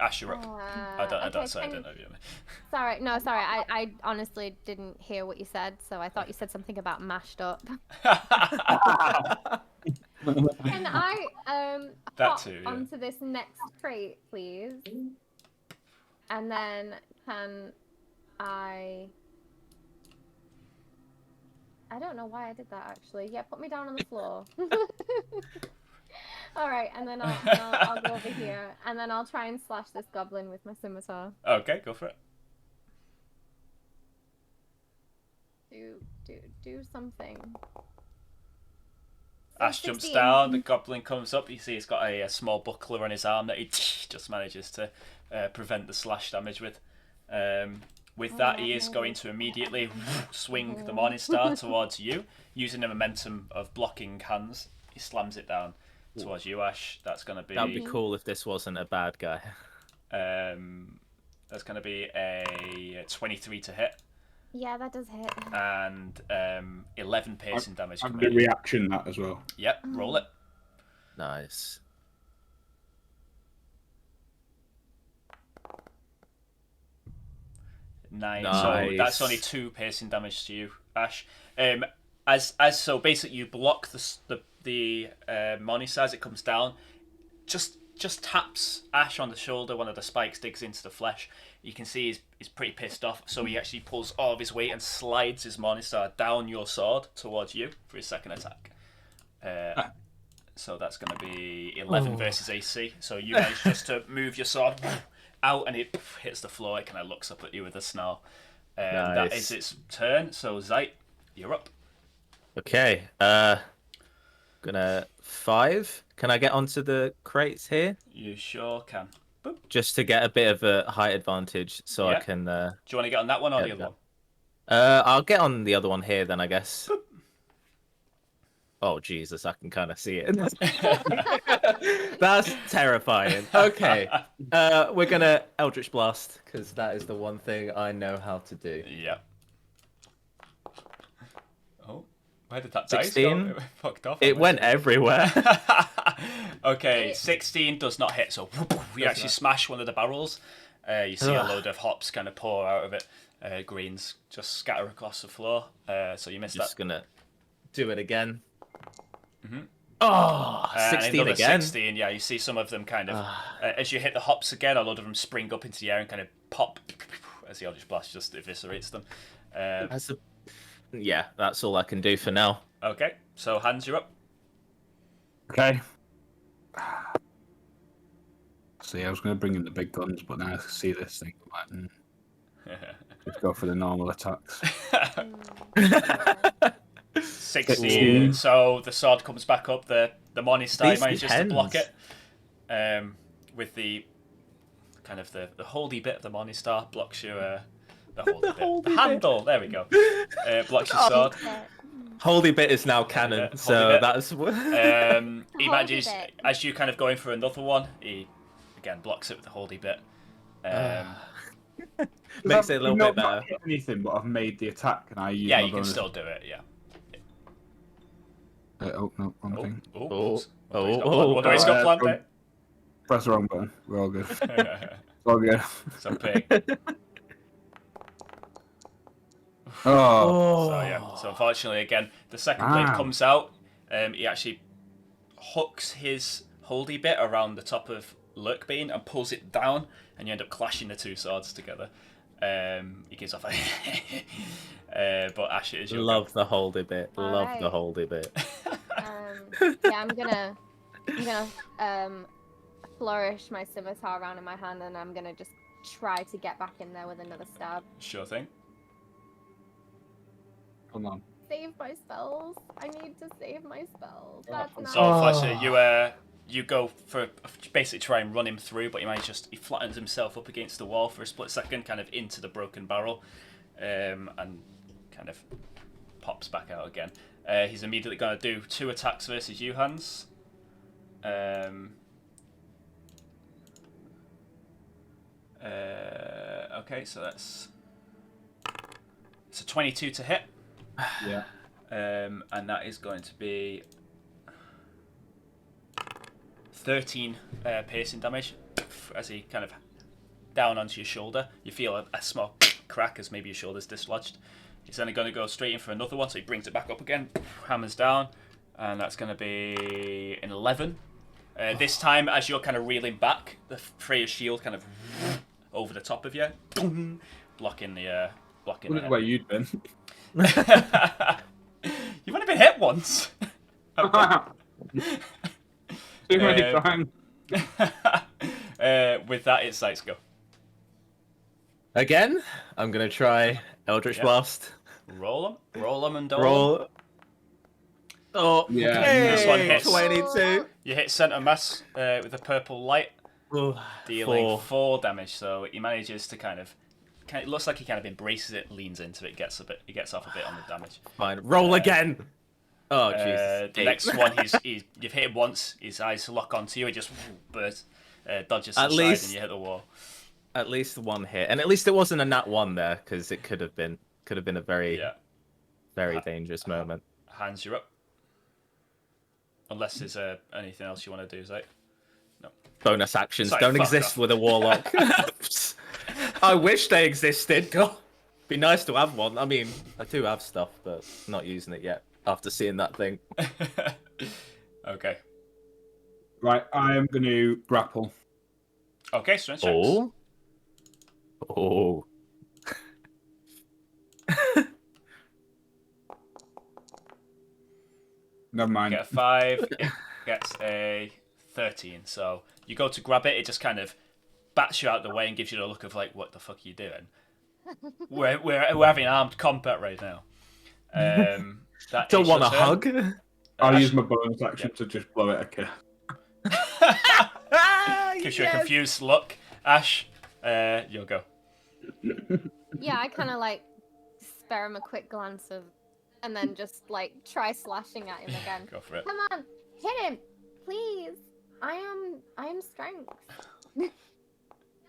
Ash, you're up. I don't know if you know. Sorry, no, sorry. I honestly didn't hear what you said, so I thought you said something about mashed up. Can I That hop too, yeah. onto this next crate, please? And then can I don't know why I did that actually. Yeah, put me down on the floor. All right, and then I'll go over here, and then I'll try and slash this goblin with my scimitar. Okay, go for it. Do something. Ash jumps down, the goblin comes up, you see he's got a small buckler on his arm that he just manages to prevent the slash damage with. With that, he is going to immediately swing the Morning Star towards you, using the momentum of blocking hands. He slams it down towards you, Ash. That's going to be... That'd be cool if this wasn't a bad guy. That's going to be a 23 to hit. Yeah, that does hit. And 11 piercing damage. I'm going to reaction that as well. Yep, roll it. Nice. Nice. Nice. So that's only 2 piercing damage to you, Ash. So basically you block the Morning Star as it comes down. Just taps Ash on the shoulder. One of the spikes digs into the flesh. You can see he's pretty pissed off. So he actually pulls all of his weight and slides his Morning Star down your sword towards you for his second attack. So that's going to be 11 versus AC. So you manage just to move your sword out, and it hits the floor. It kind of looks up at you with a snarl. Nice. That is its turn. So Zite, you're up. Okay. Gonna 5. Can I get onto the crates here? You sure can. Boop. Just to get a bit of a height advantage, so I can. Do you want to get on that one or the other one? I'll get on the other one here then, I guess. Boop. Oh Jesus, I can kind of see it. That's terrifying. Okay, we're gonna Eldritch Blast because that is the one thing I know how to do. Yeah. Oh, where did that 16? dice go? It fucked off. It went everywhere. Okay, 16 does not hit, so you actually smash one of the barrels. You see a load of hops kind of pour out of it. Greens just scatter across the floor. So you missed Just that. gonna do it again. Mm-hmm. Oh, 16 again. 16, yeah. You see some of them kind of, as you hit the hops again, a lot of them spring up into the air and kind of pop as the Eldritch Blast just eviscerates them. Yeah, that's all I can do for now. Okay, so Hans, you're up. Okay. See, I was going to bring in the big guns, but now I see this thing. I'm like, just go for the normal attacks. 16. So the sword comes back up. The Morning Star These manages to depends. block it. With the kind of the holdy bit of the Morning Star blocks your the handle. There we go. Blocks your sword. Holdy bit is now canon, Holdy so bit. that's. He manages as you kind of going for another one. He again blocks it with the holdy bit. Makes it a little bit better. Not hit anything, but I've made the attack, and I use Yeah, my you can bonus. still do it. Yeah. Oh no, wrong thing. What do he's got planned, mate? Press the wrong button. We're all good. It's all good. So pig. Oh. So yeah. So unfortunately, again, the second blade comes out. He actually hooks his holdy bit around the top of Lurkbean and pulls it down, and you end up clashing the two swords together. He gives off a but Ashe, it is your Love the holdy bit. All Love right. the holdy bit. Yeah, I'm gonna flourish my scimitar around in my hand, and I'm gonna just try to get back in there with another stab. Sure thing. Come on. Save my spells. I need to save my spells. That's not. So unfortunately, you go for basically try and run him through, but he flattens himself up against the wall for a split second, kind of into the broken barrel, and kind of pops back out again. He's immediately going to do 2 attacks versus you, Hans. Okay, so it's a 22 to hit. Yeah. And that is going to be 13 piercing damage as he kind of down onto your shoulder. You feel a small crack as maybe your shoulder's dislodged. He's then going to go straight in for another one, so he brings it back up again, hammers down, and that's going to be an 11. This time, as you're kind of reeling back, the Freya's shield kind of over the top of you, blocking the blocking. Look where you'd been. You've only been hit once. Too many times. With that, it's Zite's go. Again, I'm gonna try Eldritch Blast. Roll them, and don't. Roll. Oh, Yeah. Hey, This one hits. 22. You hit center mass with a purple light, dealing 4 damage. So he manages to kind of. It looks like he kind of embraces it, leans into it, gets off a bit on the damage. Fine. Roll again. Oh Jesus. The next one, you've hit him once. His eyes lock onto you. He just bursts, dodges to the side, and you hit the wall. At least one hit, and at least it wasn't a nat 1 there, because it could have been a very, very dangerous moment. Hands, you're up. Unless there's anything else you want to do, Zite. No. Bonus actions Sorry, don't fuck exist off. with a warlock. I wish they existed. God, be nice to have one. I mean, I do have stuff, but not using it yet. After seeing that thing. Okay. Right, I am going to grapple. Okay, strength checks. Oh. Oh. Never mind. Get a 5. It gets a 13. So you go to grab it. It just kind of bats you out the way and gives you the look of like, what the fuck are you doing? We're having armed combat right now. That Don't is want a your turn. hug. I'll use my bonus action to just blow it a kiss. Gives you a confused look. Ashe, you'll go. Yeah, I kind of like spare him a quick glance of, and then just like try slashing at him again. Go for it. Come on, hit him, please. I am strength.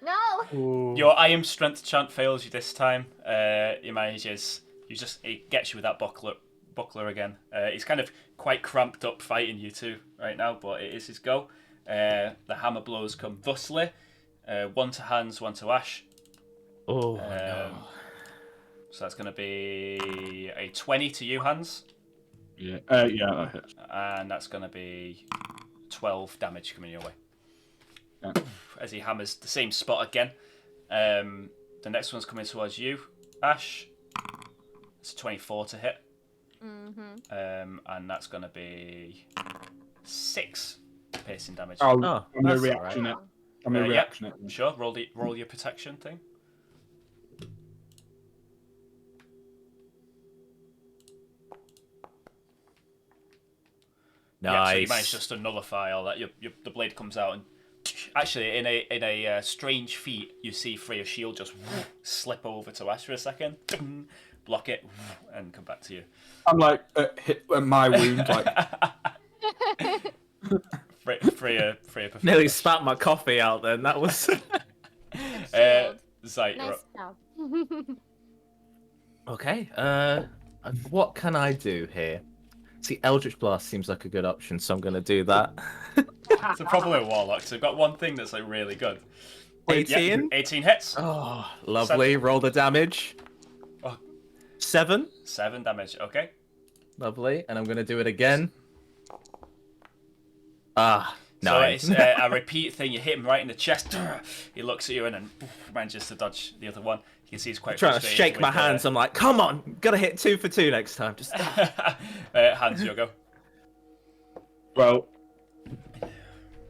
No. Your I am strength chant fails you this time. He manages. It gets you with that buckler again. He's kind of quite cramped up fighting you two right now, but it is his go. The hammer blows come thusly. 1 to Hans, 1 to Ashe. Oh no. So that's going to be a 20 to you, Hans. Yeah, that hits. And that's going to be 12 damage coming your way. Yeah. As he hammers the same spot again. The next one's coming towards you, Ashe. It's a 24 to hit. Mm-hmm. And that's going to be 6 piercing damage. I'm going to that's reaction alright. it. I'm going to reaction it. Sure, roll your protection thing. Nice. Yeah, so you manage just to nullify all that. The blade comes out, and actually, in a strange feat, you see Freya's shield just slip over to Ashe for a second, block it, and come back to you. I'm like, hit my wound, like. Freya Nearly spat my coffee out then. That was. Zite, Nice job. Okay. What can I do here? See, Eldritch Blast seems like a good option, so I'm going to do that. it's a problem with Warlocks. They've got one thing that's like really good. 18? Yeah, 18 hits. Oh, lovely. Roll the damage. Oh. 7. 7 damage, okay. Lovely. And I'm going to do it again. Ah, So 9. it's a repeat thing. You hit him right in the chest. He looks at you and then manages to dodge the other one. You can see he's quite trying to frustrated shake my with, hands. I'm like, come on, gotta hit 2 for 2 next time. Just Hans, you'll go. Well,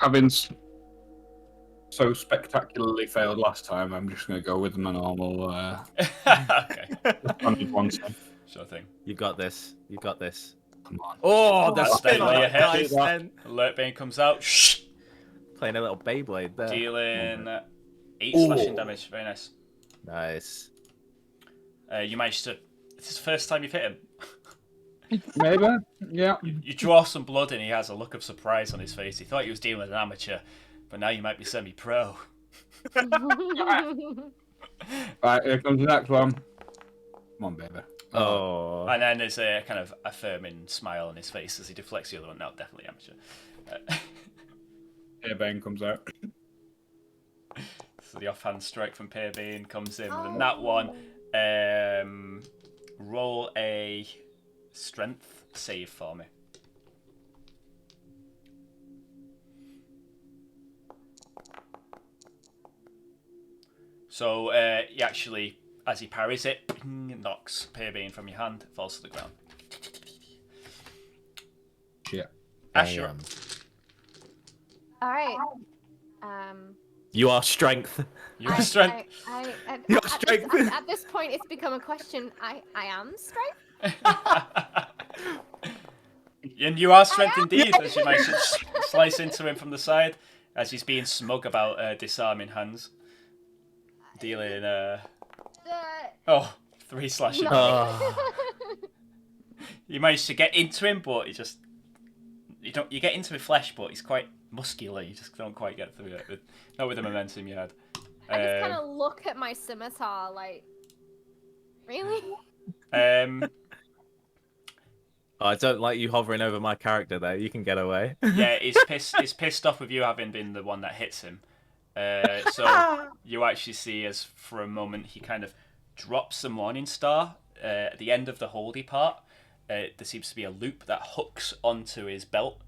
having so spectacularly failed last time, I'm just going to go with my normal. Okay, 101. sure thing. You got this. You got this. Come on. Oh, the That's spin on definitely a that hit. dice then. Alert Bane comes out, Playing a little Beyblade there. dealing 8 Ooh. slashing damage. Very nice. Nice. You managed to. This is the first time you've hit him. Maybe, yeah. You draw some blood and he has a look of surprise on his face. He thought he was dealing with an amateur, but now you might be semi-pro. Right, here comes the next one. Come on, baby. Oh. And then there's a kind of affirming smile on his face as he deflects the other one. No, definitely amateur. Here, Bane comes out. So the offhand strike from Pearbean comes in with a nat 1. Roll a strength save for me. So he actually, as he parries it, knocks Pearbean from your hand, falls to the ground. Yeah. Ashe, you're up. All right. You are strength. Your strength. Your strength. At this point, it's become a question. I am strength. And you are strength indeed, as you might slice into him from the side as he's being smug about disarming hands. Dealing 3 slashing. You managed to get into him, but you get into his flesh, but he's quite muscular. You just don't quite get through it. Not with the momentum you had. I just kind of look at my scimitar like, really? I don't like you hovering over my character there. You can get away. Yeah, he's pissed off with you having been the one that hits him. So you actually see as for a moment he kind of drops the Morning Star at the end of the holdy part. There seems to be a loop that hooks onto his belt.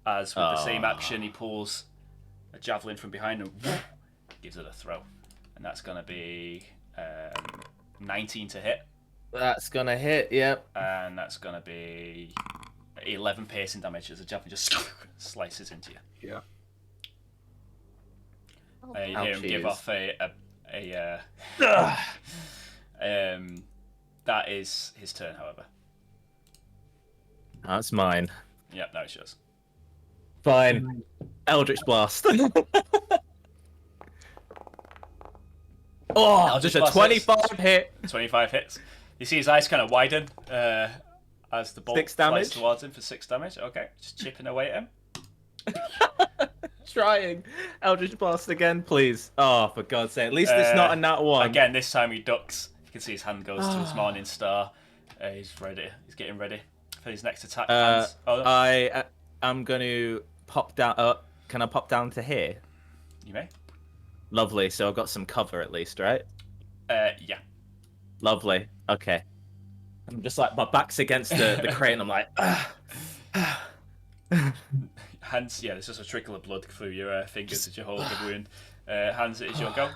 As with the same action, he pulls a javelin from behind and gives it a throw. And that's going to be 19 to hit. That's going to hit, yep. And that's going to be 11 piercing damage as the javelin just slices into you. Yeah. You hear him give off that is his turn, however. That's mine. Yep, no, it's yours. Fine. Eldritch Blast. Just a 25 hit. 25 hits. You see his eyes kind of widen as the bolt flies towards him for 6 damage. Okay, just chipping away at him. Trying. Eldritch Blast again, please. Oh, for God's sake. At least it's not a nat 1. Again, this time he ducks. You can see his hand goes to his Morning Star. He's ready. He's getting ready for his next attack. I'm going to pop down. Can I pop down to here? You may. Lovely. So I've got some cover at least, right? Yeah. Lovely. Okay. I'm just like, my back's against the crate and I'm like, Hands, yeah, there's just a trickle of blood through your fingers as you hold the wound. Hands, it is your go.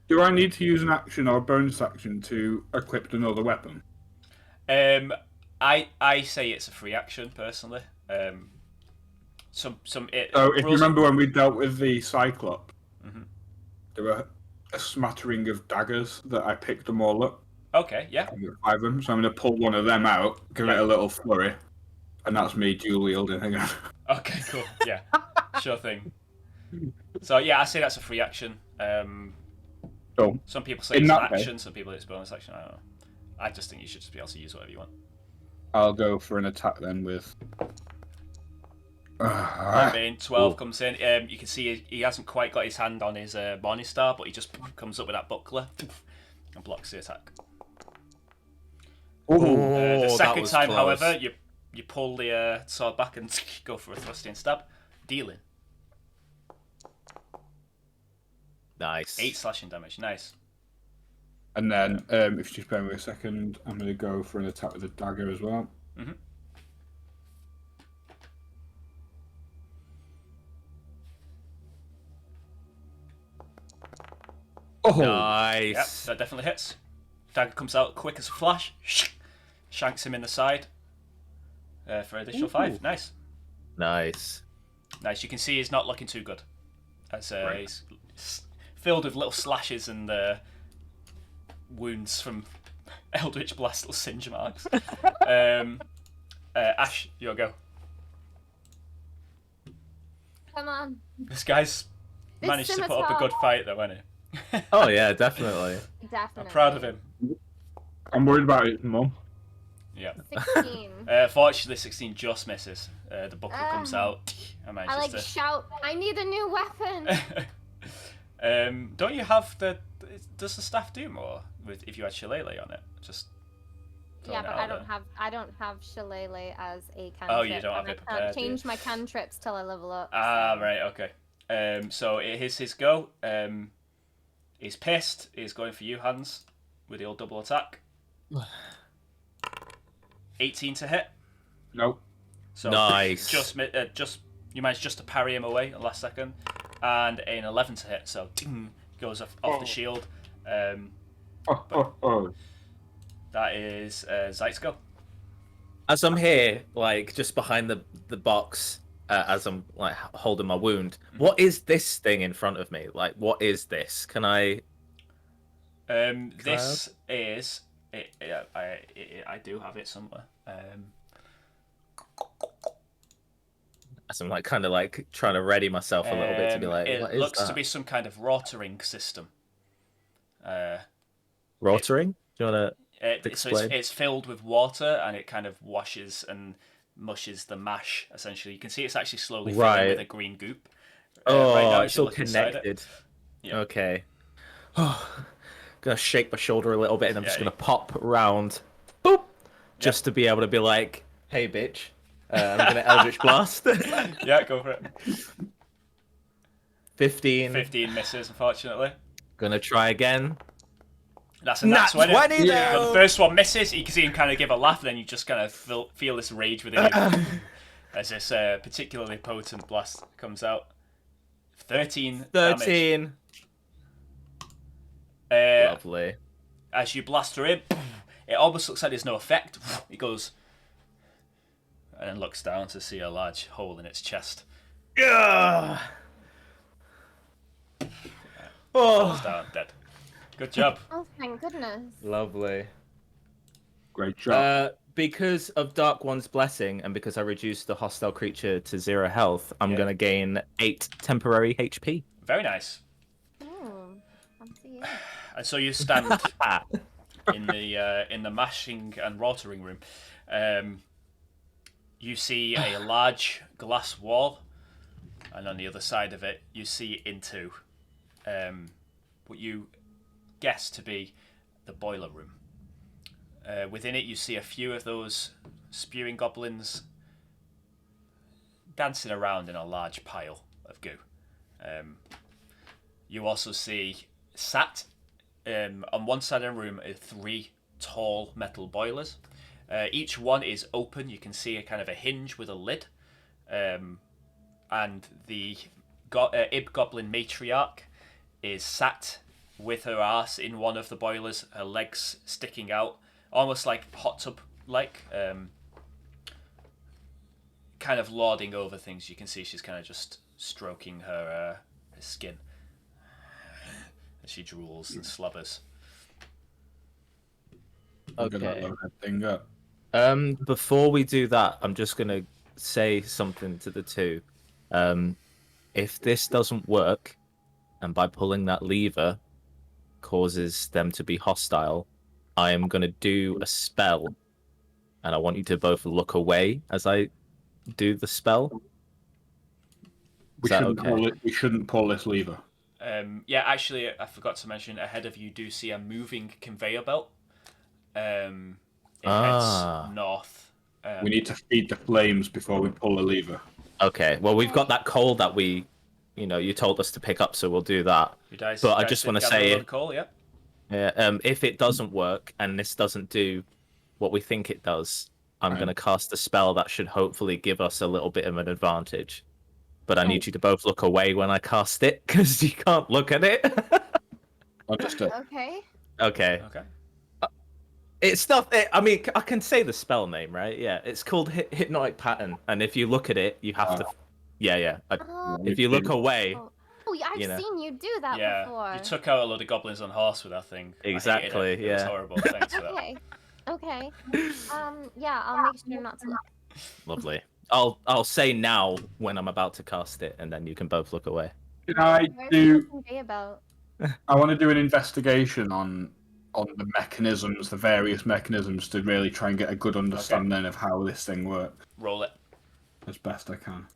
Do I need to use an action or a bonus action to equip another weapon? I say it's a free action personally. So if you remember when we dealt with the Cyclops, there were a smattering of daggers that I picked them all up. Okay, yeah. So I'm going to pull one of them out, give it a little flurry, and that's me dual wielding again. Okay, cool. Yeah, sure thing. So yeah, I say that's a free action. Cool. Some people say it's an action, some people it's bonus action. I don't know. I just think you should just be able to use whatever you want. I'll go for an attack then with. 12 comes in. You can see he hasn't quite got his hand on his Morning Star, but he just comes up with that buckler and blocks the attack. The second time, however, you pull the sword back and go for a thrusting stab, dealing. Nice. 8 slashing damage. Nice. And then, if you just bear with me a second, I'm going to go for an attack with a dagger as well. Mm-hmm. Oh, nice. Yep, that definitely hits. Dagger comes out quick as a flash, shanks him in the side for an additional 5. Nice. Nice. Nice. You can see he's not looking too good. As he's filled with little slashes and wounds from Eldritch Blast, little singe marks. Ashe, your go. Come on. This guy's managed to put up a good fight, though, hasn't he? Oh yeah, definitely. Definitely. I'm proud of him. I'm worried about his mum. Yeah. 16. Fortunately, 16 just misses. The buckle comes out. I shout, I need a new weapon! Don't you have does the staff do more if you had Shillelagh on it? Just yeah, but I don't have Shillelagh as a cantrip. Oh, you don't have it I can't prepared. change my cantrips till I level up. Ah, right, okay. So it is his go. He's pissed. He's going for you, Hans, with the old double attack. 18 to hit. Nope. So Nice. Just you managed just to parry him away at the last second, and an 11 to hit. So ding, goes off the shield. That is Zite's go. As I'm here, like just behind the box, as I'm like holding my wound, what is this thing in front of me? Like, what is this? Can I? This is it. I do have it somewhere. As I'm like kind of like trying to ready myself a little bit to be like, it what is looks that? to be some kind of rotering system. Rotering? Do you want to So explain? it's filled with water, and it kind of washes and mushes the mash. Essentially, you can see it's actually slowly filling with a green goop. Right now, It's all connected. Yeah. Okay. Gonna shake my shoulder a little bit, and I'm just gonna pop round, boop, just to be able to be like, "Hey, bitch, I'm gonna Eldritch Blast." Yeah, go for it. 15. 15 misses, unfortunately. Gonna try again. That's a nat 20. Yeah. The first one misses. You can see him kind of give a laugh, and then you just kind of feel this rage within you as this particularly potent blast comes out. 13 damage. 13. Lovely. As you blast through him, it almost looks like there's no effect. He goes and then looks down to see a large hole in its chest. Yeah. Falls down dead. Good job. Oh, thank goodness. Lovely. Great job. Because of Dark One's blessing, and because I reduced the hostile creature to 0 health, I'm gonna gain 8 temporary HP. Very nice. Oh, fancy you. And so you stand in the mashing and rotering room. You see a large glass wall, and on the other side of it, you see into what you guess to be the boiler room. Within it, you see a few of those spewing goblins dancing around in a large pile of goo. You also see sat on one side of the room are 3 tall metal boilers. Each one is open. You can see a kind of a hinge with a lid. And the Ib Goblin matriarch is sat with her ass in one of the boilers, her legs sticking out, almost like hot tub like, kind of lording over things. You can see she's kind of just stroking her skin as she drools and slubbers. Okay. Thing up. Before we do that, I'm just gonna say something to the two. If this doesn't work, and by pulling that lever causes them to be hostile, I am gonna do a spell, and I want you to both look away as I do the spell. We shouldn't pull this lever. Yeah, actually, I forgot to mention, ahead of you do see a moving conveyor belt. It heads north. We need to feed the flames before we pull the lever. Okay, well, we've got that coal that you told us to pick up, so we'll do that. But I just want to say, coal, yeah. if it doesn't work and this doesn't do what we think it does, I'm going to cast a spell that should hopefully give us a little bit of an advantage. But I need you to both look away when I cast it, because you can't look at it. Understood. Okay. Okay. It's not. I mean, I can say the spell name, right? Yeah, it's called Hypnotic Pattern, and if you look at it, you have to. Yeah. If you look away. Oh, yeah, I've seen you do that before. You took out a load of goblins on horse with that thing. Exactly. It was horrible. Thanks for that. Okay. Yeah, I'll make sure not to look. Lovely. I'll say now when I'm about to cast it, and then you can both look away. Can I Where's do? the conveyor belt? I want to do an investigation on the mechanisms, the various mechanisms, to really try and get a good understanding of how this thing works. Roll it. As best I can.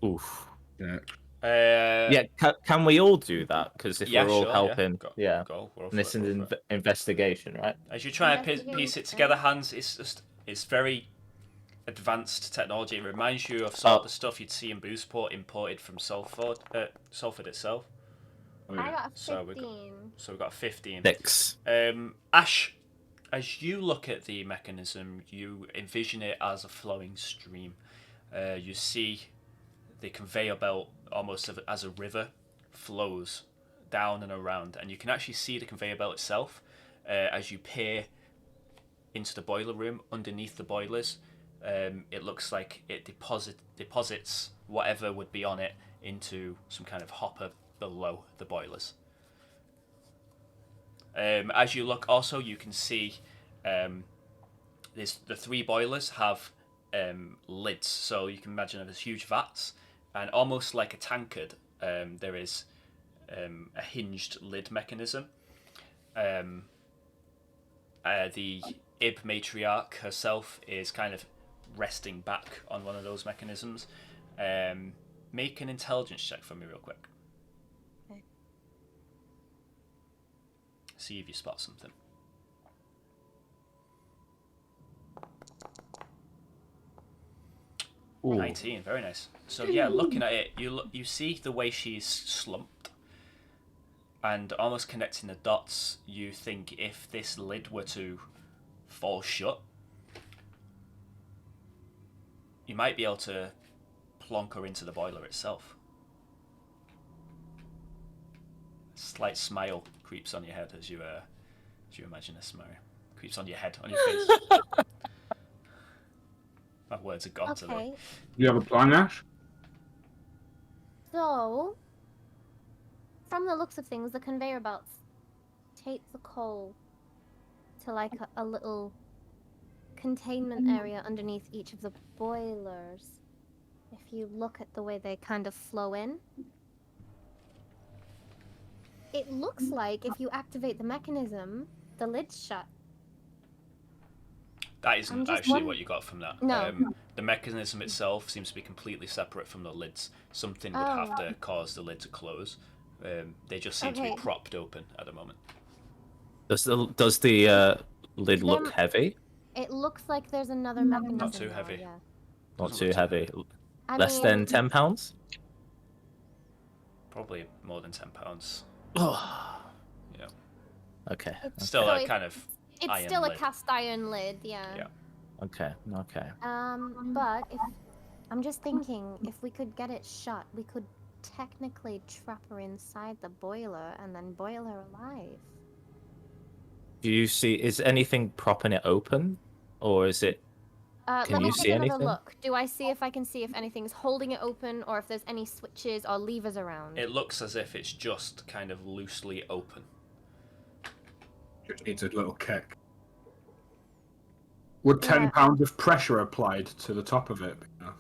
Oof. Yeah. Can we all do that? Because if we're all sure, helping, Go. And this is an investigation, right? As you try and piece it together, Hans, it's very advanced technology. It reminds you of sort of the stuff you'd see in Boosport imported from Salford itself. Oh, I yeah. got a So 15. we've got a 15. 6. Ash, as you look at the mechanism, you envision it as a flowing stream. You see the conveyor belt almost as a river flows down and around, and you can actually see the conveyor belt itself as you peer into the boiler room underneath the boilers. It looks like it deposits whatever would be on it into some kind of hopper below the boilers. As you look, also you can see the 3 boilers have lids, so you can imagine there's huge vats, and almost like a tankard, there is a hinged lid mechanism. The Ib matriarch herself is kind of resting back on one of those mechanisms. Make an intelligence check for me real quick. Okay. See if you spot something. Ooh. 19, very nice. So yeah, looking at it, you see the way she's slumped, and almost connecting the dots, you think if this lid were to fall shut, you might be able to plonk her into the boiler itself. A slight smile creeps on your head as you imagine this, Mary. Creeps on your head, on your face. My words are gone today. Okay, Do you have a plan, Ash? so from the looks of things, the conveyor belts take the coal to like a little containment area underneath each of the boilers. If you look at the way they kind of flow in, it looks like if you activate the mechanism, the lid's shut. That isn't just actually what you got from that. No. The mechanism itself seems to be completely separate from the lids. Something would have to cause the lid to close. They just seem to be Okay. propped open at the moment. Does the lid look Them- heavy? It looks like there's another mechanism. Not too now, heavy. Yeah. Not Doesn't too look heavy. I Less mean, than 10 pounds? Probably more than £10. Oh. Yeah. Okay. It's Still so a kind of It's iron still lid. a cast iron lid, yeah. Yeah. Okay. Okay. But if I'm just thinking, if we could get it shut, we could technically trap her inside the boiler and then boil her alive. Do you see? Is anything propping it open, or is it? Can Let me you take see another anything? look. Do I see if I can see if anything's holding it open or if there's any switches or levers around? It looks as if it's just kind of loosely open. Just needs a little kick. Would Yeah. £10 of pressure applied to the top of it be enough?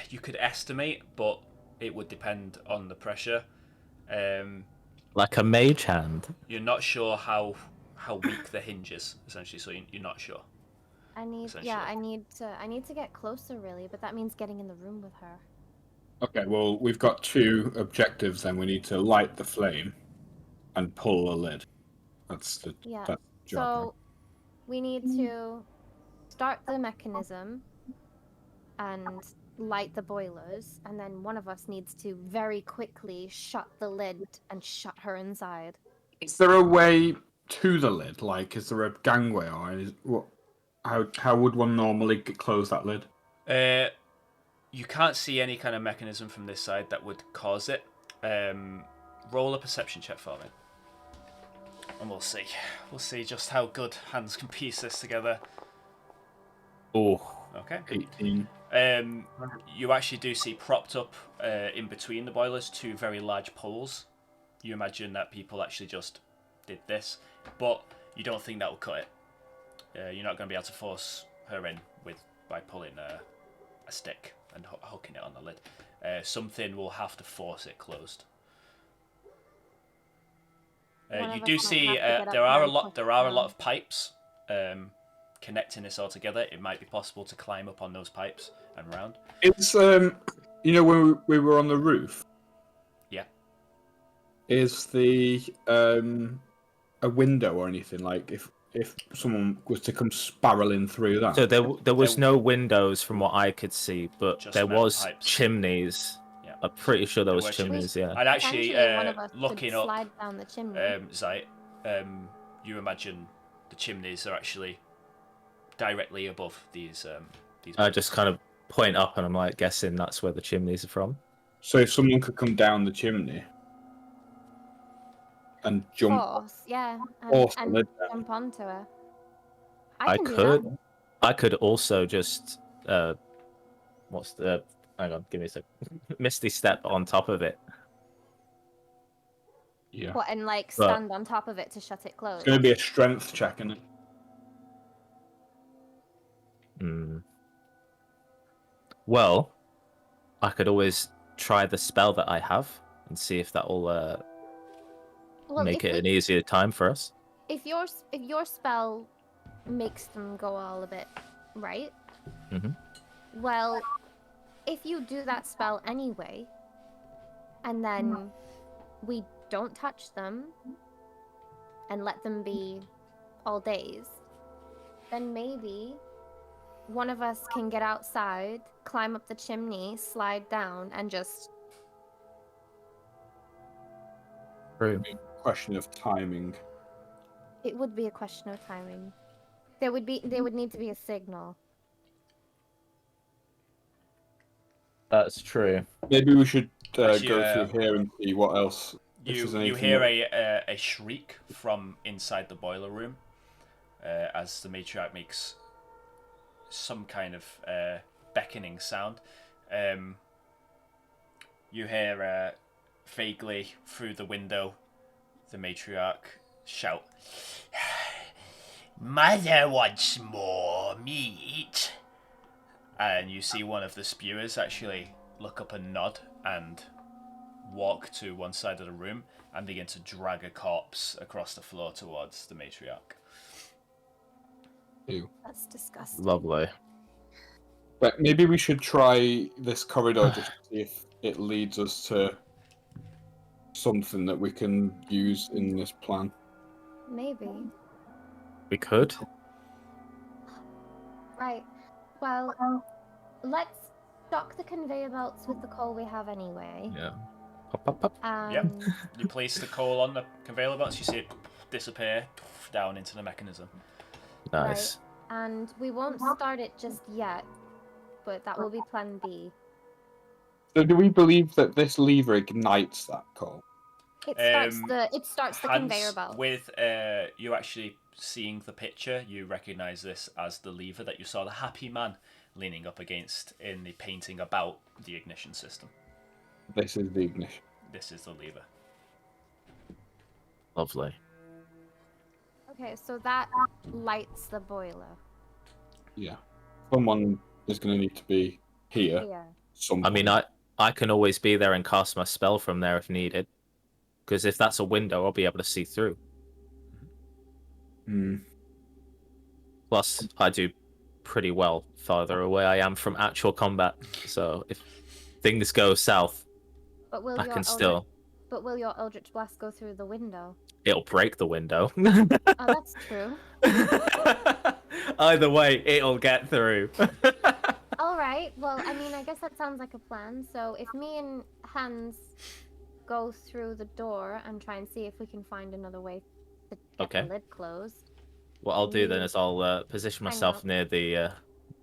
You could estimate, but it would depend on the pressure. Like a mage hand? You're not sure how weak the hinge is, essentially, so you're not sure. I need to get closer really, but that means getting in the room with her. Okay, well, we've got 2 objectives then. We need to light the flame and pull the lid. That's the Yeah. that's the job. So we need to start the mechanism and light the boilers, and then one of us needs to very quickly shut the lid and shut her inside. Is there a way to the lid? Like, is there a gangway, or how would one normally close that lid? You can't see any kind of mechanism from this side that would cause it. Roll a perception check for me. And we'll see. We'll see just how good Hans can piece this together. Oh. Okay. 18. You actually do see propped up in between the boilers 2 very large poles. You imagine that people actually just did this, but you don't think that will cut it. You're not going to be able to force her in by pulling a stick and hooking it on the lid. Something will have to force it closed. You do see there are a lot of pipes connecting this all together. It might be possible to climb up on those pipes and round. It's when we were on the roof. Yeah. Is the a window or anything, like if if someone was to come spiraling through that? So there was no windows from what I could see, but Just there metal was pipes. chimneys. Yeah. I'm pretty sure there was were chimneys. Yeah. And actually, Potentially one of us looking could up, slide down the chimney. Zite, you imagine the chimneys are actually directly above these. I just kind of point up, and I'm like guessing that's where the chimneys are from. So if someone could come down the chimney and jump, Force, yeah, Force the and lid down. jump onto her. I can do could. that. I could also just what's the? Hang on, give me a sec. Misty step on top of it. yeah, What, and like But- stand on top of it to shut it it's closed? going to be a strength check, isn't it? Well, I could always try the spell that I have and see if that will Well, make if it an easier time for us. if your spell makes them go all a bit right, Mhm. well, if you do that spell anyway, and then we don't touch them and let them be all days, then maybe one of us can get outside, climb up the chimney, slide down, and just True. Question of timing. it would be a question of timing. There would need to be a signal. That's true. Maybe we should Actually, go through here and see what else. if there's You anything hear that- a shriek from inside the boiler room as the matriarch makes some kind of beckoning sound. You hear vaguely through the window the matriarch shout, "Mother wants more meat." And you see one of the spewers actually look up and nod and walk to one side of the room and begin to drag a corpse across the floor towards the matriarch. Ew. That's disgusting. Lovely. But maybe we should try this corridor just to see if it leads us to something that we can use in this plan. Maybe. We could. Right. Well, let's stock the conveyor belts with the coal we have anyway. Yeah. Pop, pop, pop. Yep. You place the coal on the conveyor belts, you see it disappear down into the mechanism. Nice. And we won't start it just yet, but that will be plan B. So do we believe that this lever ignites that coal? It starts the Hans, conveyor belt. with you actually seeing the picture, you recognise this as the lever that you saw the happy man leaning up against in the painting about the ignition system. This is the ignition. This is the lever. Lovely. Okay, so that lights the boiler. Yeah. Someone is going to need to be here. Yeah. Some I mean, I can always be there and cast my spell from there if needed. Because if that's a window, I'll be able to see through. Hmm. Plus, I do pretty well farther away I am from actual combat. So if things go south, But will I your can still. But will your Eldritch Blast go through the window? It'll break the window. Oh, that's true. Either way, it'll get through. All right. Well, I mean, I guess that sounds like a plan. So if me and Hans go through the door and try and see if we can find another way to get Okay. the lid closed. What I'll do then is I'll position Hang myself up. near the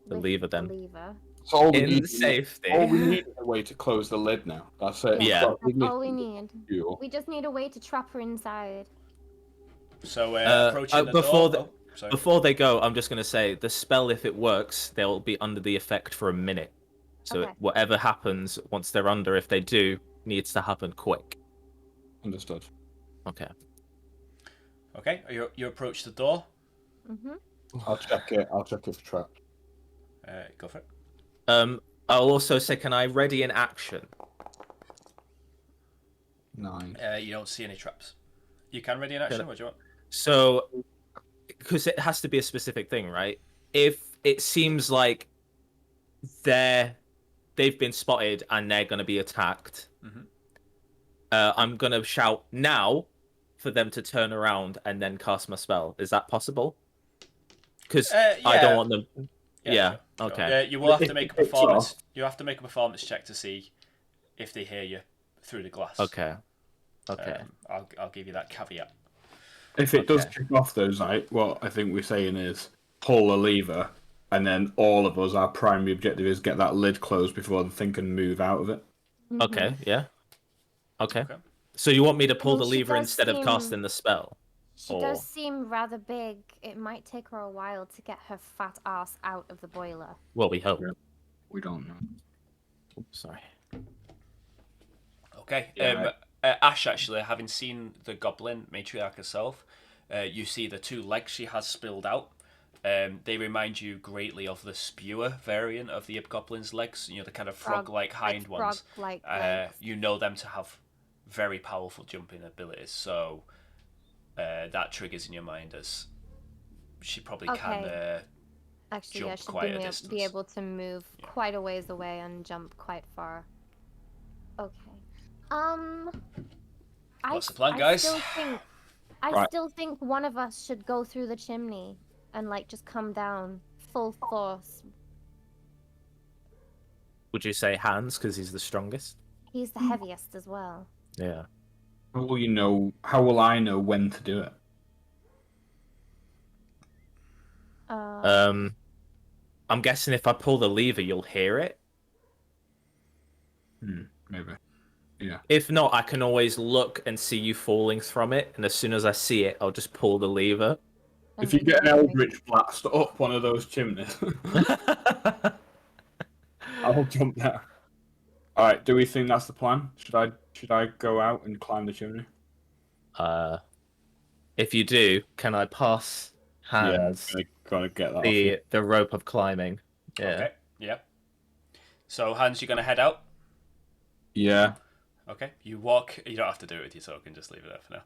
lift lever the then. lever. So all we In need, safety. all we need is a way to close the lid now. That's it. Yeah. Start That's all we igniting need. the fuel. We just need a way to trap her inside. So approaching the before door. Sorry. Before they go, I'm just going to say the spell, if it works, they'll be under the effect for a minute. So Okay. whatever happens once they're under, if they do, needs to happen quick. Understood. Okay. Okay, you approach the door. Mhm. I'll check it. I'll check it for traps. Go for it. I'll also say, can I ready in action? 9. You don't see any traps. You can ready in action. What do you want? So, because it has to be a specific thing, right? If it seems like they've been spotted and they're going to be attacked, Mhm. I'm going to shout now, for them to turn around and then cast my spell. Is that possible? Because Yeah. I don't want them. Yeah. Sure. Okay. You will have to make a It's performance. off. You have to make a performance check to see if they hear you through the glass. Okay. Okay. I'll give you that caveat. If it does Okay. kick off though, Zite, what I think we're saying is pull a lever, and then all of us, our primary objective is get that lid closed before the thing can move out of it. Okay. Yeah. Okay. Okay. So you want me to pull mean, the she lever does instead of seem- casting the spell? She does seem rather big. It might take her a while to get her fat ass out of the boiler. Well, we hope. Yeah. We don't know. Sorry. Okay. Yeah, Ashe, actually, having seen the goblin matriarch herself, you see the 2 legs she has spilled out. They remind you greatly of the spewer variant of the goblin's legs. You know, the kind of frog-like hind ones. Frog-like legs. You know them to have very powerful jumping abilities, so that triggers in your mind as she probably can Actually, jump I should quite a distance. be able to move quite a ways away and jump quite far. Okay. What's the plan, guys? I still think one of us should go through the chimney and like just come down full force. Would you say Hans because he's the strongest? He's the heaviest as well. Yeah. How will you know? How will I know when to do it? I'm guessing if I pull the lever, you'll hear it. Maybe. Yeah. If not, I can always look and see you falling from it, and as soon as I see it, I'll just pull the lever. If you get an Eldritch blast up one of those chimneys, I'll jump there. All right. Do we think that's the plan? Should I go out and climb the chimney? If you do, can I pass Hans Gotta get that. off the rope of climbing? Yeah. Okay. Yeah. So, Hans, you're gonna head out. Yeah. Okay. You walk. You don't have to do it with your token. Just leave it there for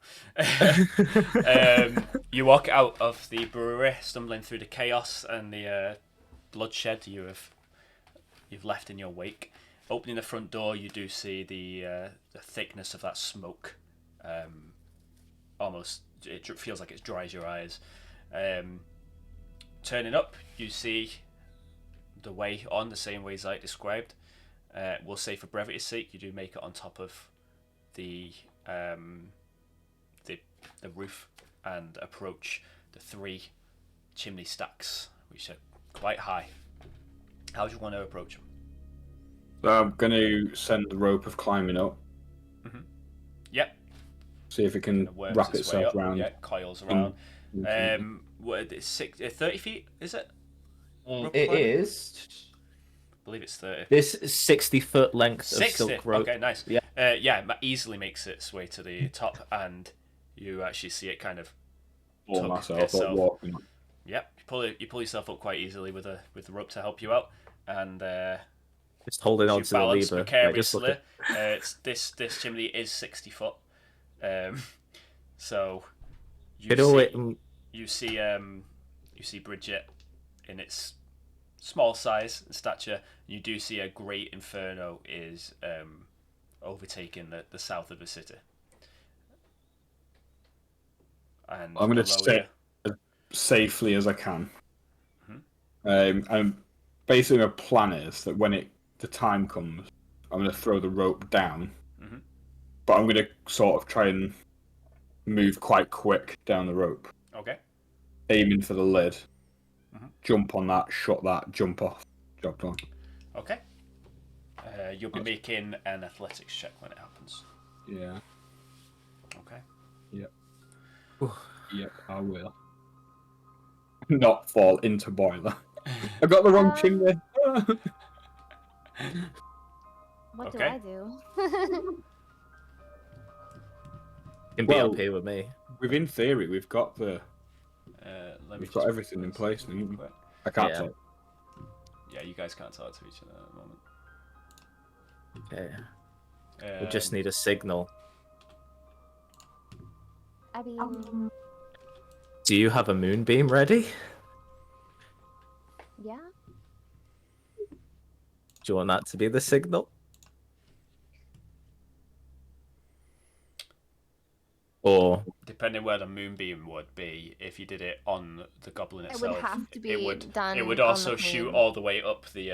now. You walk out of the brewery, stumbling through the chaos and the bloodshed you've left in your wake. Opening the front door, you do see the thickness of that smoke. Almost, it feels like it dries your eyes. Turning up, you see the way on the same way Zite described. We'll say for brevity's sake, you do make it on top of the roof and approach the 3 chimney stacks, which are quite high. How do you want to approach them? So I'm going to send the rope of climbing up. Yep. See if it can wrap itself around. Yeah, coils around. What is it? 30 feet? Is it? It is. I believe it's 30. This 60-foot length 60. of silk rope. Okay, nice. Yeah. It easily makes its way to the top, and you actually see it kind of Pull tug myself itself. up walking. Yep, you pull yourself up quite easily with the rope to help you out, and Just holding on you to the balance lever. precariously. This chimney is 60 foot, so you see Bridget in its small size and stature. You do see a great inferno is overtaking the south of the city. And I'm going to below sit you- as safely as I can. And basically, my plan is that when the time comes, I'm going to throw the rope down. But I'm going to sort of try and move quite quick down the rope. Okay. Aiming for the lid. Jump on that, shut that, jump off. Job done. Okay. You'll be making an athletics check when it happens. Yeah. Okay. Yep. Yep, I will. Not fall into boiler. I got the wrong chimney. What Okay. do I do? Can be Well, up here with me. Within theory, we've got We've got everything in place. I can't talk. Yeah, you guys can't talk to each other at the moment. Okay. We just need a signal. I mean, Do you have a moonbeam ready? yeah. Do you want that to be the signal? Or Depending where the moonbeam would be, if you did it on the goblin It itself, would have to be it would done it would on also the shoot queen. all the way up the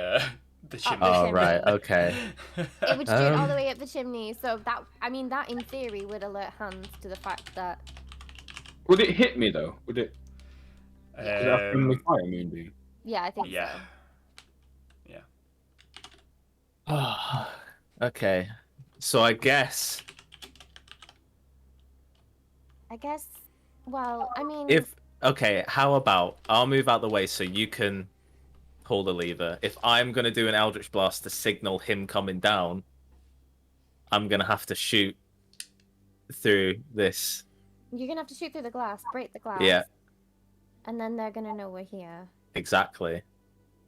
chimney. the oh right, chimney. okay. It would shoot all the way up the chimney. So that, I mean, that in theory would alert Hans to the fact that. Would it hit me though? Would it? Is it a friendly Um, fire moonbeam? Yeah, I think yeah, so. yeah. Okay, so I guess Well, I mean, if okay, how about I'll move out the way so you can pull the lever. If I'm gonna do an Eldritch Blast to signal him coming down, I'm gonna have to shoot through this. you're gonna have to shoot through the glass, break the glass. Yeah, And then they're gonna know we're here. exactly.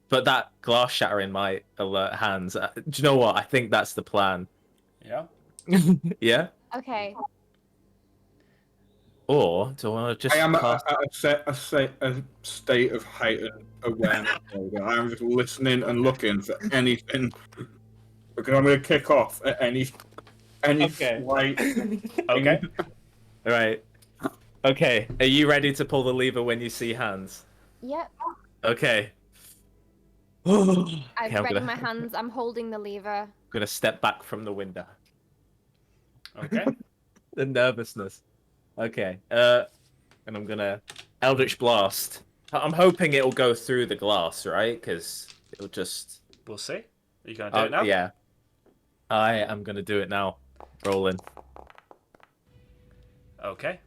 But that glass shattering might alert Hans. Do you know what? I think that's the plan. Yeah. Yeah? Okay. Or do I want to just I am cast... at a state of heightened awareness. I'm just listening and looking for anything because I'm going to kick off at any Okay. slight. Okay. Right. Okay. Are you ready to pull the lever when you see Hans? Yep. Okay. I've I'm ready gonna- my hands. I'm holding the lever. gonna step back from the window. Okay. The nervousness. Okay. And I'm gonna Eldritch Blast. I'm hoping it'll go through the glass, right? Because it'll just. We'll see. Are you gonna do it now? Yeah. I am gonna do it now. Rolling. Okay.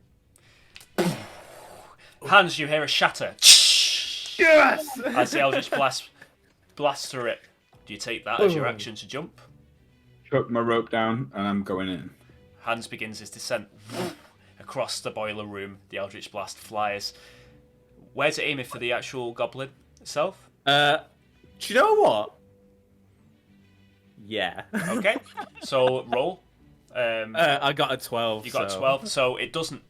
Hans, you hear a shatter. Yes. As the Eldritch blast through it. Do you take that as your action to jump? Chuck my rope down and I'm going in. Hans begins his descent across the boiler room. The Eldritch Blast flies. Where's it aiming for the actual goblin itself? Do you know what? Yeah. Okay. So roll. I got a 12. You got so... 12, so it doesn't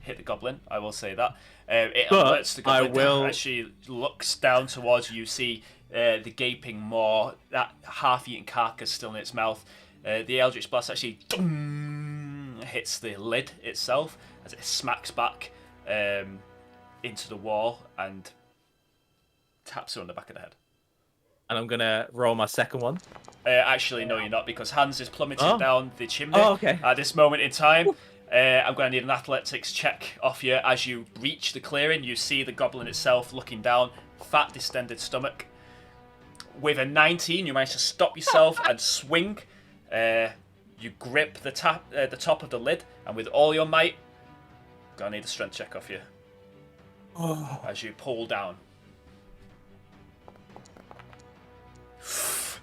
hit the goblin. I will say that. It But alerts the goblin. I will- As she looks down towards you, see the gaping maw, that half-eaten carcass still in its mouth. The Eldritch Blast actually hits the lid itself as it smacks back into the wall and taps her on the back of the head. And I'm gonna roll my second one. Actually, no, you're not, because Hans is plummeting down the chimney okay. at this moment in time. I'm going to need an athletics check off you. As you reach the clearing, you see the goblin itself looking down, fat, distended stomach. With a 19, you manage to stop yourself and swing. You grip the top of the lid, and with all your might, going to need a strength check off you. As you pull down.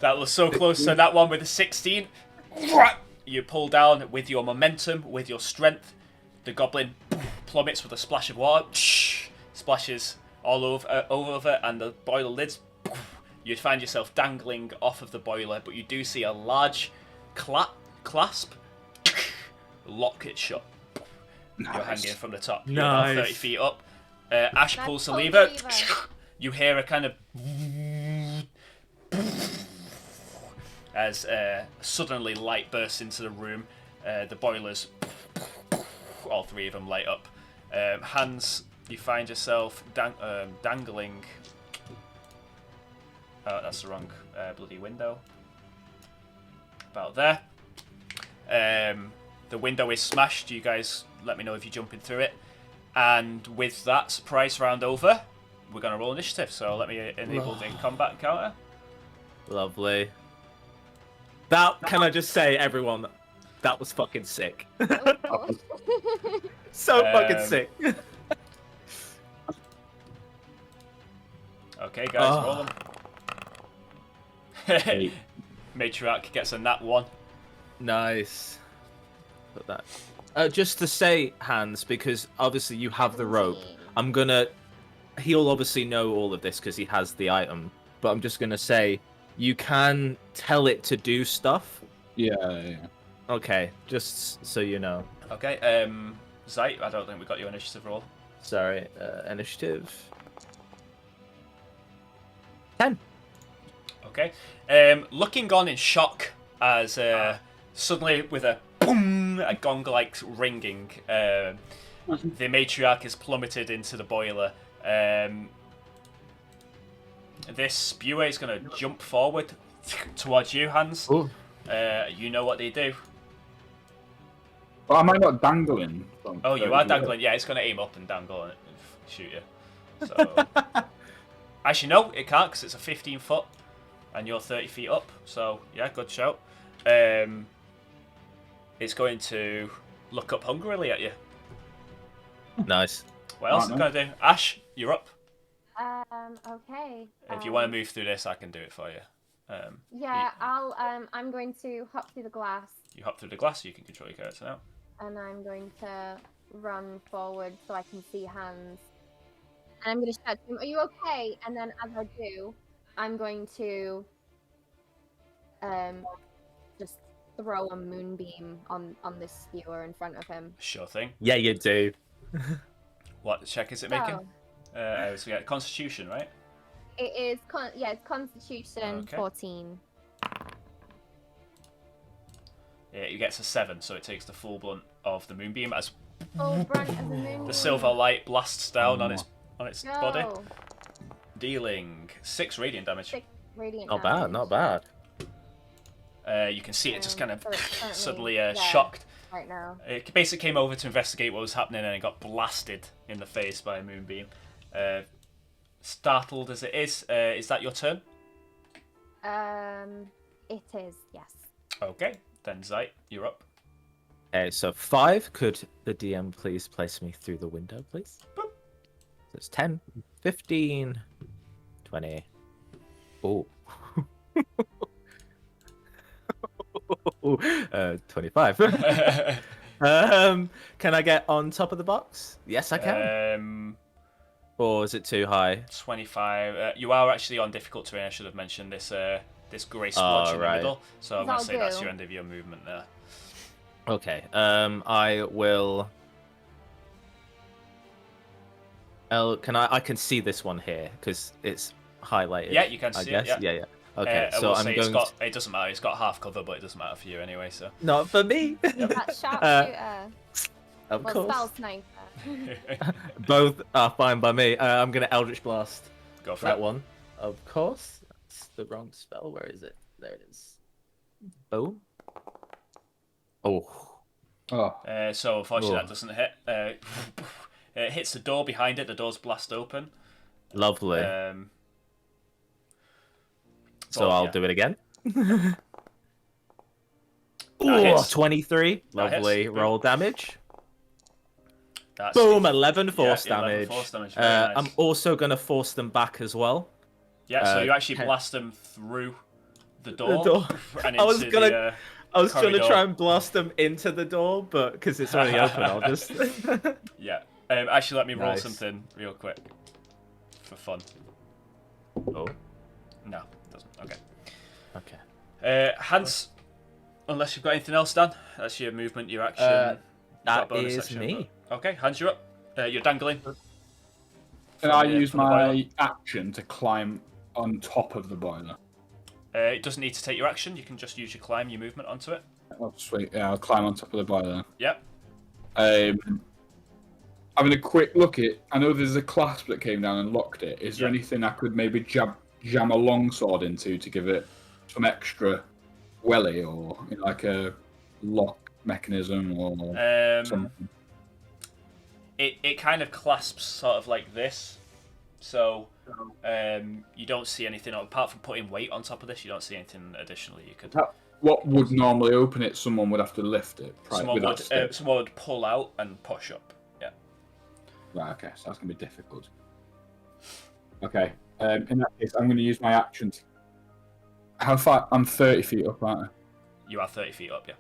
That was so close. So that one with a 16. You pull down with your momentum, with your strength. The goblin plummets with a splash of water. Splashes all over, and the boiler lids. You find yourself dangling off of the boiler, but you do see a large clasp. Lock it shut. Nice. You're hanging from the top. You're Nice. about 30 feet up. Ashe Let's pulls the pull the lever. lever. You hear a kind of as suddenly light bursts into the room. The boilers, all three of them light up. Hans, you find yourself dangling. Oh, that's the wrong bloody window. About there. The window is smashed. You guys let me know if you're jumping through it. And with that surprise round over, we're going to roll initiative. So let me enable the combat encounter. Lovely. That, can I just say, everyone, that was fucking sick. So fucking sick. Okay, guys, roll them. Eight. Matriarch gets a nat 1. Nice. Put that. Just to say, Hans, because obviously you have the rope, I'm gonna... He'll obviously know all of this because he has the item, but I'm just gonna say, you can tell it to do stuff. Yeah. Okay, just so you know. Okay, Zite, I don't think we got your initiative roll. Sorry, initiative. 10. Okay. Looking on in shock as suddenly with a boom a gong like ringing. The matriarch is plummeted into the boiler. This spewer is going to jump forward towards you, Hans. You know what they do. But am I not dangling? Oh, you are dangling. Yeah, it's going to aim up and dangle and shoot you. So, actually, no, it can't because it's a 15-foot, and you're 30 feet up. So, yeah, good shout. It's going to look up hungrily at you. Nice. What else is it going to do? Ashe, you're up. Okay. If you want to move through this, I can do it for you. Yeah, I'm going to hop through the glass. You hop through the glass, so you can control your character now. And I'm going to run forward so I can see Hans. And I'm going to shout to him, "Are you okay?" And then as I do, I'm going to just throw a moonbeam on this skewer in front of him. Sure thing. Yeah, you do. What check is it making? So we got Constitution, right? It is, it's Constitution 14. Yeah, it gets a 7, so it takes the full blunt of the moonbeam as Full brunt of the moonbeam. the silver light blasts down on its Go. body, dealing 6 radiant damage. 6 radiant Not damage. bad, not bad. You can see it just kind of So it's currently suddenly dead shocked. right now. It basically came over to investigate what was happening and it got blasted in the face by a moonbeam. Startled as it is that your turn? It is, yes. Okay, then Zite, you're up. Okay, so 5. Could the DM please place me through the window, please? Boop. So it's 10, 15, 20. Oh. 25. Can I get on top of the box? Yes, I can. Or is it too high? 25. You are actually on difficult terrain. I should have mentioned this. This grey splotch in the middle. So I'm gonna say that's your end of your movement there. Okay. I will. I can see this one here because it's highlighted. Yeah, you can see it. Yeah. Yeah. Okay, I so will I'm say going. it doesn't matter. It's got half cover, but it doesn't matter for you anyway. So. Not for me. That sharpshooter. Of Well, course. spell sniper. Both are fine by me. I'm gonna Eldritch Blast. Go for that it. one. Of course. That's the wrong spell. Where is it? There it is. Boom. Oh. So unfortunately that doesn't hit. It hits the door behind it. The doors blast open. Lovely. So I'll do it again. Ooh, 23. Lovely. Roll damage. That's Boom, 11 force yeah, 11 damage. force damage. Very nice. I'm also going to force them back as well. Yeah, so you actually blast them through the door. And I was into gonna, the, I was trying to corridor. try and blast them into the door, but because it's already open, I'll just. Yeah. Actually, let me roll Nice. something real quick for fun. Oh. No, it doesn't. Okay. Okay. Hans, unless you've got anything else, Dan, that's your movement, your action. You've got a That bonus is action, me. but- Okay, Hans, you're up. You're dangling. Can I from the- use from the boiler. my action to climb on top of the boiler? It doesn't need to take your action. You can just use your climb, your movement onto it. Oh, sweet. Yeah, I'll climb on top of the boiler. Yep. Having a quick look at. I know there's a clasp that came down and locked it. Is there Yeah. anything I could maybe jam a longsword into to give it some extra welly or like a lock mechanism or something? It kind of clasps sort of like this, so you don't see anything apart from putting weight on top of this. You don't see anything additionally you could. What would normally open it? Someone would have to lift it. Someone without stick. would pull out and push up. Yeah. Right. Okay. So that's gonna be difficult. Okay. In that case, I'm going to use my action. How far? I'm 30 feet up, aren't I? You are 30 feet up. Yeah.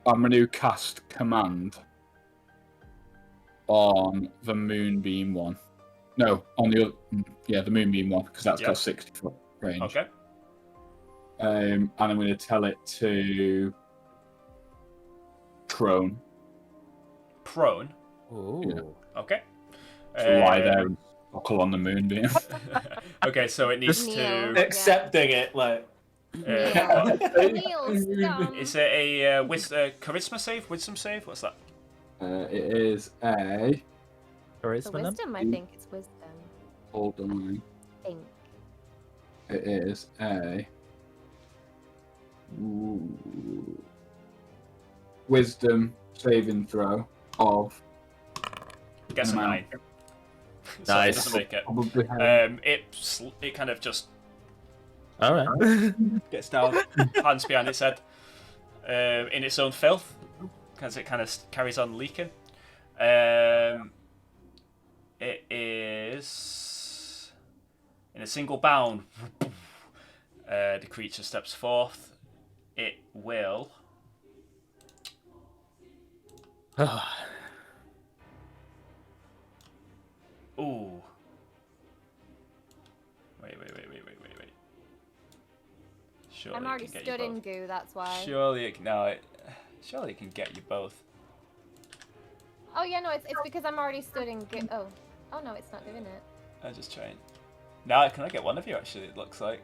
I'm going to cast command on the moonbeam one. No, on the the moonbeam one because that's got 60-foot range. Okay. And I'm going to tell it to prone. Prone. Ooh. Yeah. Okay. To lie there and buckle on the moonbeam. Okay, so it needs Just to. kneel. Accepting it, like. Neil, scum. Is it a charisma save? Wisdom save? What's that? It is a. The Charisma. Then? wisdom, I think it's wisdom. Hold on. I think. It is a. Wisdom saving throw of. Guess a 9. So it Nice. doesn't make it. Probably have- It kind of just All right. gets down, hands behind its head, in its own filth, because it kind of carries on leaking. It is in a single bound. The creature steps forth. It will. Ooh. Wait. Surely I'm it already can get stood you in both. goo, that's why. Surely it can. No, surely it can get you both. Oh yeah, no, it's because I'm already stood in goo. Oh no, it's not doing it. I'm just trying. Now, can I get one of you? Actually, it looks like.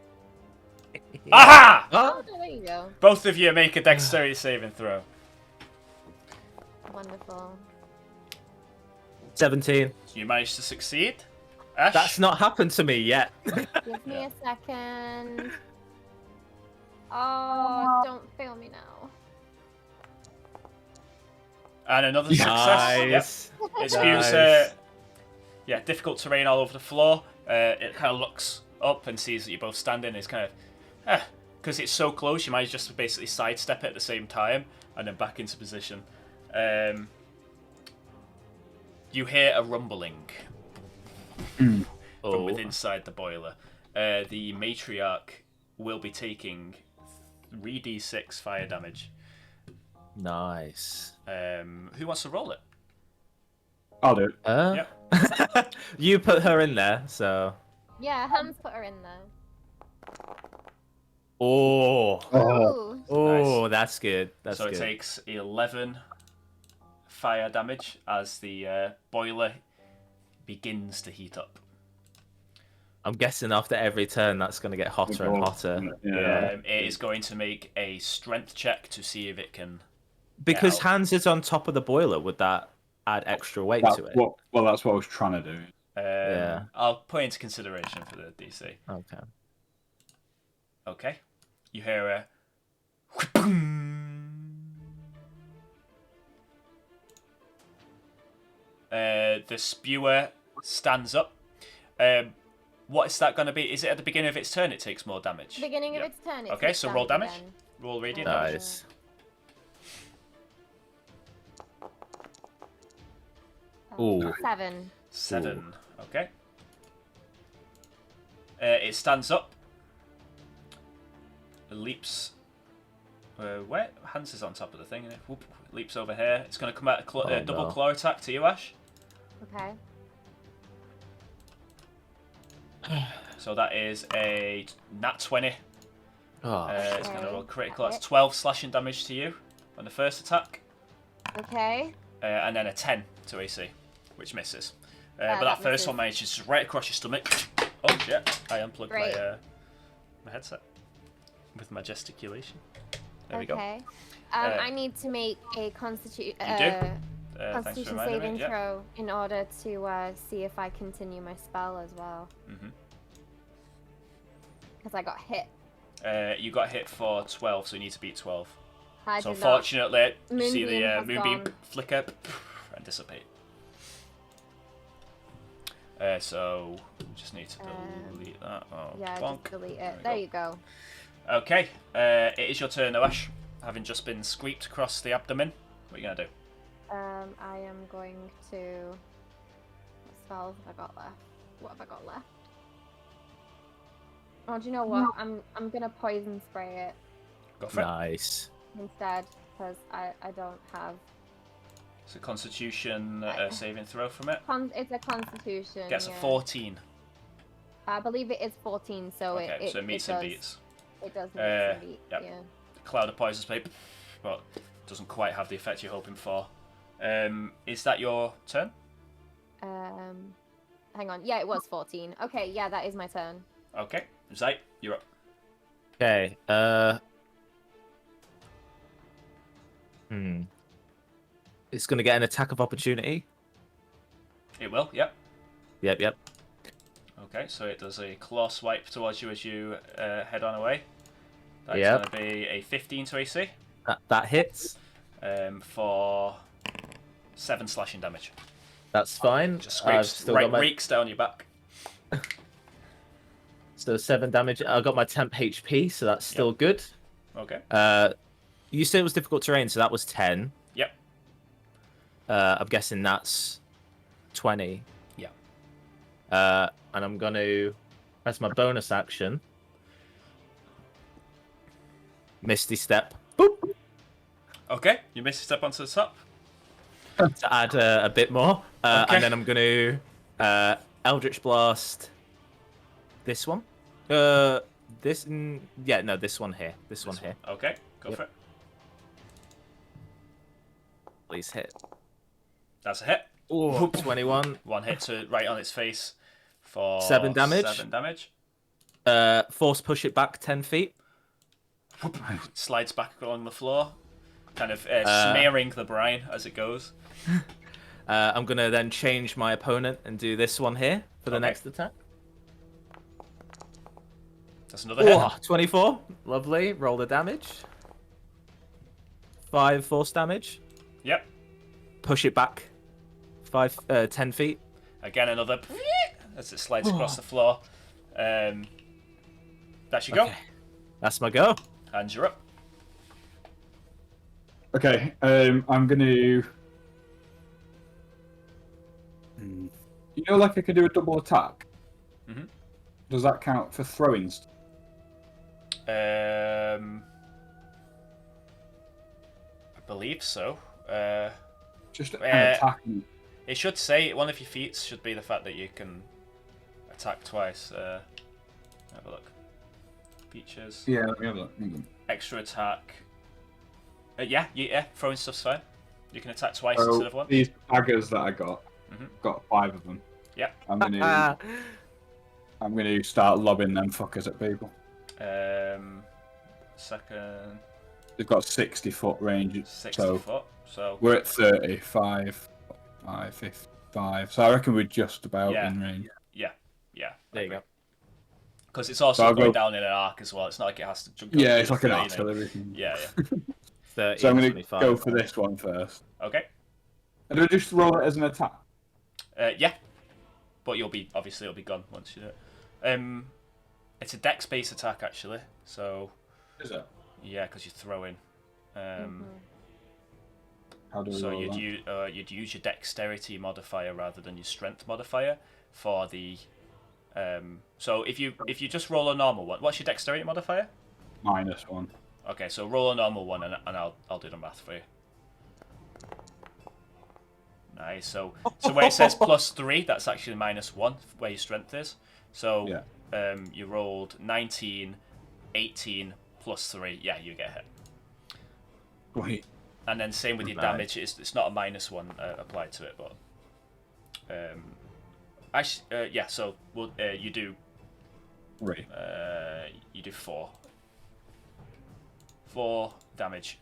Aha! Oh, there you go. Both of you make a dexterity saving throw. Wonderful. 17. You managed to succeed. Ash. That's not happened to me yet. Give me a second. Oh, don't fail me now. And another success. Yep. Nice. It spews, Nice. difficult terrain all over the floor. It kind of looks up and sees that you're both standing. It's kind of, because it's so close, you might just basically sidestep it at the same time and then back into position. You hear a rumbling from within inside the boiler. The matriarch will be taking 3d6 fire damage. Nice. Who wants to roll it? I'll do it. Yep. You put her in there, so. Yeah, Hans put her in there. Oh. Ooh. Oh, that's good. That's So good. it takes 11 fire damage as the boiler begins to heat up. I'm guessing after every turn that's going to get hotter and hotter. Yeah. It is going to make a strength check to see if it can. Because out. Hans is on top of the boiler, would that add extra weight That's to it? what. Well, that's what I was trying to do. Yeah. I'll put into consideration for the DC. Okay. Okay. You hear a. The spewer stands up. What is that going to be? Is it at the beginning of its turn it takes more damage? Beginning of Yep. its turn. It Okay, takes so roll damage. again. Roll radiant damage. Nice. Ooh. 7. 7. Okay. It stands up. It leaps. Where? Hans is on top of the thing. And it whoop, leaps over here. It's going to come out a double no. claw attack to you, Ash. Okay. So that is a nat 20. Oh, It's going to Okay. roll critical. That's 12 slashing damage to you on the first attack. Okay. And then a 10 to AC, which misses. But that that first misses. one manages just right across your stomach. Oh shit! I unplugged Great. my headset with my gesticulation. There we go. Okay. Uh, I need to make a constitution Thanks for constitution reminding saving me. Yeah. throw in order to see if I continue my spell as well. Mhm. Because I got hit. You got hit for 12, so you need to beat 12. I So did not. fortunately, you see Moonbeam the has moonbeam gone. flicker and dissipate. So just need to delete that. Oh, Yeah, bonk. just delete There it. we There go. you go. Okay, it is your turn, now, Ash. Having just been scraped across the abdomen, what are you gonna do? I am going to. What spells have I got left? What have I got left? Oh, do you know what? I'm gonna poison spray it Go for it. nice. instead because I don't have. It's a Constitution saving throw from it. It's a Constitution. Gets a yeah. 14. I believe it is 14, so Okay, so it meets and does, beats. It does meet and beat. yep. Yeah. The cloud of poison spray, but doesn't quite have the effect you're hoping for. Is that your turn? Hang on. Yeah, it was 14. Okay, yeah, that is my turn. Okay, Zite, you're up. Okay. It's gonna get an attack of opportunity. It will, yep. Yep. Okay, so it does a claw swipe towards you as you head on away. That's Yep. going to be a 15 to AC That hits. for 7 slashing damage. That's fine. Just I've scrapes still got my reeks down your back. so 7 damage. I got my temp HP, so that's still good. Okay. You said it was difficult terrain, so that was 10. Yep. I'm guessing that's 20. Yeah. And I'm gonna. That's my bonus action. Misty Step. Boop. Okay, you missed a step onto the top. To add a bit more. Okay. And then I'm gonna Eldritch Blast. This one. This. Yeah, no, this one here. This one here. Okay, go for it. Please hit. That's a hit. Ooh, 21. One hit to right on its face for 7 damage. 7 damage. Force push it back 10 feet. Slides back along the floor, kind of smearing the brine as it goes. I'm gonna then change my opponent and do this one here for the next attack. That's another hit. 24. Lovely. Roll the damage. 5 force damage. Yep. Push it back 10 feet. Again, another as it slides across the floor. That's your go. Okay. That's my go. And you're up. Okay, I'm gonna. You know, like I could do a double attack. Mhm. Does that count for throwing? I believe so. Just an attack. It should say one of your feats should be the fact that you can attack twice. Have a look. Features. Yeah, let me have a look. Extra attack. Yeah, throwing stuff's fine. You can attack twice So instead of one. these daggers that I got, got 5 of them. Yeah. I'm gonna start lobbing them fuckers at people. Second. They've got 60-foot range. 60 so foot. So we're at 35, 55. So I reckon we're just about Yeah. in range. yeah. There you go. Because it's also I'll going go- down in an arc as well. It's not like it has to jump. Yeah, it's like an 30, artillery. Yeah. 30, So I'm gonna 25. go for this one first. Okay. And do I just roll it as an attack? Yeah. But it'll be gone once you do it. It's a dex-based attack actually. So Is it? yeah, because you're throwing. How do we So roll that? you'd use your dexterity modifier rather than your strength modifier for the. So if you just roll a normal one, what's your dexterity modifier? -1. Okay, so roll a normal one and I'll do the math for you. Nice. So where it says +3, that's actually -1 where your strength is. So Yeah. You rolled 19, 18 +3. Yeah, you get hit. Wait. And then same with your Right. damage. It's not a -1 applied to it, but actually, yeah. So you do Right. you do 4 damage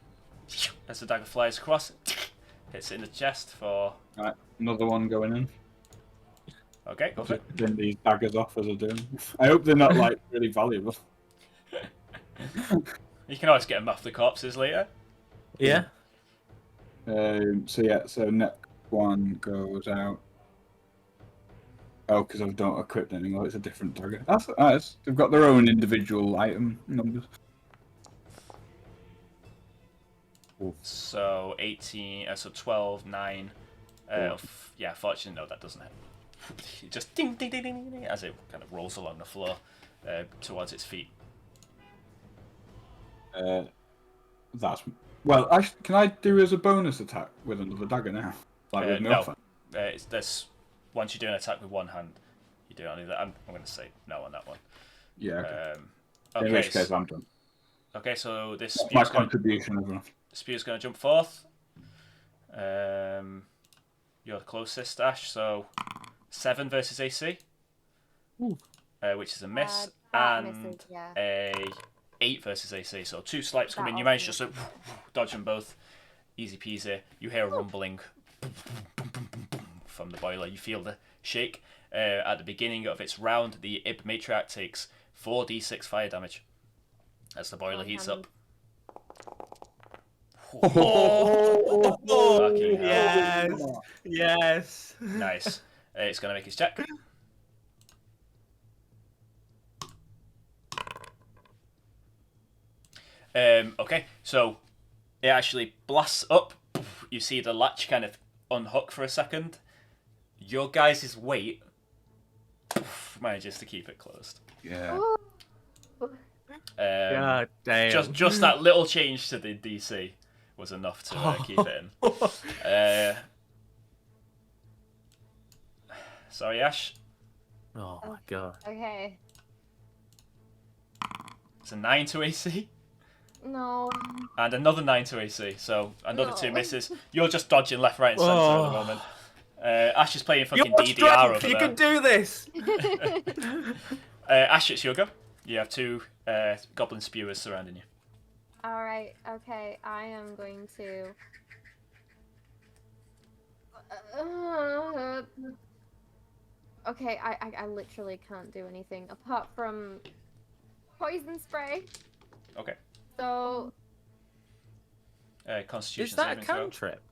as the dagger flies across. Hits it in the chest for. Right. Another one going in. Okay, go for it. Getting these daggers off as I do. I hope they're not like really valuable. You can always get them off the corpses later. Yeah. So next one goes out. Oh, because I don't equip it anymore. It's a different dagger. That's nice. They've got their own individual item numbers. So 18, so 12, 9. Yeah, fortunately, no, that doesn't hit. It just ding, ding, ding, ding, ding, as it kind of rolls along the floor towards its feet. That's well. Actually, can I do as a bonus attack with another dagger now? Like with no. No. It's this. Once you do an attack with one hand, you do it on either. I'm going to say no on that one. Yeah. Okay. Okay. In which case, I'm done. Okay, so this That's my spew's going contribution, everyone. to jump forth. You're the closest, Ashe. So 7 versus AC, which is a miss, That and misses, yeah. a 8 versus AC. So 2 swipes come in. You That'll manage just to dodge them both. Easy peasy. You hear a rumbling from the boiler. You feel the shake. At the beginning of its round, the Ib Matriarch takes 4d6 fire damage as the boiler heats up. Oh, Fucking hell. yes, yes. Nice. It's going to make his check. Okay, so it actually blasts up. You see the latch kind of unhook for a second. Your guys' weight manages to keep it closed. Yeah. God damn. Just that little change to the DC was enough to keep it in. Sorry, Ashe. Oh my god. Okay. It's a 9 to AC. No. And another 9 to AC, so another No. 2 misses. You're just dodging left, right, and centre at the moment. Ashe is playing fucking DDR over you there. can do this. Ashe, it's your go. You have 2 goblin spewers surrounding you. Alright, okay. I am going to... Okay, I literally can't do anything apart from poison spray. Okay. So, Constitution Is that a saving throw. cantrip?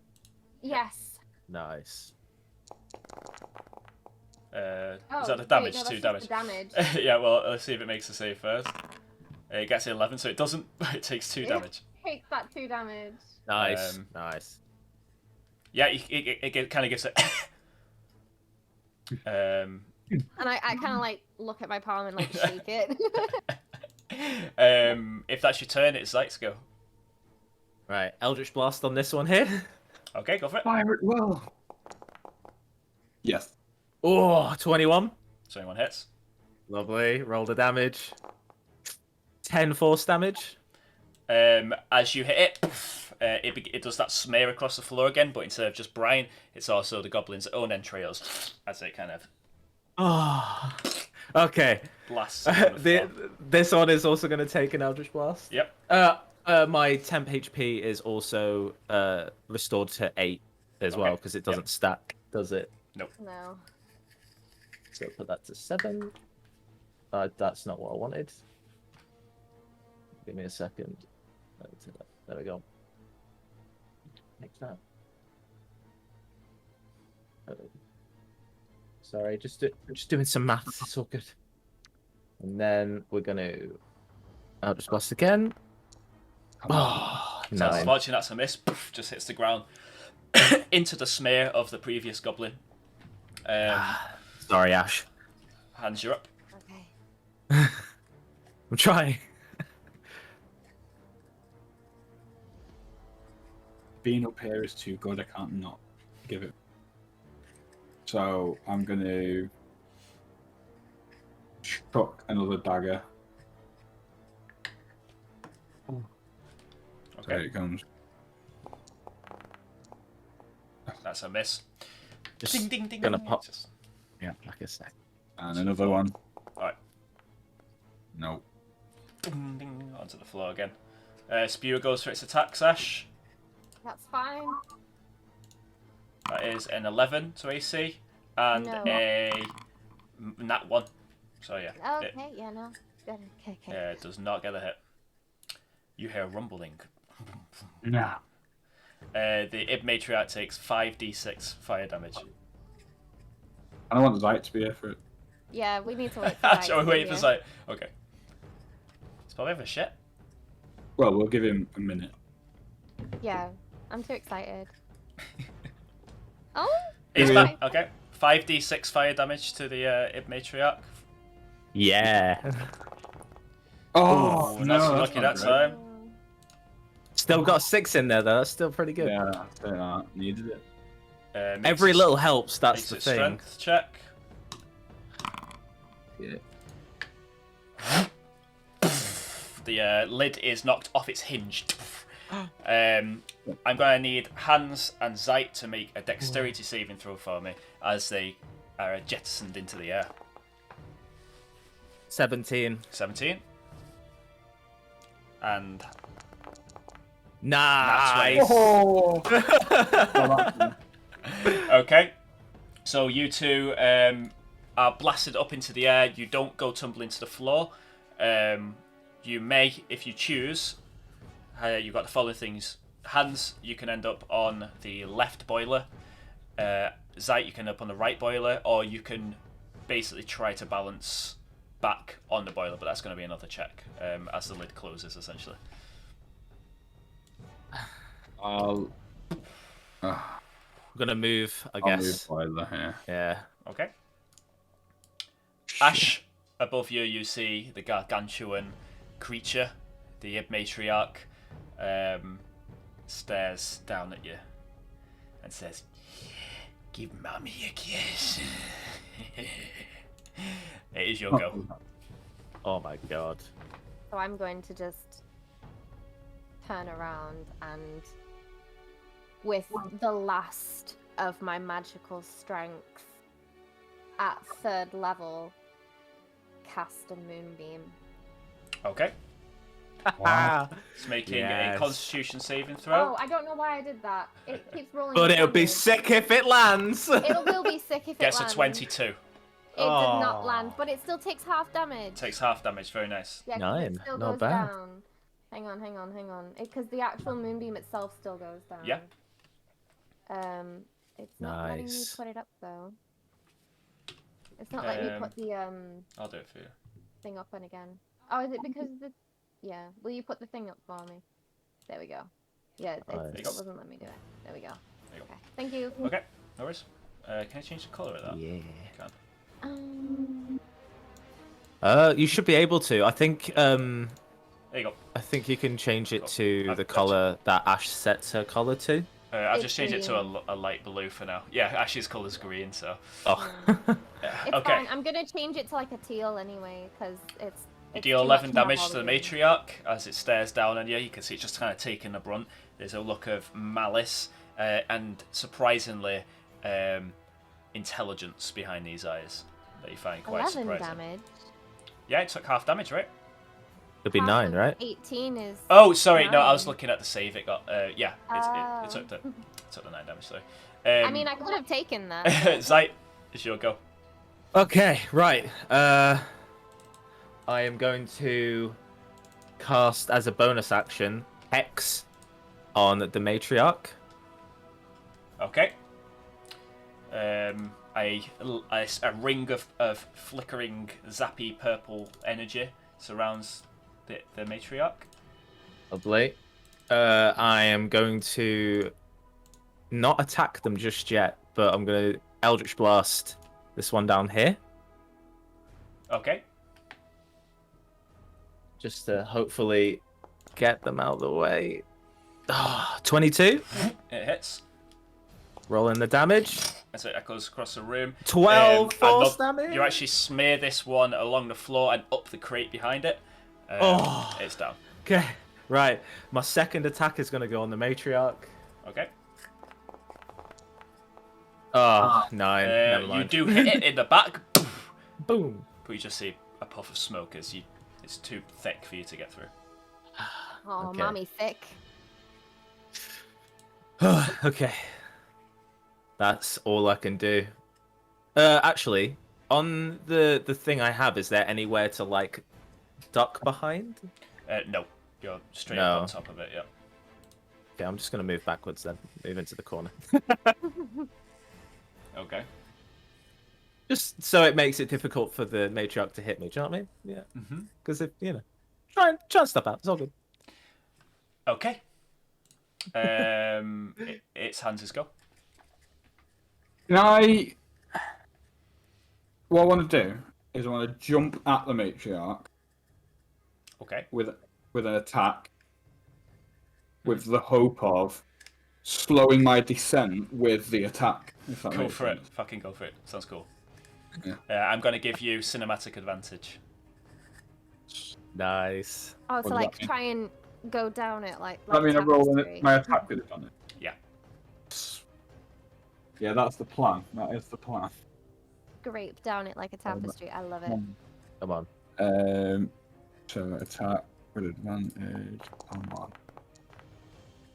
yes. Nice. Is Oh, that the damage? wait, no, 2 that's damage. just the damage. Yeah, well, let's see if it makes a save first. It gets 11, so it doesn't, but it takes 2 damage. Takes that 2 damage. Nice. Nice. Yeah, it kind of gives it... And I kind of like look at my palm and like shake it. If that's your turn, it's Zite's go. Right. Eldritch Blast on this one here. Okay, go for it. Fire it well. Yes. Oh, 21. So anyone hits. Lovely. Roll the damage. 10 force damage. As you hit it, it does that smear across the floor again, but instead of just brine, it's also the goblin's own entrails as it kind of Oh. Okay. blasts. On the floor. This one is also going to take an Eldritch Blast. Yep. My temp HP is also restored to 8 as well, because it doesn't stack, does it? Nope. No. So put that to 7. That's not what I wanted. Give me a second. There we go. Next time. Sorry, just doing some maths. It's all good. And then we're gonna Eldritch Blast again. Oh, So 9. unfortunately, that's a miss. Just hits the ground into the smear of the previous goblin. Sorry, Ashe. Hands you up. Okay. I'm trying. Being up here is too good. I can't not give it. So I'm going to chuck another dagger. Okay. There it comes. That's a miss. Just Ding ding ding. gonna pop. Just- Yeah, like a sec. And another one. Alright. No. Ding ding onto the floor again. Spewer goes for its attack, Ashe. That's fine. That is an 11 to AC and No. a nat 1. So yeah. Okay, yeah, no. Good. Okay. It does not get a hit. You hear rumbling. Nah. The Ib Matriarch takes 5d6 fire damage. I don't want Zite to be here for it. Yeah, we need to wait for Shall we Zite wait to for be Zite? Okay. It's probably for shit. Well, we'll give him a minute. here. Yeah, I'm too excited. Oh? It's Yeah. back. Okay. 5d6 fire damage to the Ib Matriarch. Yeah. Oh, Not so lucky that time. Still got 6 in there though. That's still pretty good. Yeah, I think I needed it. Makes Every its- little helps. That's makes the its thing. strength check. Yeah. The lid is knocked off its hinge. I'm going to need Hans and Zite to make a dexterity saving throw for me as they are jettisoned into the air. 17. 17. And Nice. Oh! okay. So you two are blasted up into the air. You don't go tumbling to the floor. You may, if you choose, you've got the following things. Hands, you can end up on the left boiler. Zite, you can end up on the right boiler, or you can basically try to balance back on the boiler, but that's going to be another check as the lid closes, essentially. I'll I'm gonna move, I I'll guess. move boiler here. Yeah. Okay. Ashe, above you, you see the gargantuan creature, the matriarch, stares down at you and says, "Give mommy a kiss." It is your go. Oh my god. So I'm going to just turn around and, with the last of my magical strength at 3rd level, cast a moonbeam. Okay. Wow. It's making Yes. a Constitution saving throw. Oh, I don't know why I did that. It keeps rolling. But it'll be damage. sick if it lands. It will be sick if it Gets lands. a 22. It does not Oh. land, but it still takes half damage. Takes half damage. Very nice. Yeah, 'cause Nine, it still not goes bad. down. Hang on. Because the actual moonbeam itself still goes down. Yeah. It's not letting me Nice. put it up though. It's not letting me put the I'll do it for you. thing up and again. Oh, is it because the? Yeah. Will you put the thing up for me? There we go. Yeah, it Nice. doesn't let me do it. There we go. There you go. Okay. Thank you. Okay, no worries. Can I change the colour of that? Yeah. Can. You should be able to. I think There you go. I think you can change it Cool. to the That's- color that Ashe sets her color to. I've It's just changed it to green. a light blue for now. Yeah, Ashe's colour's green, so. Oh. It's okay. fine. I'm gonna change it to like a teal anyway, because it's. You it's deal too 11 much to have damage all to the green. matriarch as it stares down on you. You can see it's just kind of taking the brunt. There's a look of malice and surprisingly intelligence behind these eyes that you find quite 11 surprising. damage. Yeah, it took half damage, right? It'll be Half 9, of right? 18 is. Oh, sorry, no, I was 9. looking at the save it got. Yeah, it took the 9 damage. Sorry. I mean, I could have taken that. but- Zite, it's your go. Okay, right. I am going to cast as a bonus action Hex on the matriarch. Okay. A ring of flickering, zappy purple energy surrounds the matriarch. Lovely. I am going to not attack them just yet, but I'm going to Eldritch Blast this one down here. Okay. Just to hopefully get them out of the way. 22. It hits. Rolling the damage. And so it echoes across the room. 12 and force look, damage. You actually smear this one along the floor and up the crate behind it. Oh. It's down. Okay, right. My second attack is going to go on the matriarch. Okay. Oh, 9. Never You mind. do hit it in the back, Boom. but you just see a puff of smoke as it's too thick for you to get through. Oh, Okay. mommy thick. Okay. That's all I can do. Actually, on the thing I have, is there anywhere to like duck behind? No, you're straight No. up on top of it. Yeah. Okay, I'm just gonna move backwards then. Move into the corner. Okay. Just so it makes it difficult for the matriarch to hit me. Do you know what I mean? Yeah. Mm-hmm. Because if try and step out. It's all good. Okay. It's Hans's go. Can I? What I want to do is I want to jump at the matriarch Okay. with an attack, with the hope of slowing my descent with the attack. If that Go makes for it. sense. Fucking go for it. Sounds cool. Yeah. I'm going to give you cinematic advantage. Nice. Oh, What so does like that mean? try and go down it like. I mean, I roll tapestry. my attack with it on it. Yeah. Yeah, that's the plan. That is the plan. Scrape down it like a tapestry. I love it. Come on. So attack With advantage. Come on.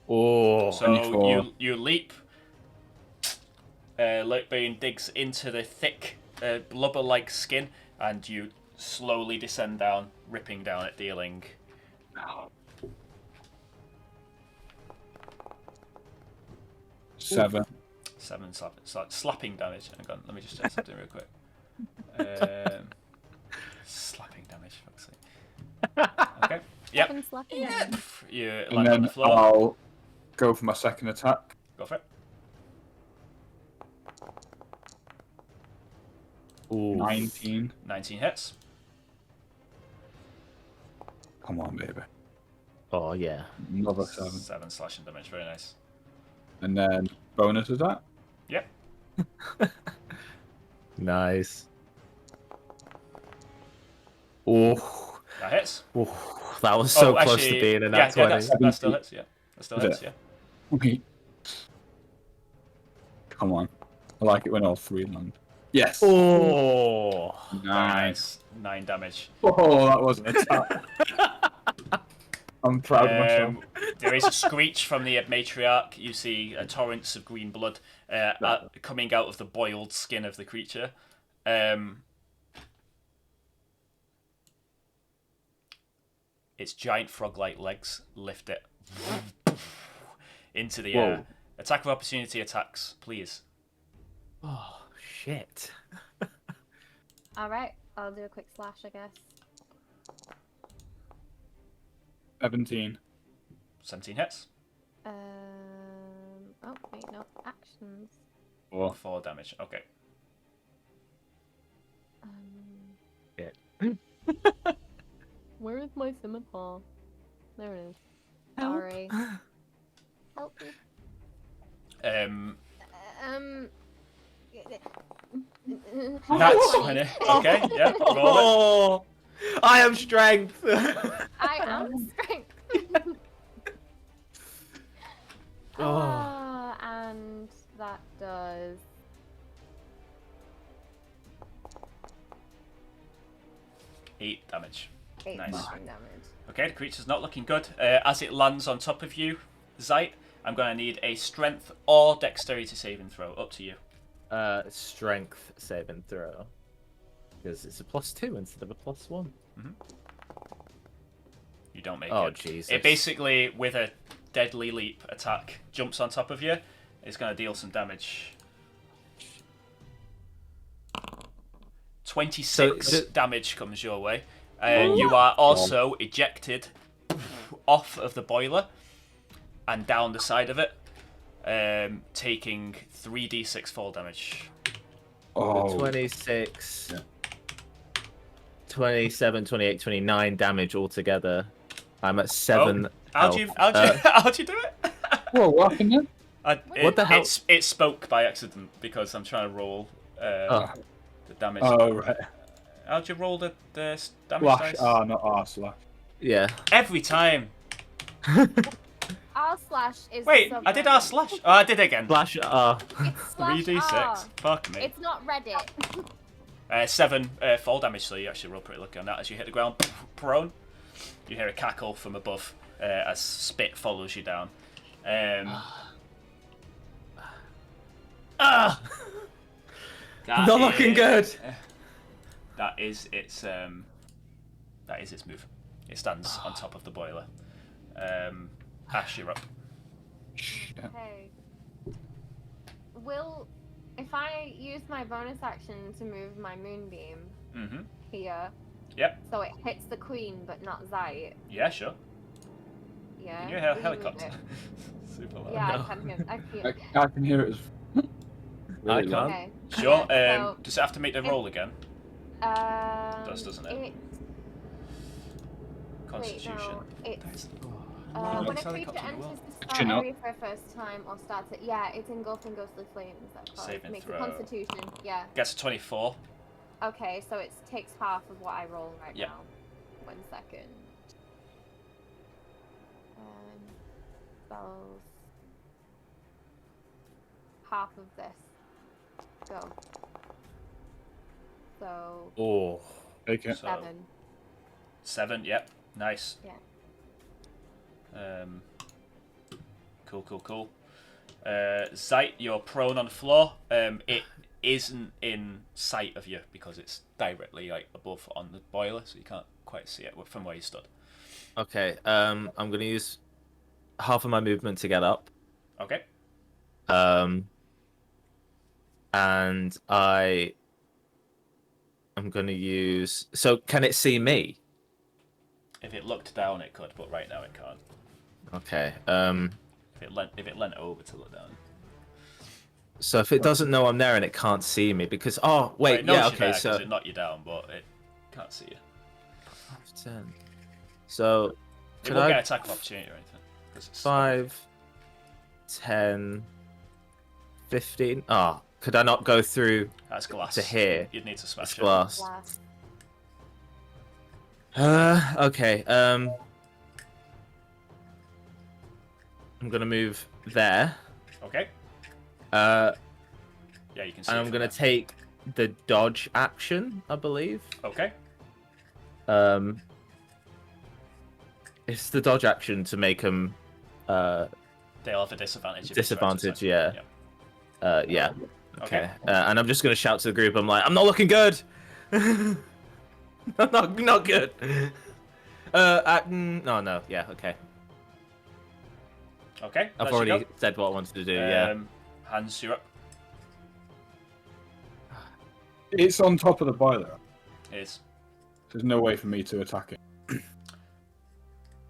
Oh. So 24. you leap. Lurkbane digs into the thick blubber-like skin, and you slowly descend down, ripping down at dealing. Seven. 7 slapping damage. Hang on, let me just check something real quick. Slapping damage, fuck's sake. Okay. Yep. 7 slapping damage. You And land on then the floor. I'll go for my second attack. Go for it. Ooh. 19. 19 hits. Come on, baby. Oh yeah. Another 7. 7 slashing damage. Very nice. And then bonus attack. Yep. Nice. Oh. That hits. Oh. That was so close actually, to being in yeah, that 20. that still hits. Yeah. That still Is hits. it? Yeah. Okay. Come on. I like it when all 3 land. Yes. Oh. Very Nice. nice. 9 damage. Oh, that was an attack. I'm proud of myself. There is a screech from the matriarch. You see torrents of green blood coming out of the boiled skin of the creature. Its giant frog-like legs lift it into the air. Attack of opportunity attacks, please. Oh shit. Alright, I'll do a quick slash, I guess. 17. 17 hits. Oh, wait, no. Actions. 4 damage. Okay. Shit. Where is my scimitar? There it is. Sorry. Help me. That's 20. Okay, yeah, roll it. Oh, I am strength. I am strength. And that does 8 damage. 8 Nice. damage. Okay, the creature's not looking good. As it lands on top of you, Zite, I'm going to need a strength or dexterity saving throw. Up to you. Strength saving throw. Because it's a +2 instead of a +1. You don't make Oh, it. Jesus. It basically, with a deadly leap attack, jumps on top of you. It's going to deal some damage. 26 damage comes your way. You are also ejected off of the boiler and down the side of it, taking 3d6 fall damage. Oh. 26, 27, 28, 29 damage altogether. I'm at 7 How'd you do it? Whoa, what happened then? What the hell? It spoke by accident because I'm trying to roll the damage. Oh, right. How'd you roll the damage Slash. dice? Ah, not R slash. Yeah. Every time. R slash is. Wait, I did R slash. Oh, I did it again. Slash R. It's slash 3d6. R. Fuck me. It's not Reddit. 7 fall damage, so you actually roll pretty lucky on that. As you hit the ground prone, you hear a cackle from above as spit follows you down. That Not looking good. That is its move. It stands on top of the boiler. Ashe, you're up. Okay. If I use my bonus action to move my moonbeam here, Yep. so it hits the queen but not Zite. Yeah, sure. Yeah. Can you hear a will move helicopter? it? Super loud. Yeah, No. I can hear. I hear. I can hear it as. I can't. Okay. Sure. Yeah, Does it have to make the roll again? Doesn't it? Wait, Constitution. no, it's That's- when a It's creature helicopter enters roll. the start area for a first time or starts it, yeah, it's engulfed in ghostly flames. That's called. Saving Makes throw. a Constitution. Yeah. Gets a 24. Okay, so it takes half of what I roll right Yeah. now. 1 second. Spells. Half of this. Go. So Oh. Okay. So, 7. 7. Yep. Nice. Yeah. Cool. Zite, you're prone on the floor. It isn't in sight of you because it's directly like above on the boiler, so you can't quite see it from where you stood. Okay. I'm gonna use half of my movement to get up. Okay. And I'm gonna use. So can it see me? If it looked down, it could, but right now it can't. Okay. If it leant over to look down. So if it doesn't know I'm there and it can't see me because wait, it knows yeah, you're okay, there so 'cause it knocked you down, but it can't see you. 10. So It could won't I get attack of opportunity or anything. 'Cause it's 5, 10, 15? Oh, could I not go through that's glass. to here? You'd need to smash It's it. glass. Glass. Okay. I'm gonna move there. Okay. Yeah, you can see. And I'm gonna take the dodge action, I believe. Okay. It's the dodge action to make them They'll have a disadvantage. If disadvantage. you try to Yeah. Yeah. Okay. And I'm just gonna shout to the group. I'm like, I'm not looking good. I'm not good. No. Yeah. Okay. Okay. I've already said what I wanted to do. Yeah. Hans, you're up. It's on top of the boiler. It is. There's no way for me to attack it.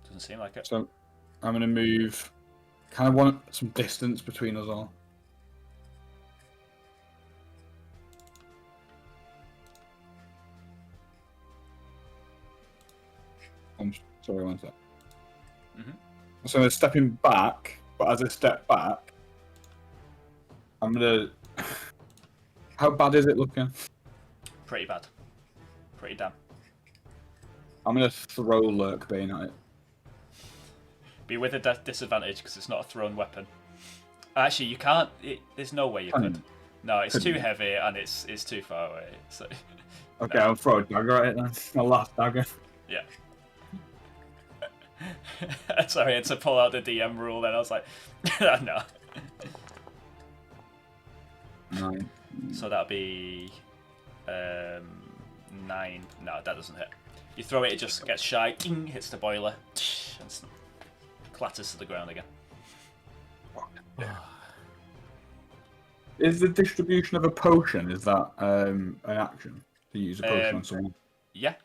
Doesn't seem like it. So I'm going to move. Kind of want some distance between us all. I'm sorry, one sec. So I'm stepping back, but as I step back, I'm going to... How bad is it looking? Pretty bad. Pretty damn. I'm going to throw Lurkbane at it. Be with a disadvantage because it's not a thrown weapon. Actually, you can't. There's no way you could. No, it's too heavy and it's too far away. So. Okay, I'll throw a dagger at it then. My last dagger. Yeah. Sorry, I had to pull out the DM rule then. I was like, no. 9. So that'll be 9. No, that doesn't hit. You throw it, it just gets shy, hits the boiler, and clatters to the ground again. Is the distribution of a potion, is that an action? To use a potion on someone? Yeah.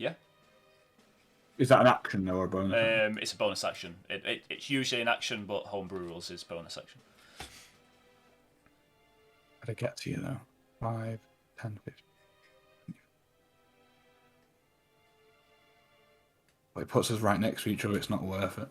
Is that an action though, or a bonus action? It's a bonus action. It's usually an action, but homebrew rules is bonus action. How did I get to you though? 5, 10, 15. Well, it puts us right next to each other, it's not worth it.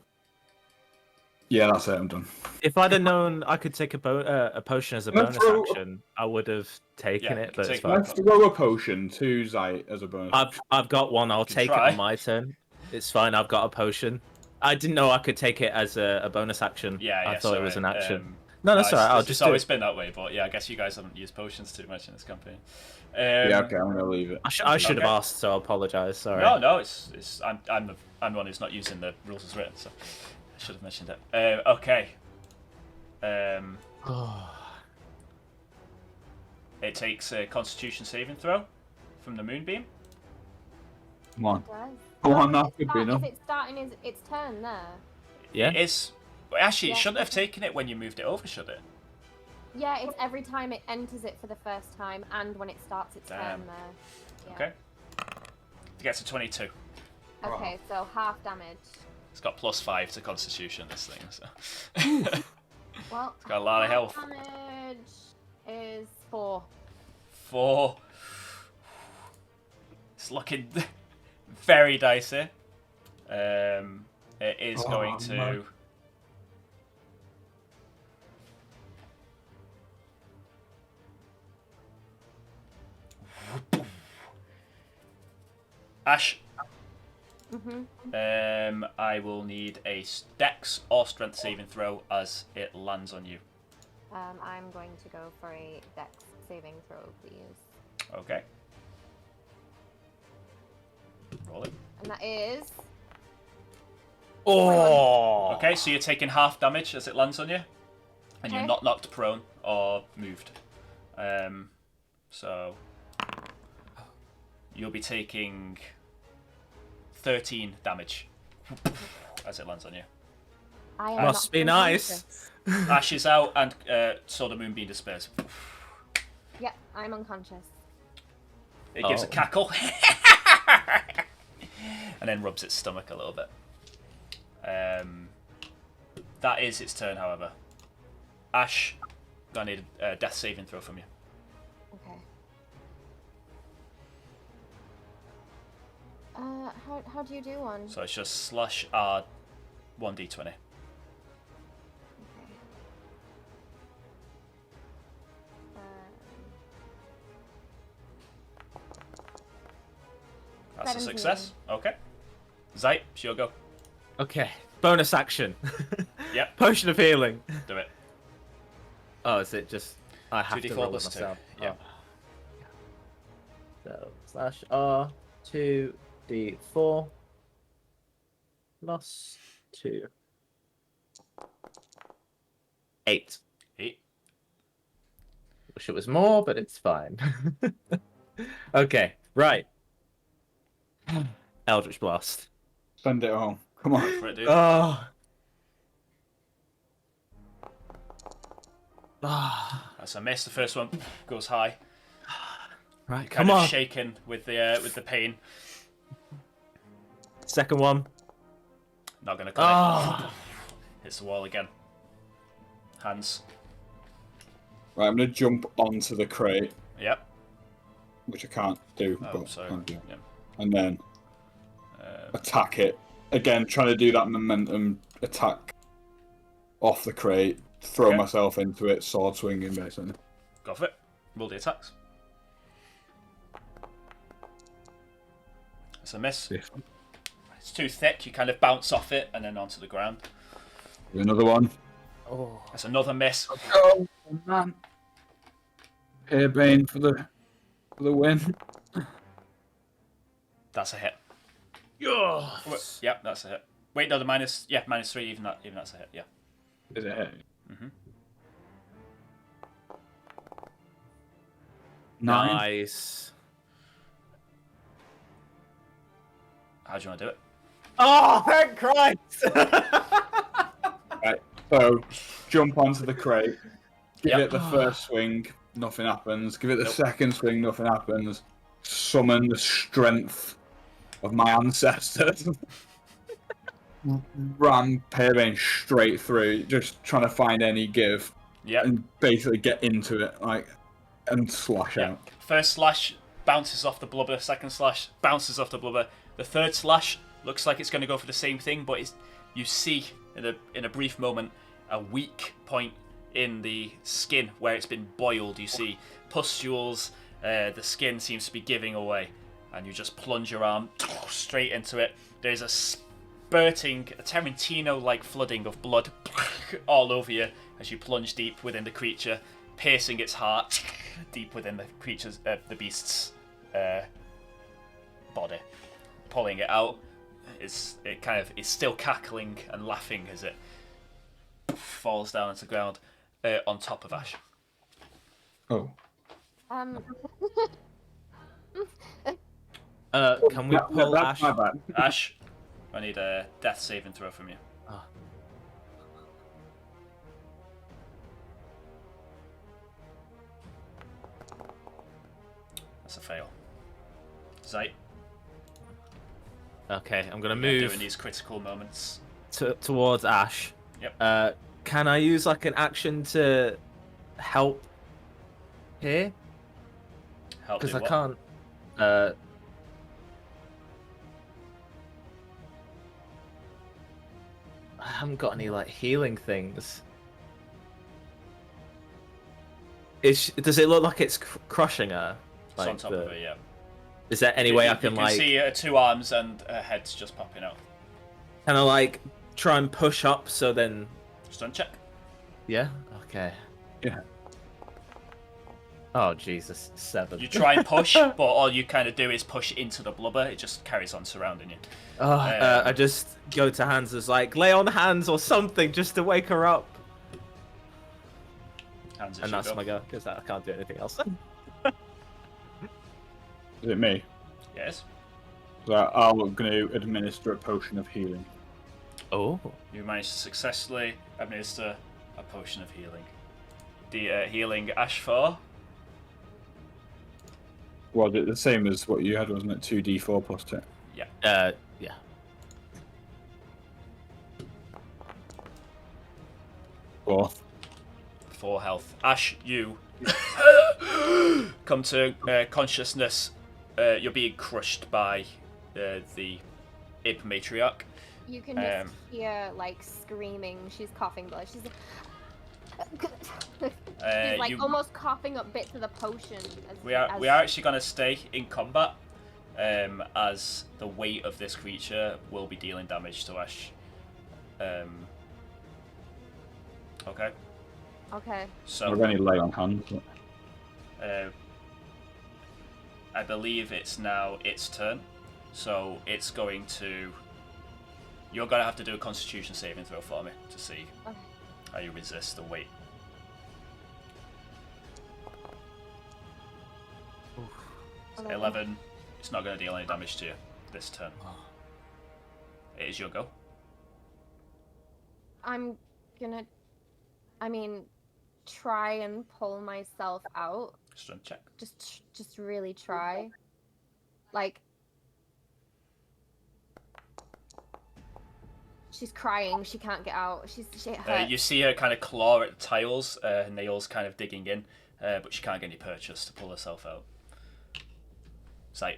Yeah, that's it, I'm done. If I'd have known I could take a potion as a bonus action, I would have taken it. But it's fine. Let's throw a potion to Zite as a bonus. I've got one. I'll take it on my turn. It's fine. I've got a potion. I didn't know I could take it as a bonus action. Yeah, I thought it was an action. No, that's alright. I'll just. It's always been that way, but yeah, I guess you guys haven't used potions too much in this campaign. Yeah, okay, I'm gonna leave it. I should have asked, so I apologise. Sorry. No, it's I'm the one who's not using the rules as written, so I should have mentioned it. Okay. It takes a Constitution saving throw from the moonbeam. Come on. Come on, that could be enough. If it's starting its turn there. Yeah. It is. But actually, it shouldn't have taken it when you moved it over, should it? Yeah, it's every time it enters it for the first time and when it starts its turn there. Yeah. Okay. It gets a 22. Okay, so half damage. It's got +5 to Constitution, this thing, so. Well, It's got a lot of health. Damage is 4. 4. It's looking very dicey. It is going to. My. Ashe. Mm-hmm. I will need a Dex or Strength saving throw as it lands on you. I'm going to go for a Dex saving throw, please. Okay. Roll it. And that is Oh. Okay, so you're taking half damage as it lands on you, and you're Okay. not knocked prone or moved. So you'll be taking 13 damage as it lands on you. I am Must not be nice. unconscious. Ash is out, and Sword of Moonbeam disappears. Yep, I'm unconscious. It gives a Oh. cackle, and then rubs its stomach a little bit. That is its turn, however. Ash, I need a death saving throw from you. Okay. How do you do one? So it's just slash R 1d20. Okay. That's 17. a success. Okay. Zite, it's your go. Okay. Bonus action. Yep. Potion of healing. Do it. Oh, is it just I have 2d4 to roll it plus 2. myself? Yeah. Oh. So slash R 2d4 plus 2. 8. 8. Wish it was more, but it's fine. Okay, right. Eldritch Blast. Send it home. Come on. For it, dude. Oh. Ah. That's a miss. The first one goes high. Right, Kind come of on. shaken with the pain. Second one. Not gonna cut Ah. it. Hits the wall again. Hands. Right, I'm gonna jump onto the crate, Yep. which I can't do, Oh, but sorry. I'll do. Yep. And then attack it again, trying to do that momentum attack off the crate, throw Okay. myself into it, sword swinging basically. Go for it. Roll the attacks. It's a miss. Yeah. It's too thick. You kind of bounce off it and then onto the ground. Do another one. Oh. That's another miss. Oh man! Bane for the win. That's a hit. Yes. Yep, that's a hit. Wait, no, the minus. Yeah, -3. Even that's a hit. Yeah. Is it hit? Mhm. 9. Nice. How do you want to do it? Oh, thank Christ! Right, so jump onto the crate, give Yep. it the first swing, nothing happens. Give it the Nope. second swing, nothing happens. Summon the strength of my ancestors. Ram Pearbane straight through, just trying to find any give Yep. and basically get into it, like, and slash Yeah. out. First slash bounces off the blubber. Second slash bounces off the blubber. The third slash looks like it's going to go for the same thing, but you see in a brief moment a weak point in the skin where it's been boiled. You see pustules. The skin seems to be giving away, and you just plunge your arm straight into it. There's a spurting, a Tarantino-like flooding of blood all over you as you plunge deep within the creature, piercing its heart deep within the creature's, the beast's body, pulling it out. It's still cackling and laughing as it falls down into the ground on top of Ashe. Oh. Can we pull That's Ashe? my bad. Ashe, I need a death saving throw from you. Ah. That's a fail. Zite, Okay, I'm gonna doing move these critical moments. towards Ashe. Yep. Can I use like an action to help here? Help Because do I what? can't. I haven't got any like healing things. Does it look like it's crushing her? It's Like on top of it, yeah. Is there any way I can you like? see her 2 arms and her head's just popping out. Can I like try and push up so then? Just uncheck. Yeah. Okay. Yeah. Oh Jesus, 7. You try and push, but all you kind of do is push into the blubber. It just carries on surrounding you. I just go to Hans as like, lay on hands or something just to wake her up. Hands And that's my go, because I can't do anything else. Is it me? Yes. So I'm going to administer a potion of healing. Oh. You managed to successfully administer a potion of healing. The healing Ashe for? Was it the same as what you had, wasn't it? 2d4 plus 10? Yeah. Yeah. 4. 4 health. Ashe, you come to consciousness. You're being crushed by the Ib matriarch. You can just hear like screaming. She's coughing blood. She's like You- almost coughing up bits of the potion. We are actually going to stay in combat, as the weight of this creature will be dealing damage to Ashe. Okay. Okay. So I've only lay on hands. I believe it's now its turn, so it's going to. You're going to have to do a Constitution saving throw for me to see Okay. how you resist the weight. 11. It's not going to deal any damage to you this turn. It is your go. I'm gonna, try and pull myself out. Strength check. Just really try. Like, she's crying. She can't get out. She hurts. You see her kind of claw at the tiles, her nails kind of digging in, but she can't get any purchase to pull herself out. Zite.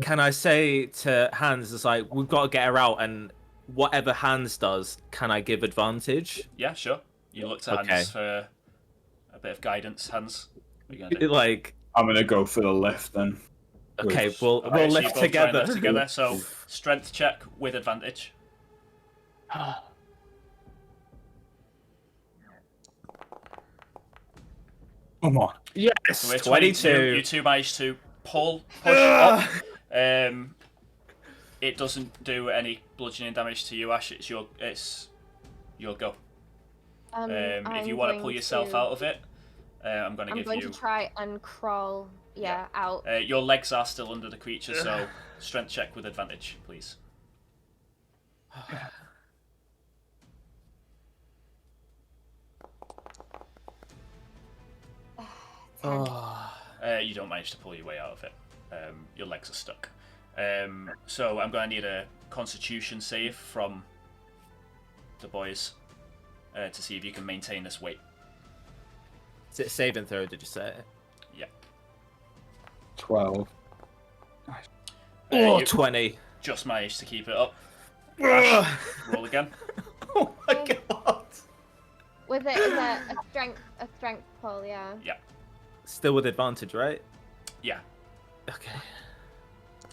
Can I say to Hans, it's like, we've got to get her out, and whatever Hans does, can I give advantage? Yeah, sure. You look to Okay. Hans for a bit of guidance. Hans, what are you going to do? Like, I'm going to go for the lift then. okay, Which- we'll Okay, so you lift both try and together. lift together. So, strength check with advantage. Come on. Yes, So we're 22. You two managed to push up. It doesn't do any bludgeoning damage to you, Ashe. It's your go. If you want to pull yourself out of it, I'm going to give you. I'm going to try and crawl, out. Your legs are still under the creature, so strength check with advantage, please. You don't manage to pull your way out of it. Your legs are stuck. So I'm going to need a Constitution save from the boys to see if you can maintain this weight. Is it saving throw, did you say? Yeah. 12. Oh, You 20. just managed to keep it up. Ashe, roll again. Oh my god. With it, is a strength pull, yeah. Yeah. Still with advantage, right? Yeah. Okay.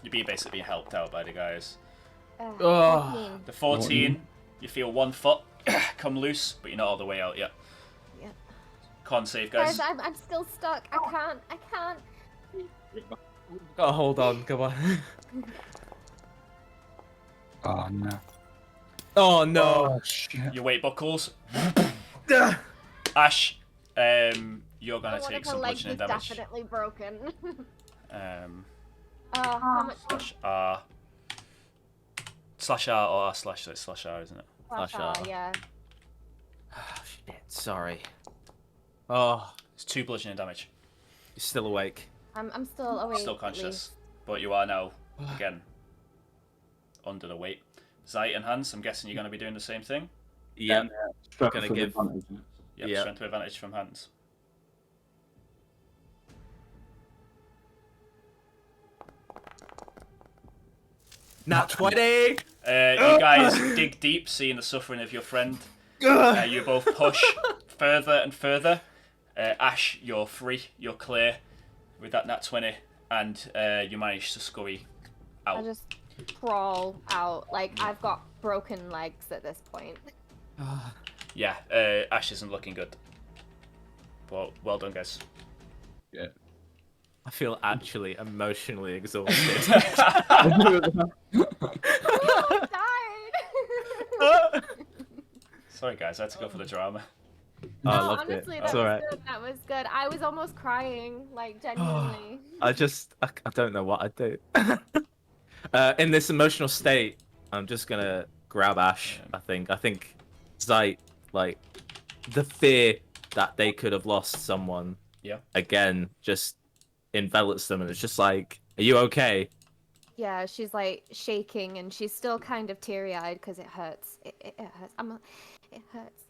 You're basically being helped out by the guys. Oh. 14. The 14, you feel 1 foot come loose, but you're not all the way out yet. Yeah. Con save, guys. Guys, I'm still stuck. I can't. Oh, hold on, come on. Oh, no. Oh no. Oh, shit. Your weight buckles. Ashe, you're One gonna take of her some legs bludgeoning is damage. definitely broken. Um, How much? slash R or R slash, so it's slash R, isn't it? Slash R. Yeah. Oh, shit, sorry. Oh, It's 2 bludgeoning damage. you're still awake. I'm still awake. Still at conscious, least. but you are now again under the weight. Zite and Hans, I'm guessing you're going to be doing the same thing. Yep. Strength Gonna with give- advantage. Yep, Yeah. strength to advantage from Hans. Nat 20! You guys dig deep, seeing the suffering of your friend. You both push further and further. Ashe, you're free, you're clear with that nat 20, and you manage to scurry I out. just crawl out. Like, I've got broken legs at this point. Yeah, Ashe isn't looking good. well done, guys. Yeah. I feel actually emotionally exhausted. Oh, died. Sorry, guys, I had to go for the drama. I No, loved honestly, it. that It's was alright. good. That was good. I was almost crying, like genuinely. I don't know what I'd do. In this emotional state, I'm just gonna grab Ashe. I think Zite, like the fear that they could have lost someone Yeah. again just envelops them, and it's just like, are you okay? Yeah, she's like shaking and she's still kind of teary-eyed because it hurts. It hurts. It hurts.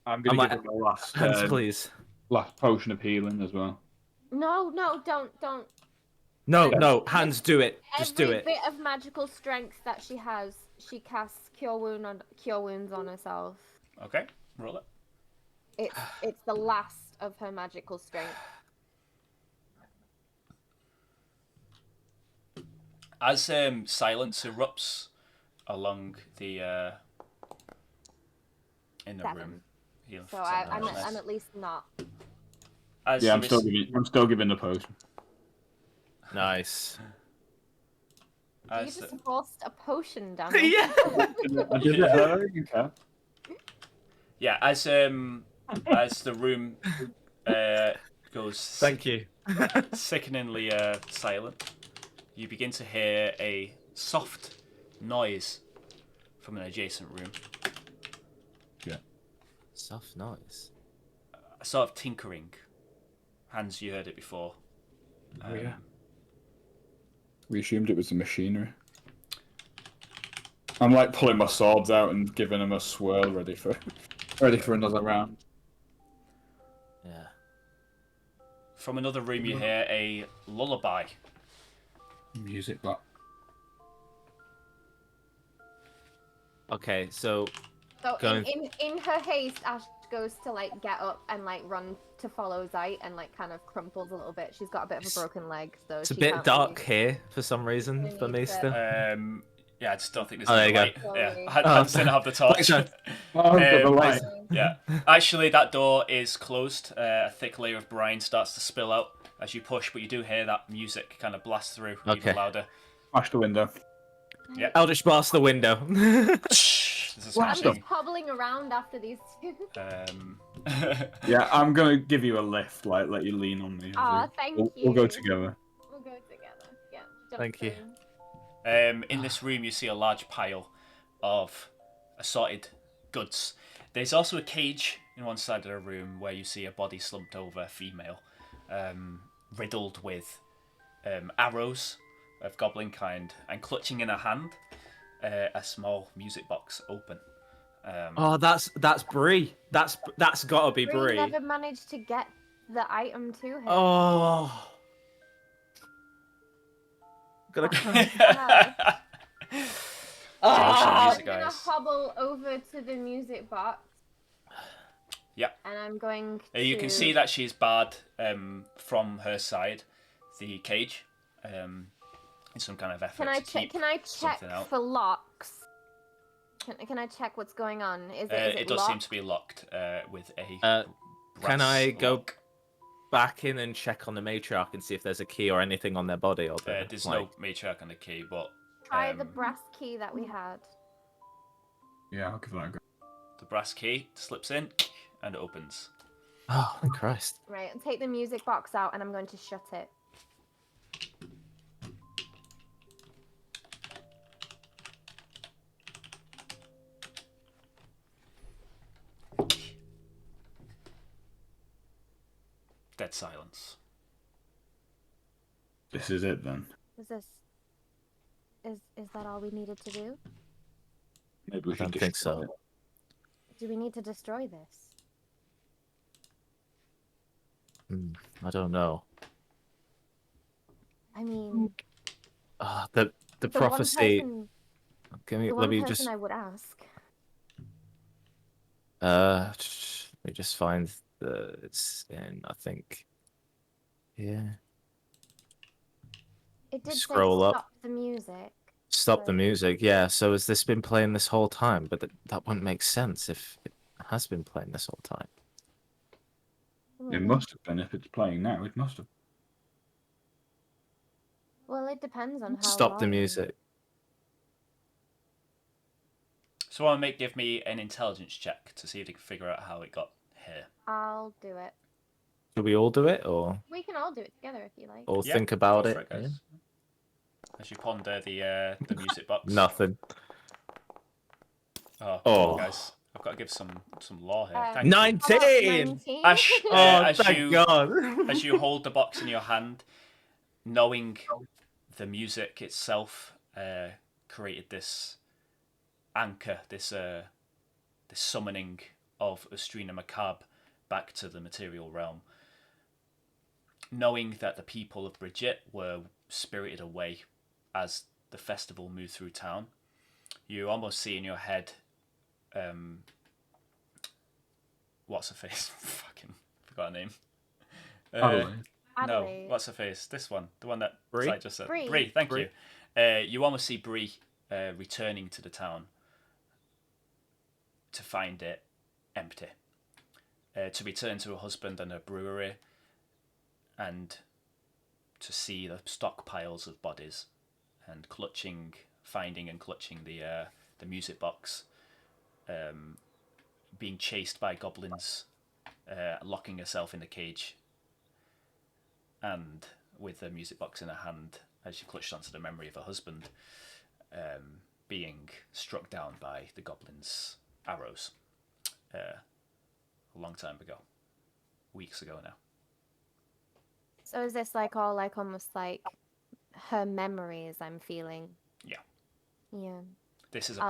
I'm gonna I'm give like, him a last hands, please. last potion of healing as well. No, don't. No, Every- no, hands, do it. Just do Every it. bit of magical strength that she has, she casts cure wounds on herself. Okay, roll it. It's the last of her magical strength. As silence erupts along the in the 7. room. Heal So for I'm 7 nice. at least not. As Yeah, you I'm still giving the potion. Nice. You as, just forced a potion down. There. Yeah. I did it. I don't even care. yeah, as the room goes Thank you. sickeningly silent, you begin to hear a soft noise from an adjacent room. Yeah. Soft noise. A sort of tinkering. Hans, you heard it before. Oh, yeah. We assumed it was the machinery. I'm like pulling my swords out and giving them a swirl, ready for another round. Yeah. From another room, you hear a lullaby. Music back. Okay, so So Going- in her haste, Ashe goes to like get up and like run to follow Zite and like kind of crumples a little bit. She's got a bit of a broken leg, so it's a she bit can't dark really- here for some reason really for me need to- still. Yeah, I just don't think there's Oh, there any you go. light. Yeah, Sorry. Hans didn't have the torch. Thanks, Oh, the light. Yeah, actually, that door is closed. A thick layer of brine starts to spill out as you push, but you do hear that music kind of blast through Okay. even louder. Smash the window. Yeah. Eldritch blast the window. There's a I'm smashing. just hobbling around after these two. Yeah, I'm gonna give you a lift, like let you lean on me. as Aw, we- thank we'll go you. together. We'll go together. Yeah. jump Thank you. in. In this room, you see a large pile of assorted goods. There's also a cage in one side of the room where you see a body slumped over, female, riddled with arrows of goblin kind, and clutching in her hand a small music box open. Oh, that's Bree. That's gotta be Bree Bree. never managed to get the item to her. Oh. Gonna cry. Emotional I'm music, gonna guys. hobble over to the music box. Yep. And I'm going to... You can see that she's barred from her side, the cage, in some kind of effort Can I to keep Can I check something out. for locks? Can I check what's going on? Is it It does locked? seem to be locked with a Can brass I go lock. back in and check on the matriarch and see if there's a key or anything on their body? Or There's no matriarch on the key, but Try the brass key that we had. Yeah, I'll give that a go. the brass key slips in and it opens. Oh, thank Christ. Right, I'll take the music box out and I'm going to shut it. Dead silence. This is it then. Is this... Is that all we needed to do? Maybe we I should don't think destroy so. it. Do we need to destroy this? I don't know. I mean... The the prophecy. One person, Can we, the let one me person just I would ask. let me just find it's in, I think. Yeah. It did Scroll say up. stop the music. Stop the Right. music. Yeah. So has this been playing this whole time? But that wouldn't make sense if it has been playing this whole time. It must have been if it's playing now. It must have. Well, it depends on how Stop the long. music. So give me an intelligence check to see if they can figure out how it got here. I'll do it. Should we all do it, or We can all do it together if you like. Yeah, think about go it? for it, guys. As you ponder the music box. Nothing. Oh, Oh. guys, I've got to give some law here. Um, Thank you. 19! 19? Ashe, Oh, thank God. as you hold the box in your hand, knowing the music itself created this anchor, this summoning of Astrina Macabre back to the material realm. Knowing that the people of Bridget were spirited away as the festival moved through town, you almost see in your head, what's her face? Fucking forgot her name. Adelaide. No, what's her face? This one, the one that Bree? I just said. Bree. Thank Bree. you. You almost see Bree returning to the town to find it empty. To return to her husband and her brewery, and to see the stockpiles of bodies, and finding and clutching the music box, being chased by goblins, locking herself in the cage, and with the music box in her hand as she clutched onto the memory of her husband, being struck down by the goblins' arrows a long time ago, weeks ago now. So is this almost like her memories I'm feeling? Yeah. Yeah. This is a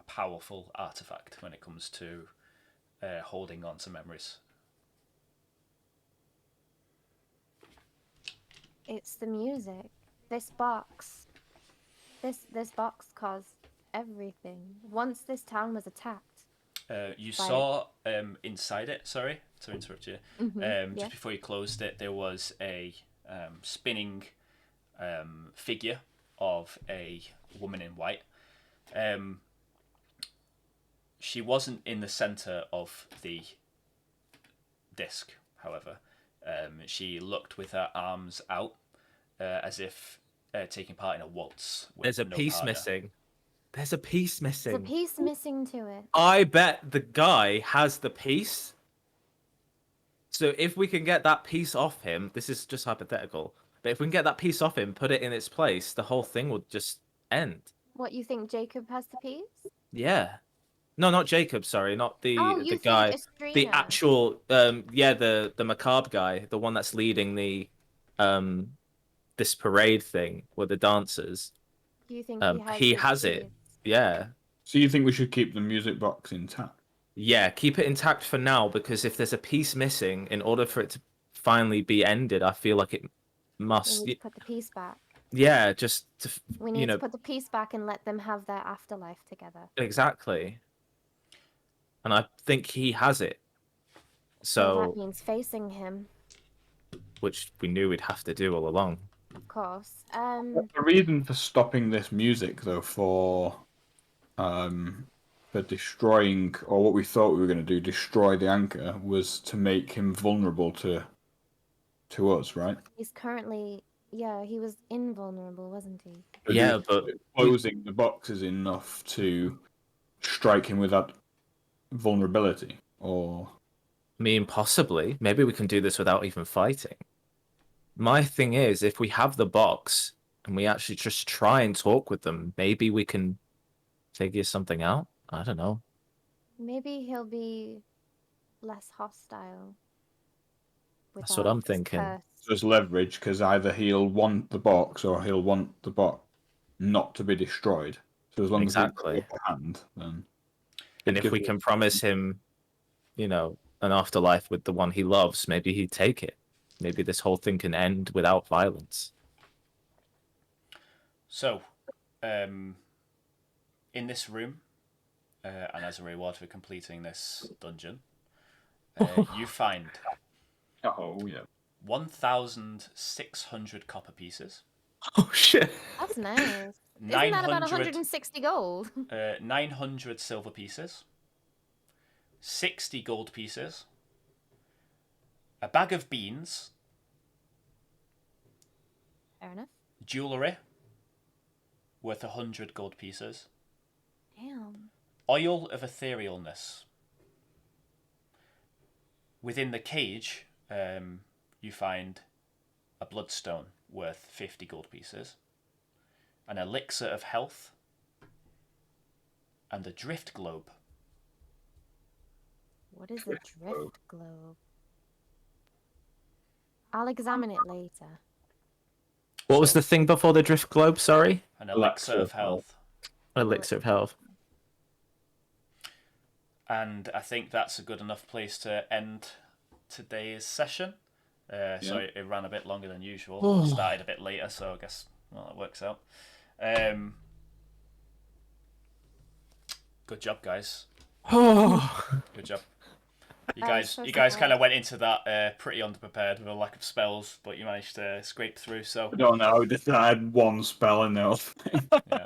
powerful artifact when it comes to holding on to memories. It's the music. This box. This box caused everything. Once this town was attacked. You saw inside it, sorry to interrupt you, just before you closed it, there was a spinning figure of a woman in white. She wasn't in the center of the disc, however. She looked with her arms out as if taking part in a waltz. There's a piece missing. There's a piece missing. There's a piece missing to it. I bet the guy has the piece. So if we can get that piece off him, this is just hypothetical, but if we can get that piece off him, put it in its place, the whole thing will just end. What, you think Jacob has the piece? Yeah. No, not Jacob, sorry, not the you guy. think Astrina. The actual the macabre guy, the one that's leading the this parade thing with the dancers. Do you think he has the it? piece? Yeah. So you think we should keep the music box intact? Yeah, keep it intact for now, because if there's a piece missing, in order for it to finally be ended, I feel like it must. We need to put the piece back. Yeah, just to We need to put the piece back and let them have their afterlife together. Exactly. And I think he has it. So that means facing him. Which we knew we'd have to do all along. Of course. The reason for stopping this music, though, for destroying, or what we thought we were going to do, destroy the anchor, was to make him vulnerable to us, right? He's currently, he was invulnerable, wasn't he? Yeah, but closing the box is enough to strike him with that vulnerability, or I mean, possibly. Maybe we can do this without even fighting. My thing is, if we have the box and we actually just try and talk with them, maybe we can figure something out. I don't know. Maybe he'll be less hostile. That's what I'm thinking. There's leverage, because either he'll want the box or he'll want the box not to be destroyed. So as long as we've got the hand, then. And if we can promise him, an afterlife with the one he loves, maybe he'd take it. Maybe this whole thing can end without violence. So, in this room, and as a reward for completing this dungeon, you find 1,600 copper pieces. Oh shit! That's nice. Isn't that about 160 gold? 900 silver pieces, 60 gold pieces, a bag of beans, Fair enough. jewellery worth 100 gold pieces, Damn. oil of etherealness. Within the cage, you find a bloodstone worth 50 gold pieces, an elixir of health, and a drift globe. What is a drift globe? I'll examine it later. What was the thing before the drift globe? Sorry, An elixir of health. elixir of health. And I think that's a good enough place to end today's session. So it ran a bit longer than usual. Started a bit later, so I guess that works out. Good job, guys. Good job. You guys kind of went into that pretty underprepared with a lack of spells, but you managed to scrape through. So I don't know. I had one spell in there. yeah,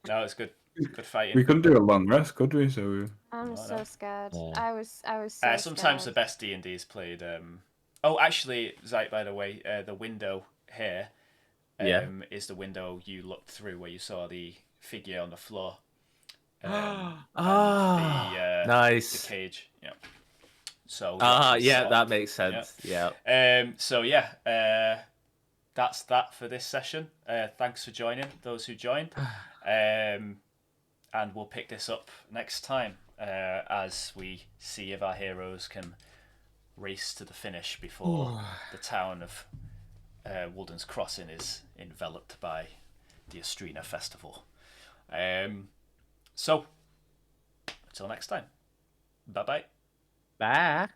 no, it's good. Good fighting. We couldn't do a long rest, could we? So I'm so scared. Yeah. I was so sometimes scared. the best D&D is played. Oh, actually, Zite, by the way, the window here is the window you looked through where you saw the figure on the floor. And Nice. the cage. Yeah. So that makes sense. Yeah. So yeah, that's that for this session. Thanks for joining those who joined. And we'll pick this up next time as we see if our heroes can race to the finish before the town of Walden's Crossing is enveloped by the Estrina Festival. So, until next time. Bye-bye. Bye.